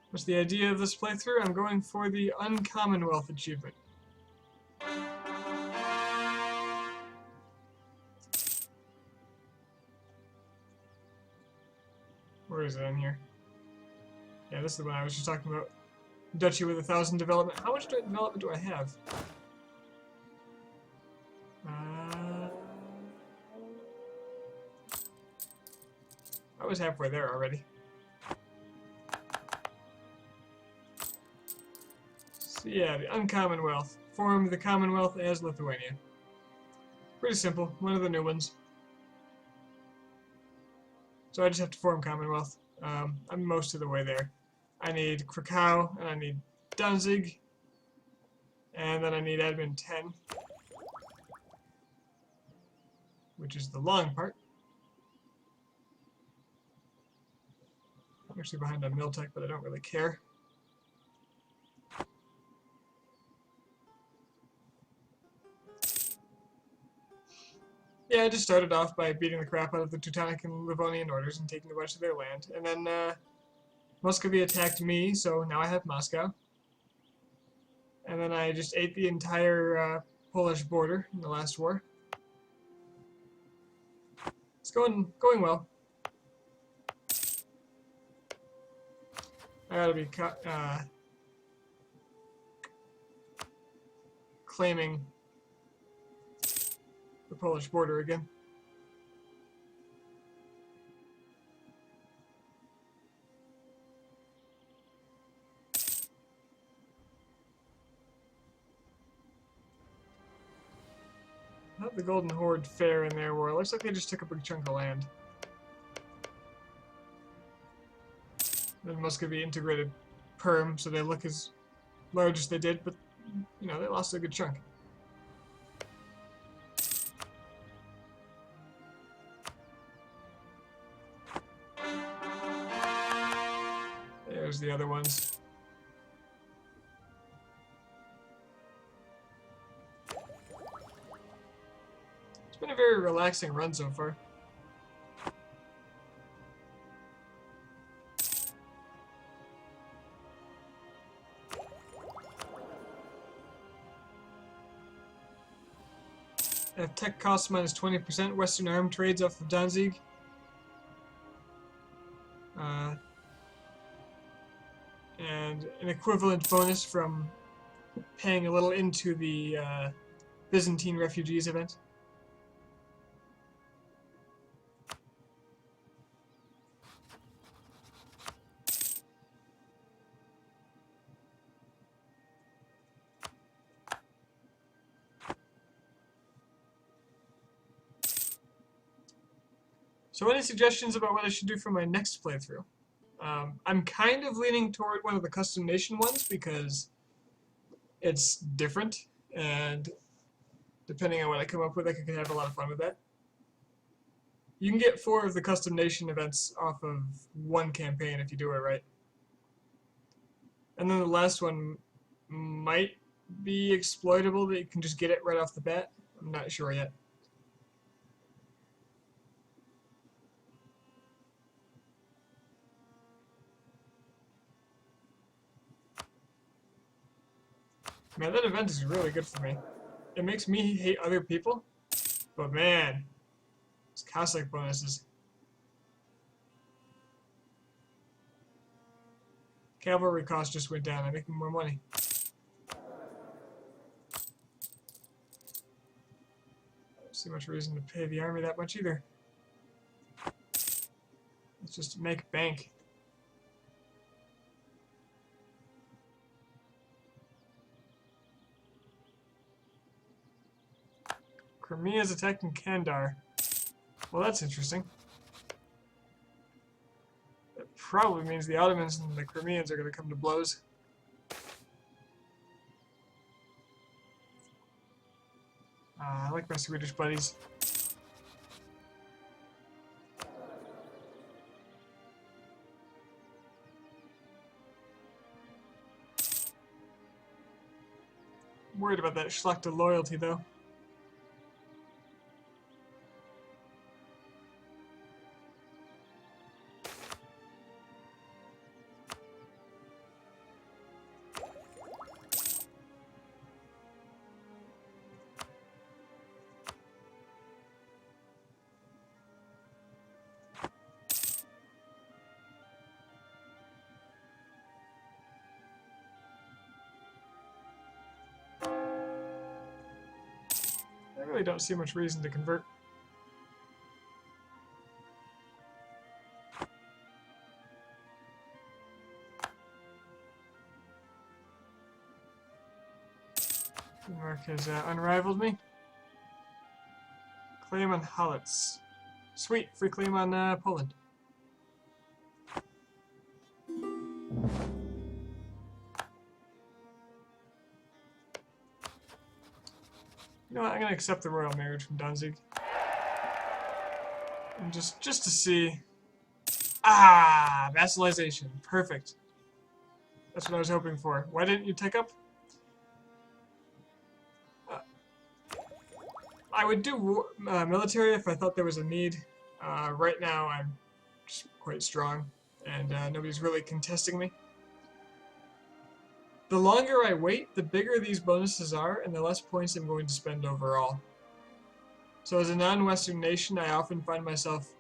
What's the idea of this playthrough? I'm going for the Uncommonwealth achievement. Where is it on here? Yeah, this is the one I was just talking about. Duchy with 1,000 development. How much development do I have? I was halfway there already. So yeah, the Uncommonwealth. Form the Commonwealth as Lithuania. Pretty simple. One of the new ones. So I just have to form Commonwealth. I'm most of the way there. I need Krakow, and I need Danzig, and then I need admin 10, which is the long part. I'm actually behind on Miltech, but I don't really care. Yeah, I just started off by beating the crap out of the Teutonic and Livonian orders and taking a bunch of their land, and then Muscovy attacked me, so now I have Moscow. And then I just ate the entire Polish border in the last war. It's going well. I gotta be claiming the Polish border again. Not the Golden Horde fair in their war. Looks like they just took a big chunk of land. Then Muscovy integrated Perm, so they look as large as they did, but you know, they lost a good chunk. There's the other ones. It's been a very relaxing run so far. Tech costs minus 20%. Western arm trades off of Danzig. And an equivalent bonus from paying a little into the Byzantine refugees event. So any suggestions about what I should do for my next playthrough? I'm kind of leaning toward one of the custom nation ones because it's different, and depending on what I come up with, I can have a lot of fun with that. You can get 4 of the custom nation events off of one campaign if you do it right. And then the last one might be exploitable, that you can just get it right off the bat. I'm not sure yet. Man, that event is really good for me. It makes me hate other people, but man, it's Cossack bonuses. Cavalry cost just went down. I'm making more money. I don't see much reason to pay the army that much either. Let's just make bank. Crimea's attacking Kandar. Well, that's interesting. That probably means the Ottomans and the Crimeans are going to come to blows. I like my Swedish buddies. I'm worried about that Schlachta loyalty, though. I really don't see much reason to convert. Denmark has unrivaled me. Claim on Halitz. Sweet, free claim on Poland. You know what, I'm gonna accept the royal marriage from Danzig. And just to see. Ah, vassalization. Perfect. That's what I was hoping for. Why didn't you take up? I would do military if I thought there was a need. Right now, I'm just quite strong, and nobody's really contesting me. The longer I wait, the bigger these bonuses are, and the less points I'm going to spend overall. So as a non-Western nation, I often find myself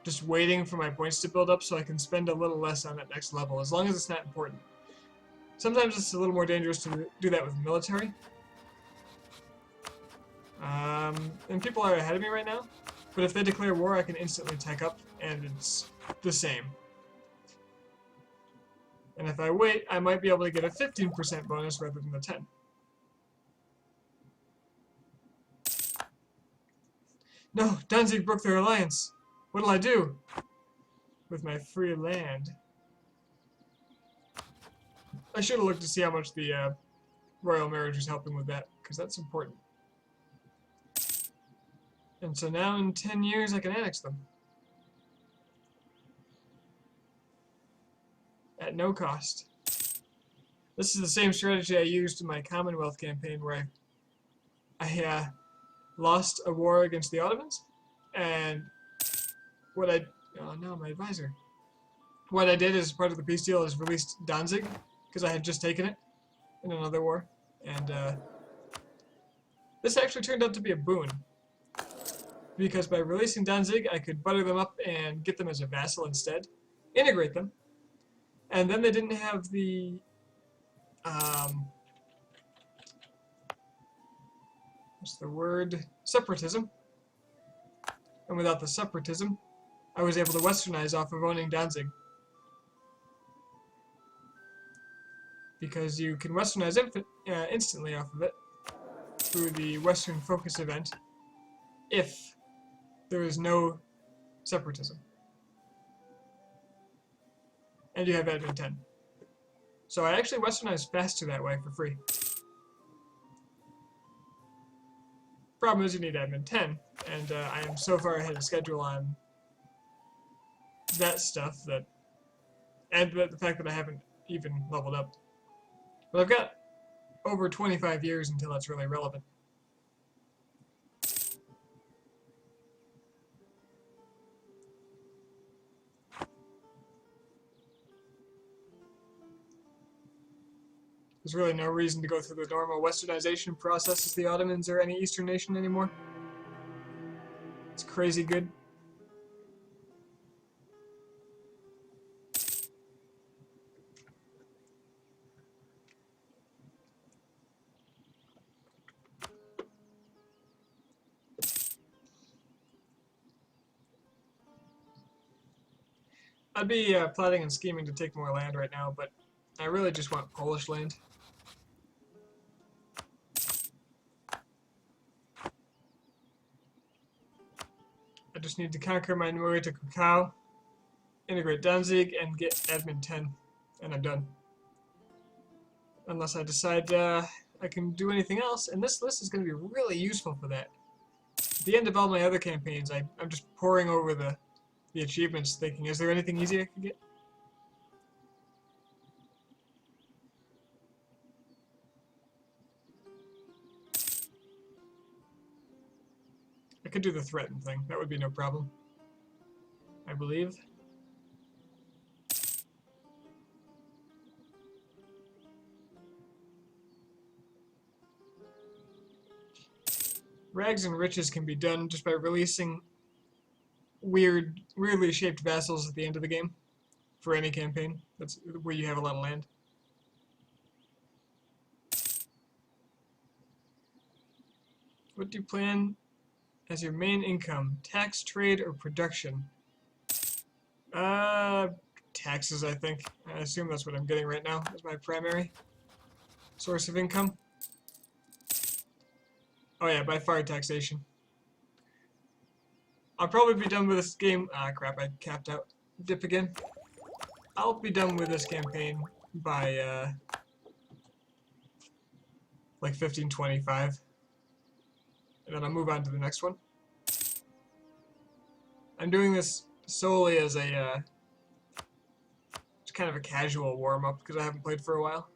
just waiting for my points to build up so I can spend a little less on that next level, as long as it's not important. Sometimes it's a little more dangerous to do that with military. And people are ahead of me right now, but if they declare war, I can instantly tech up, and it's the same. And if I wait, I might be able to get a 15% bonus rather than the 10. No, Danzig broke their alliance. What'll I do with my free land? I should have looked to see how much the royal marriage was helping with that, because that's important. And so now in 10 years I can annex them. At no cost. This is the same strategy I used in my Commonwealth campaign where I lost a war against the Ottomans, and what I... Oh no, my advisor. What I did as part of the peace deal is released Danzig, because I had just taken it in another war, and this actually turned out to be a boon. Because by releasing Danzig, I could butter them up and get them as a vassal instead, integrate them, and then they didn't have the what's the word? Separatism. And without the separatism, I was able to westernize off of owning Danzig. Because you can westernize instantly off of it through the Western Focus event if there is no separatism. And you have admin 10. So I actually westernized faster that way for free. Problem is you need admin 10, and I am so far ahead of schedule on that stuff that, and the fact that I haven't even leveled up. But I've got over 25 years until that's really relevant. There's really no reason to go through the normal westernization process as the Ottomans or any Eastern nation anymore. It's crazy good. I'd be plotting and scheming to take more land right now, but I really just want Polish land. I just need to conquer my way to Krakow, integrate Danzig, and get admin 10, and I'm done. Unless I decide I can do anything else, and this list is going to be really useful for that. At the end of all my other campaigns, I'm just poring over the achievements, thinking, is there anything easy I can get? I could do the threaten thing. That would be no problem, I believe. Rags and riches can be done just by releasing weirdly shaped vassals at the end of the game for any campaign. That's where you have a lot of land. What do you plan as your main income? Tax, trade, or production? Taxes, I think. I assume that's what I'm getting right now as my primary source of income. Oh yeah, by far taxation. I'll probably be done with this game. Ah, crap, I capped out. Dip again. I'll be done with this campaign by, like 1525. And then I'll move on to the next one. I'm doing this solely as a, just kind of a casual warm-up because I haven't played for a while.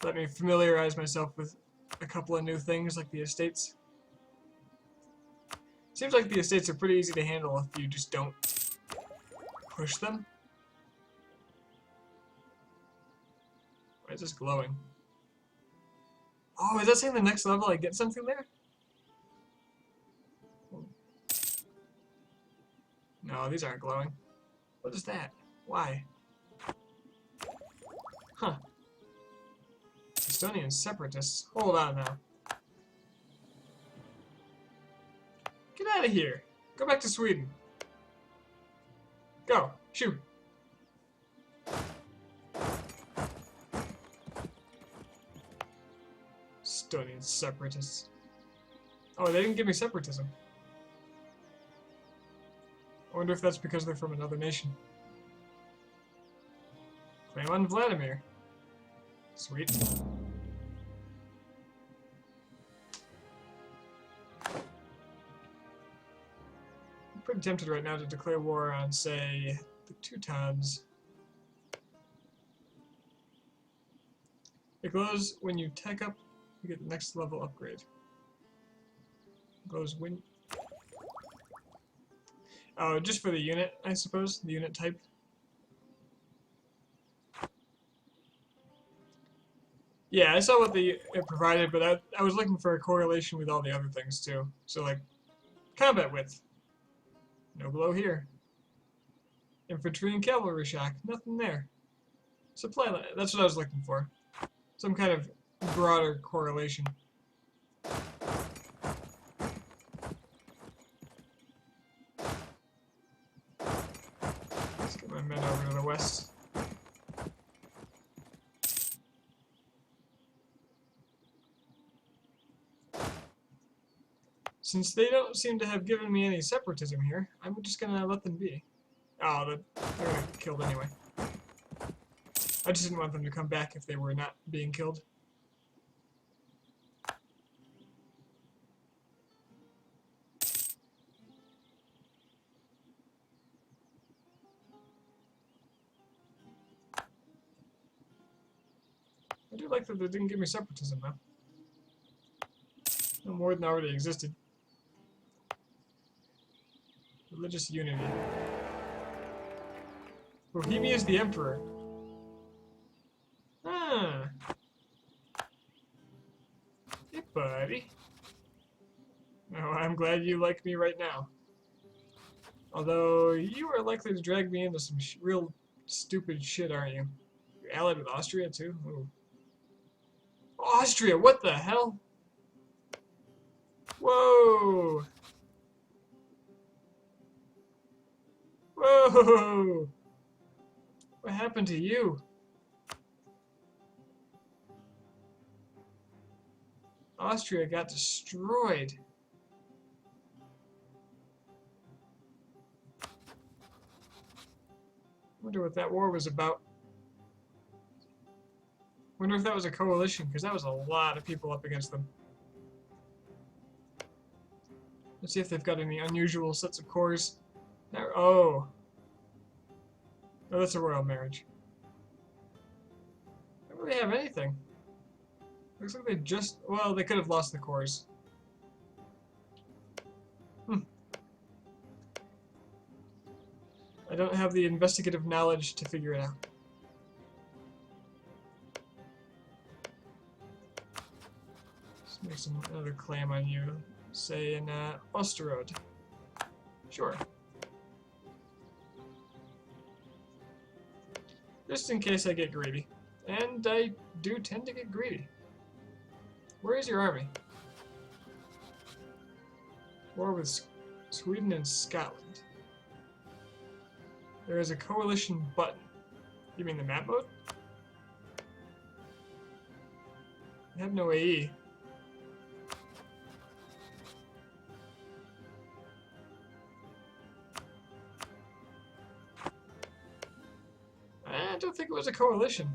Let me familiarize myself with a couple of new things like the estates. Seems like the estates are pretty easy to handle if you just don't push them. Why is this glowing? Oh, is that saying the next level I get something there? No, these aren't glowing. What is that? Why? Huh. Estonian separatists. Hold on now. Get out of here. Go back to Sweden. Go. Shoot. Estonian separatists. Oh, they didn't give me separatism. I wonder if that's because they're from another nation. Claim on Vladimir. Sweet. I'm pretty tempted right now to declare war on, say, the Teutons. It glows when you tech up, you get the next level upgrade. It glows when... Oh, just for the unit, I suppose? The unit type? Yeah, I saw what it provided, but I was looking for a correlation with all the other things, too. So, like, combat width. No glow here. Infantry and cavalry shock. Nothing there. Supply line. That's what I was looking for. Some kind of broader correlation. Let's get my men over to the west. Since they don't seem to have given me any separatism here, I'm just gonna let them be. Oh, they're gonna get killed anyway. I just didn't want them to come back if they were not being killed. I do like that they didn't give me separatism, though. No more than already existed. Religious unity. Bohemia is the emperor. Ah. Hey, buddy. Oh, I'm glad you like me right now. Although, you are likely to drag me into some real stupid shit, aren't you? You're allied with Austria, too? Ooh. Austria, what the hell? Whoa! Whoa! What happened to you? Austria got destroyed. Wonder what that war was about. Wonder if that was a coalition, because that was a lot of people up against them. Let's see if they've got any unusual sets of cores. Oh. Oh, that's a royal marriage. They don't really have anything. Looks like they just... Well, they could have lost the cores. I don't have the investigative knowledge to figure it out. Let's make another claim on you. Say in Osterode. Sure. Just in case I get greedy. And I do tend to get greedy. Where is your army? War with Sweden and Scotland. There is a coalition button. You mean the map mode? I have no AE. I don't think it was a coalition.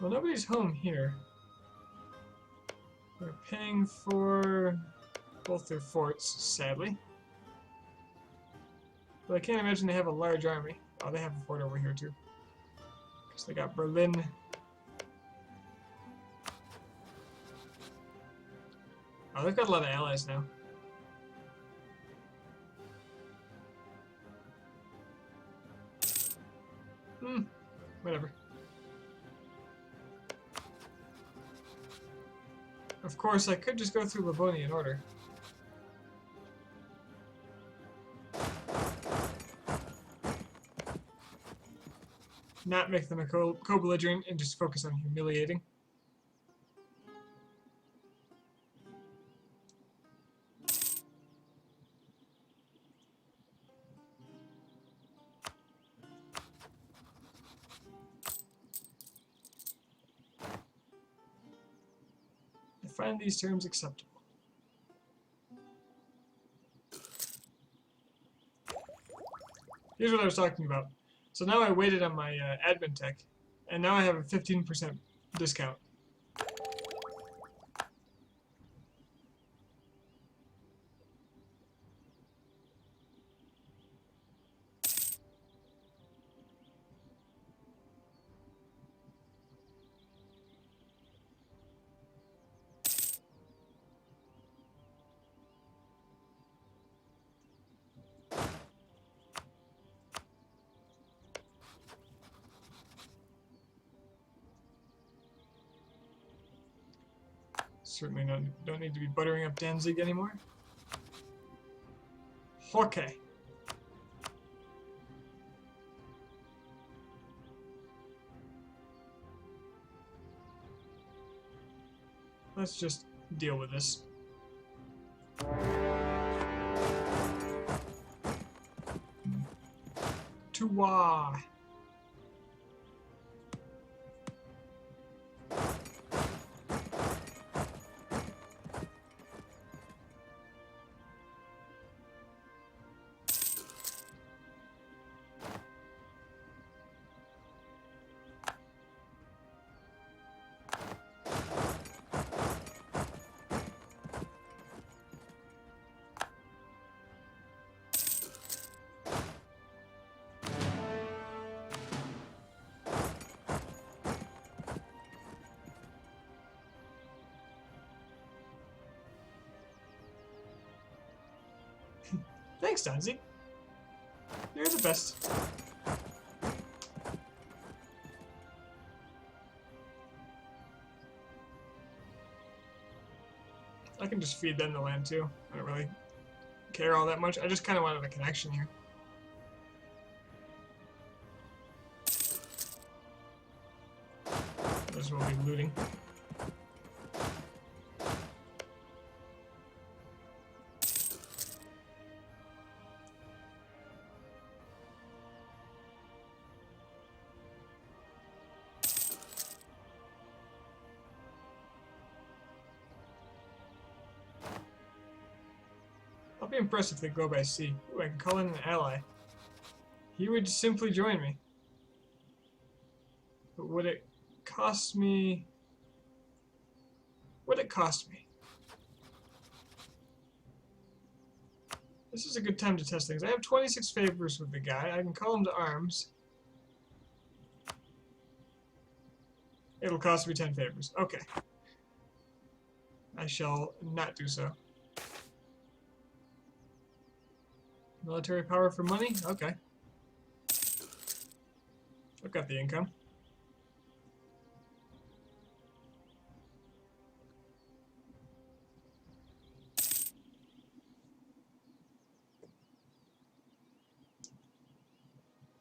Well, nobody's home here. They're paying for both their forts, sadly. But I can't imagine they have a large army. Oh, they have a fort over here too. Because they got Berlin. Oh, they've got a lot of allies now. Whatever. Of course, I could just go through Livonian order. Not make them a co-belligerent and just focus on humiliating. I find these terms acceptable. Here's what I was talking about. So now I waited on my admin tech, and now I have a 15% discount. Certainly don't need to be buttering up Danzig anymore. Okay. Let's just deal with this. Tuwa. Thanks, Danzig. You're the best. I can just feed them the land too. I don't really care all that much. I just kind of wanted a connection here. Might as well be looting. I'll be impressed if they go by sea. Ooh, I can call in an ally. He would simply join me. But would it cost me... Would it cost me? This is a good time to test things. I have 26 favors with the guy. I can call him to arms. It'll cost me 10 favors. Okay. I shall not do so. Military power for money? Okay. I've got the income.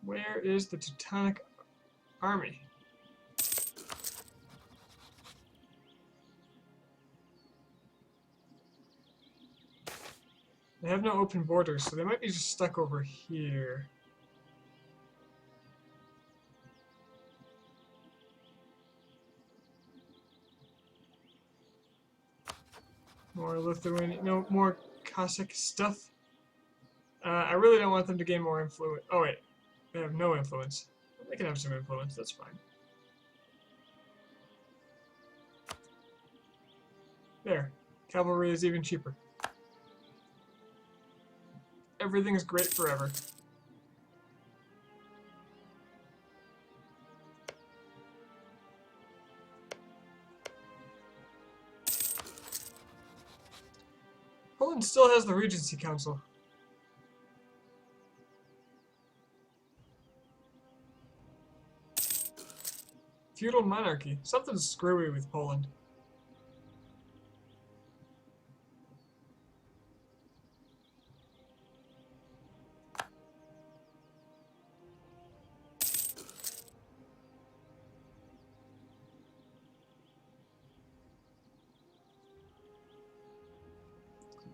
Where is the Teutonic army? They have no open borders, so they might be just stuck over here. More Lithuanian, no more Cossack stuff. I really don't want them to gain more influence. Oh wait, they have no influence. They can have some influence, that's fine. There, cavalry is even cheaper. Everything is great forever. Poland still has the Regency Council. Feudal monarchy. Something's screwy with Poland.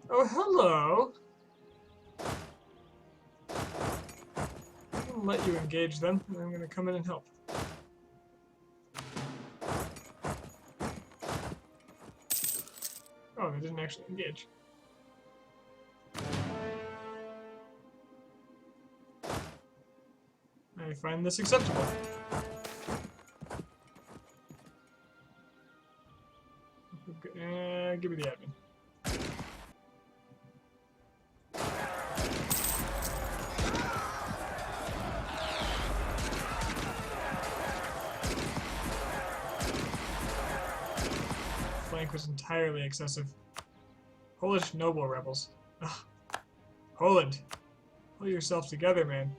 Oh, hello. I'm gonna let you engage them, and I'm gonna come in and help. Oh, they didn't actually engage. I find this acceptable. Give me the admin. Flank was entirely excessive. Polish noble rebels. Ugh. Poland, pull yourself together, man.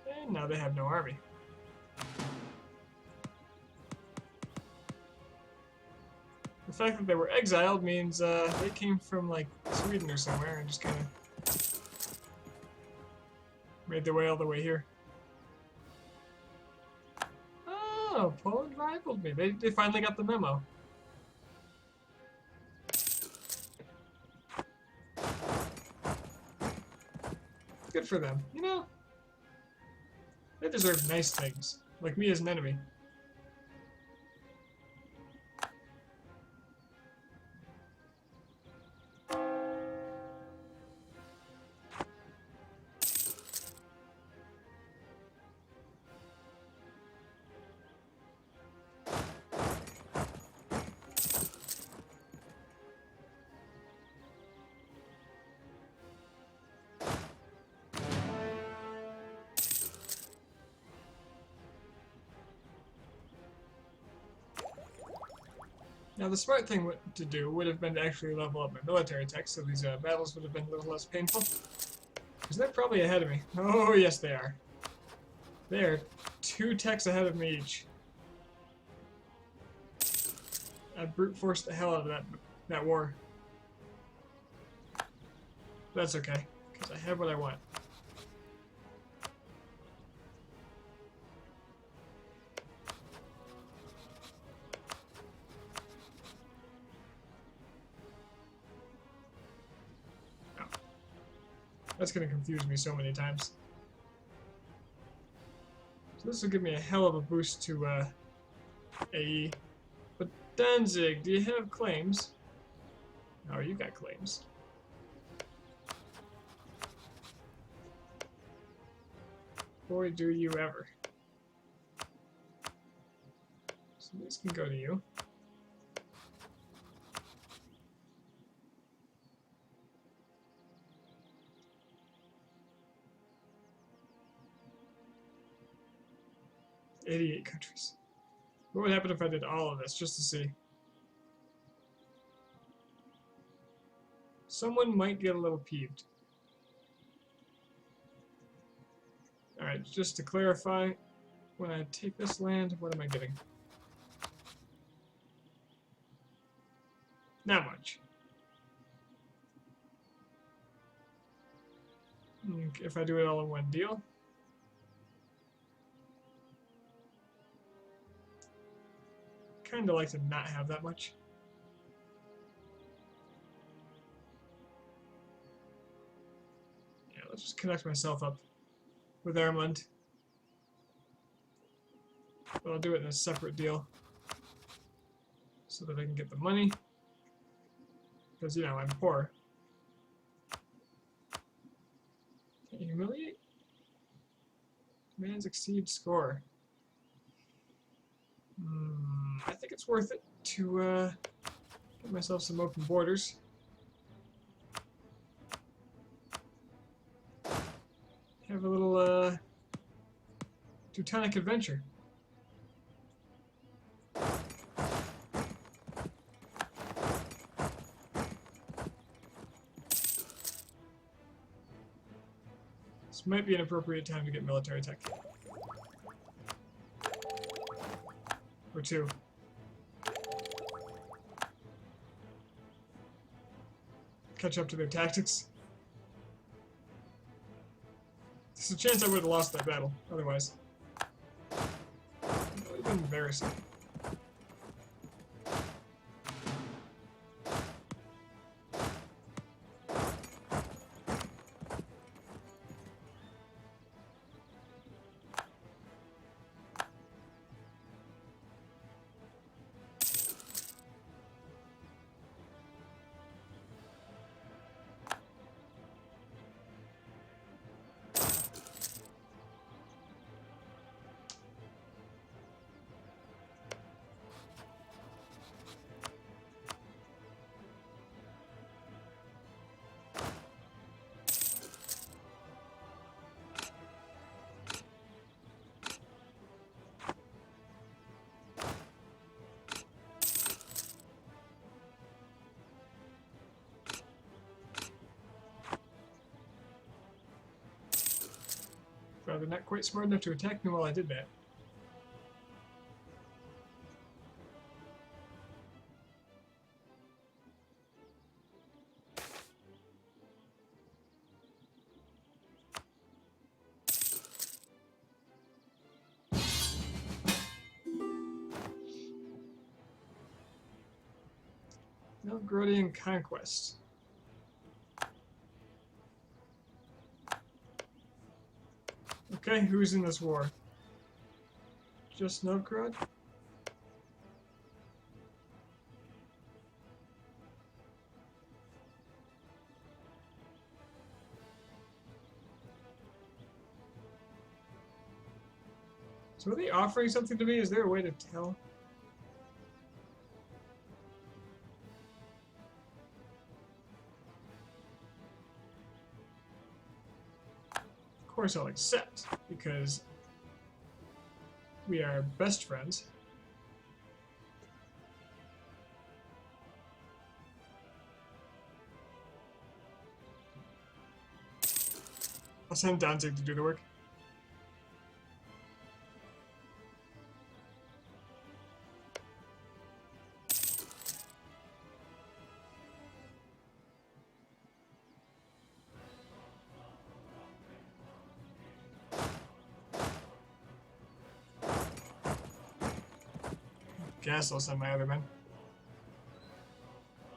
And now they have no army. The fact that they were exiled means they came from like Sweden or somewhere and just kind of made their way all the way here. Oh, Poland rivaled me. They finally got the memo. Good for them. You know, they deserve nice things, like me as an enemy. Now, the smart thing to do would have been to actually level up my military tech, so these battles would have been a little less painful. Because they're probably ahead of me. Oh, yes, they are. They are 2 techs ahead of me each. I brute forced the hell out of that war. That's okay, because I have what I want. That's going to confuse me so many times. So this will give me a hell of a boost to AE. But Danzig, do you have claims? Oh, you got claims. Boy, do you ever. So this can go to you. "88 countries. What would happen if I did all of this just to see? Someone might get a little peeved. Alright, just to clarify, when I take this land, what am I getting? Not much. If I do it all in one deal. Kinda like to not have that much. Yeah, let's just connect myself up with Ermland. But I'll do it in a separate deal. So that I can get the money. Because, you know, I'm poor. Can't you humiliate? Demands exceed score. I think it's worth it to get myself some open borders. Have a little Teutonic adventure. This might be an appropriate time to get military tech. Or two. Catch up to their tactics. There's a chance I would have lost that battle, otherwise. That would have been embarrassing. Rather not quite smart enough to attack me while I did that. Novgorodian conquest. Okay, who's in this war? Just Novgorod? So are they offering something to me? Is there a way to tell? Of course I'll accept, because we are best friends. I'll send Danzig to do the work. Guess I'll send my other men.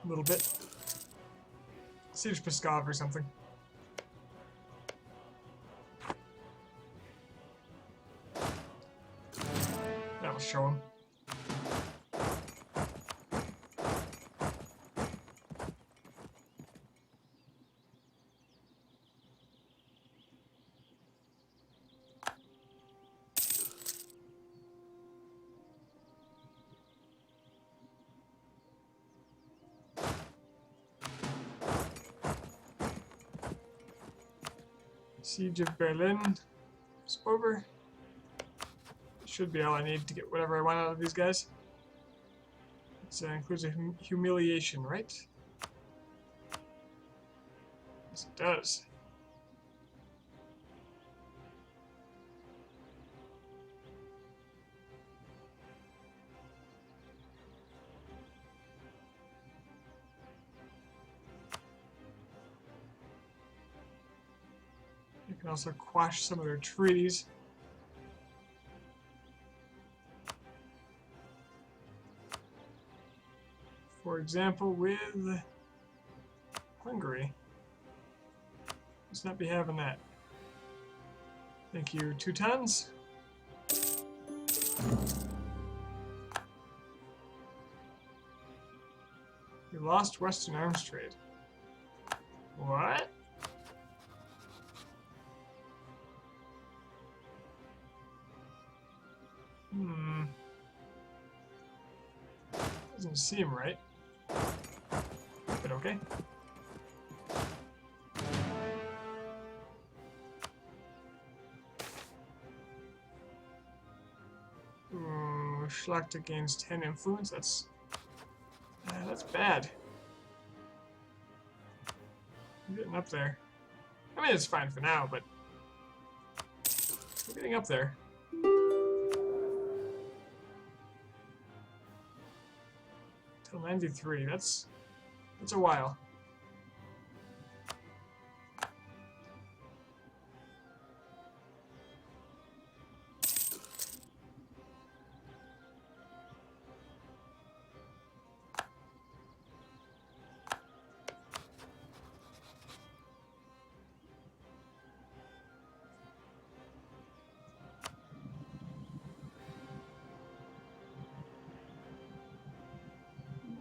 A little bit. Siege Pskov or something. That'll show him. Siege of Berlin is over. Should be all I need to get whatever I want out of these guys. It includes a humiliation, right? Yes, it does. You can also quash some of their treaties. For example, with Hungary. Let's not be having that. Thank you, Teutons. You lost Western arms trade. What? Doesn't seem right. But okay. Schlachter gains 10 influence. That's bad. I'm getting up there. I mean, it's fine for now, but We're getting up there. Till 93. That's a while.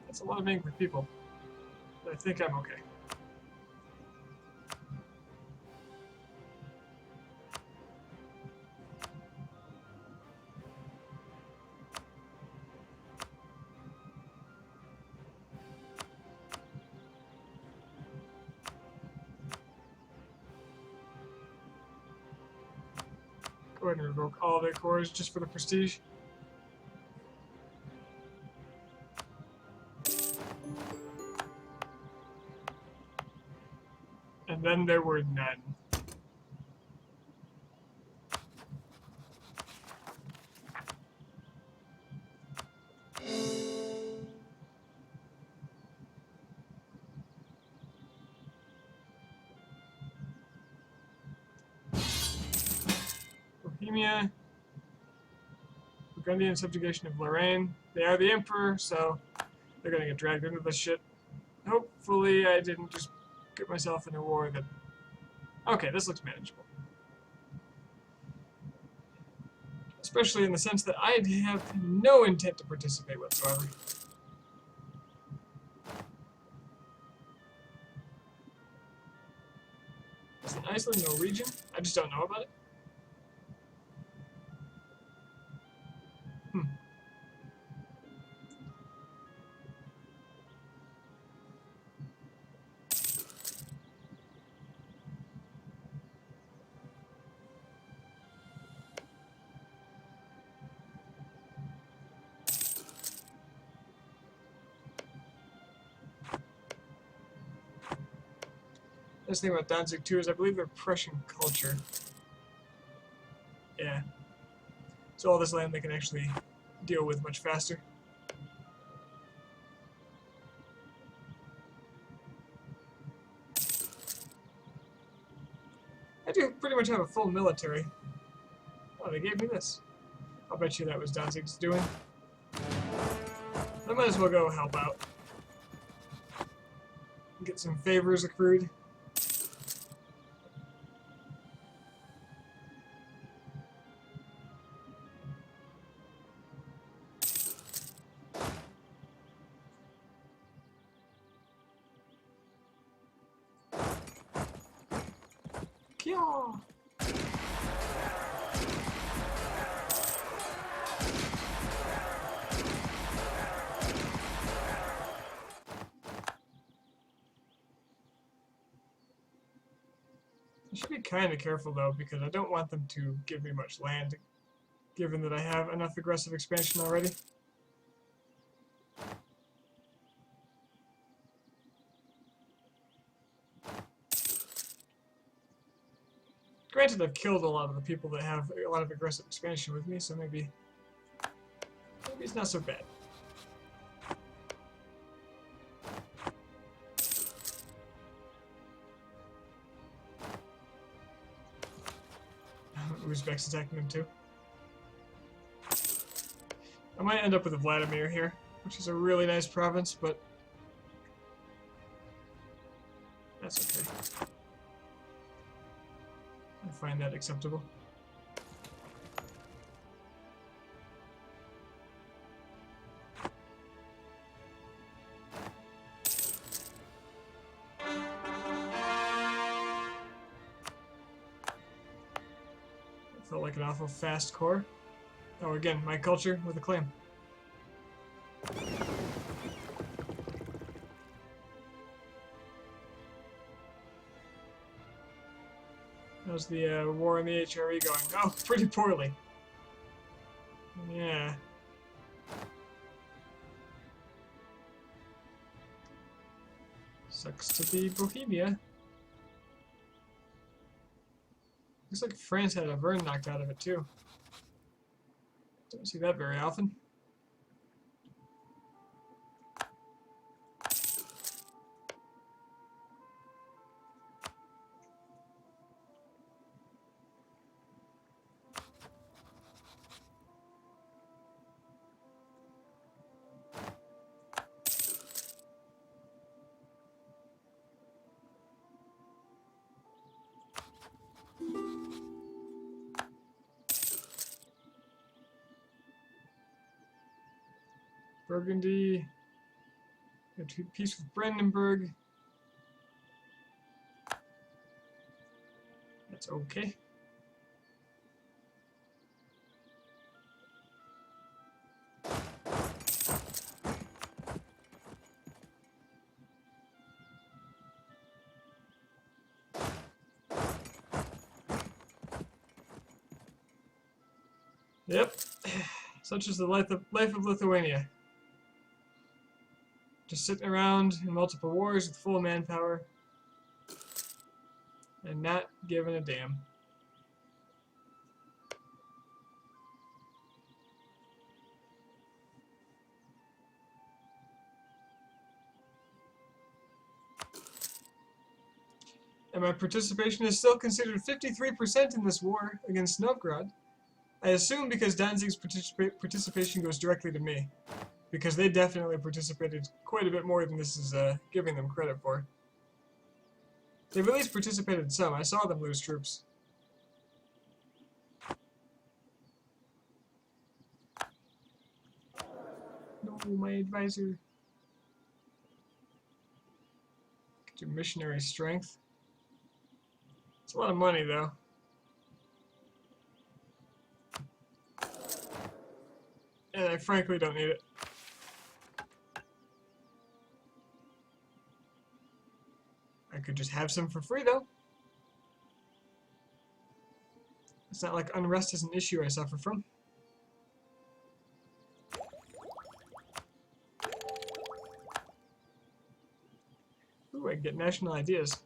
That's a lot of angry people. But I think I'm okay. Go ahead and revoke all of their cores just for the prestige. And then there were none. Bohemia, Burgundian subjugation of Lorraine. They are the emperor, so they're gonna get dragged into this shit. Hopefully I didn't just get myself in a war that... Okay, this looks manageable. Especially in the sense that I have no intent to participate whatsoever. Is it Iceland Norwegian? I just don't know about it. Nice thing about Danzig too is I believe they're Prussian culture. Yeah. So all this land they can actually deal with much faster. I do pretty much have a full military. Oh, they gave me this. I'll bet you that was Danzig's doing. I might as well go help out. Get some favors accrued. Kyaw! I should be kind of careful though, because I don't want them to give me much land, given that I have enough aggressive expansion already. Granted, I've killed a lot of the people that have a lot of aggressive expansion with me, so maybe it's not so bad. Uzbek's attacking them too. I might end up with a Vladimir here, which is a really nice province, but that's okay. I find that acceptable. Felt like an awful fast core. Oh, again, my culture with a claim. How's the war in the HRE going? Oh, pretty poorly. Yeah. Sucks to be Bohemia. Looks like France had a Vern knocked out of it too. Don't see that very often. Burgundy. Peace with Brandenburg. That's okay. Yep. Such is the life of Lithuania. Just sitting around in multiple wars with full manpower and not giving a damn. And my participation is still considered 53% in this war against Novgorod. I assume because Danzig's participation goes directly to me. Because they definitely participated quite a bit more than this is giving them credit for. They've at least participated some. I saw them lose troops. No, my advisor. Get your missionary strength. It's a lot of money, though. And I frankly don't need it. I could just have some for free, though. It's not like unrest is an issue I suffer from. Ooh, I can get national ideas.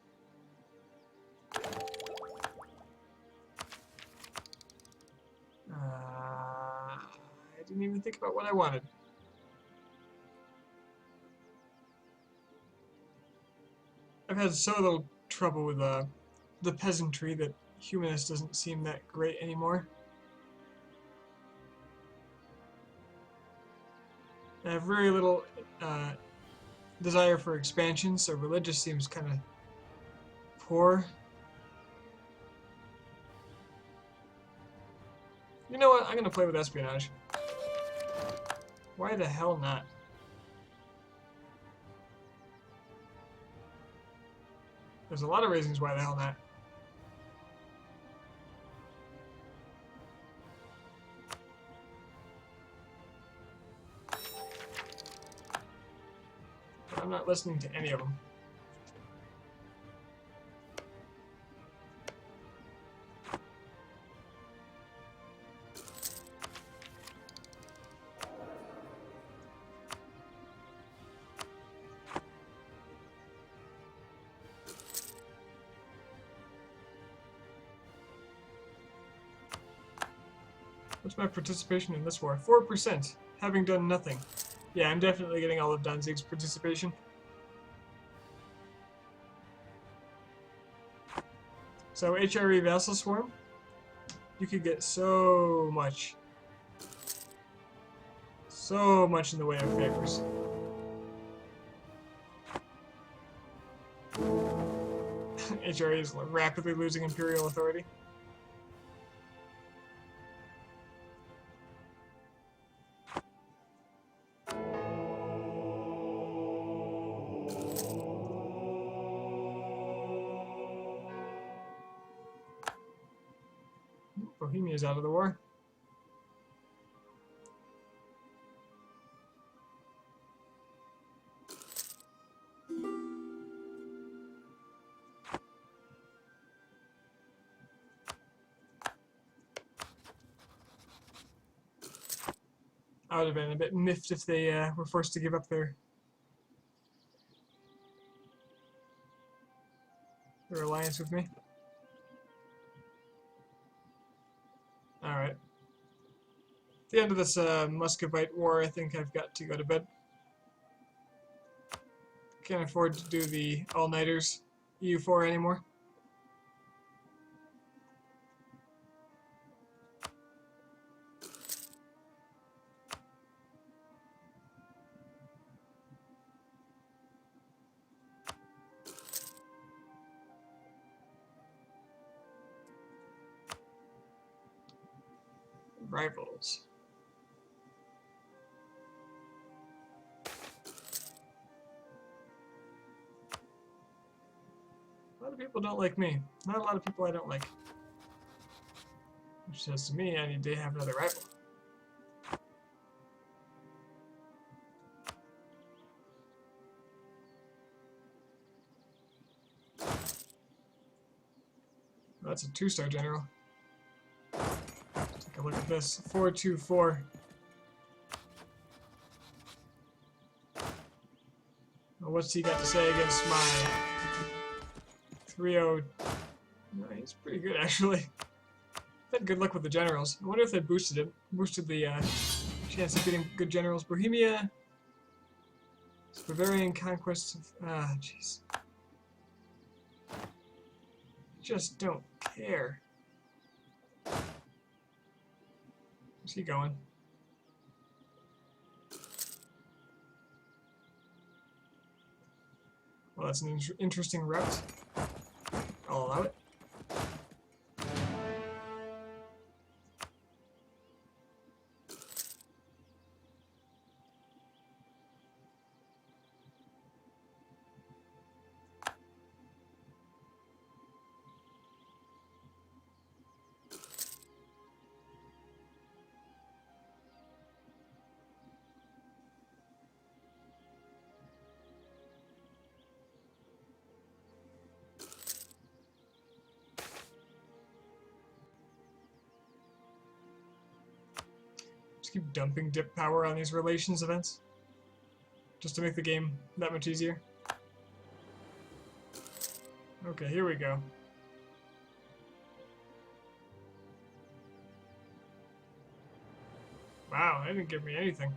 I didn't even think about what I wanted. I've had so little trouble with the peasantry that humanist doesn't seem that great anymore. I have very little desire for expansion, so religious seems kind of poor. You know what? I'm gonna play with espionage. Why the hell not? There's a lot of reasons why the hell not. But I'm not listening to any of them. What's my participation in this war? 4%, having done nothing. Yeah, I'm definitely getting all of Danzig's participation. So HRE Vassal Swarm, you could get so much in the way of favors. HRE is rapidly losing imperial authority. Bohemia's out of the war. I would have been a bit miffed if they were forced to give up their alliance with me. the end of this Muscovite war, I think I've got to go to bed. Can't afford to do the all-nighters EU4 anymore. Rivals. A lot of people don't like me. Not a lot of people I don't like. Which says to me I need to have another rival. Well, that's a 2-star general. Take a look at this. 424. Well, what's he got to say against my 3-0? No, he's pretty good actually. I've had good luck with the generals. I wonder if they boosted him. Boosted the chance of getting good generals. Bohemia. Bavarian conquest of... jeez. Just don't care. Where's he going? Well, that's an interesting route. I'll allow it. Keep dumping dip power on these relations events just to make the game that much easier. Okay, here we go. Wow, that didn't give me anything.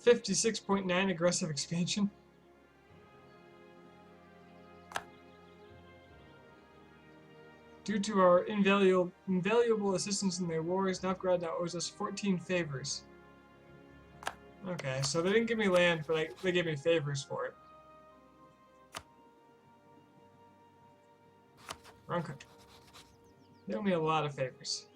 56.9 aggressive expansion. Due to our invaluable assistance in their wars, Novgorod now owes us 14 favors. Okay, so they didn't give me land, but they gave me favors for it. Wrong country. They owe me a lot of favors.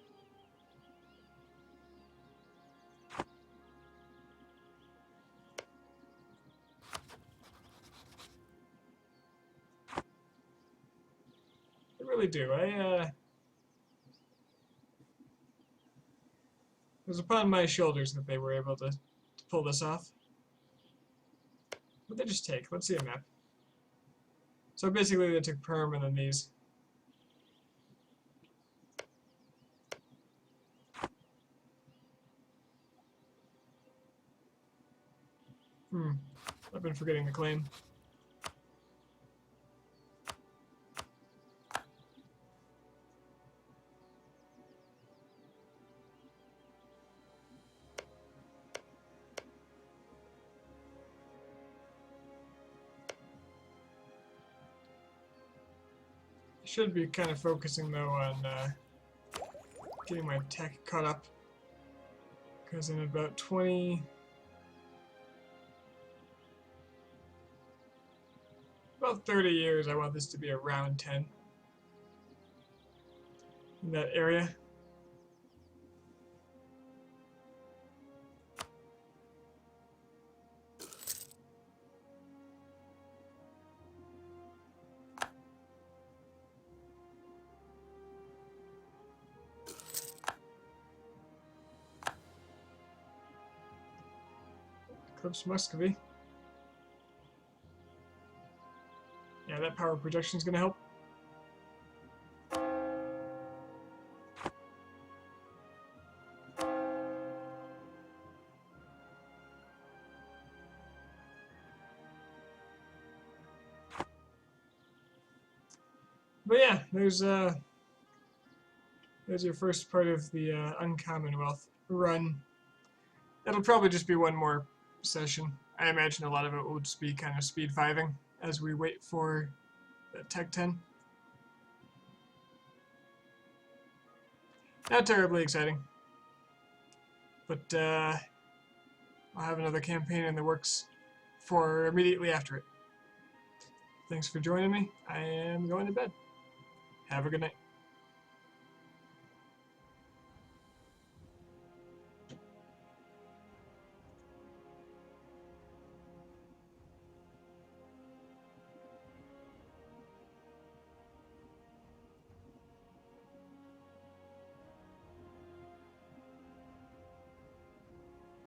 They really do. It was upon my shoulders that they were able to pull this off. What'd they just take? Let's see a map. So basically they took Perm and then these. I've been forgetting the claim. Should be kind of focusing though on getting my tech caught up, because in about 30 years I want this to be around 10 in that area. Eclipse Muscovy. Yeah, that power projection is going to help. But yeah, there's There's your first part of the Uncommonwealth run. It'll probably just be one more session. I imagine a lot of it will just be kind of speed 5ing as we wait for Tech 10. Not terribly exciting. But I'll have another campaign in the works for immediately after it. Thanks for joining me. I am going to bed. Have a good night.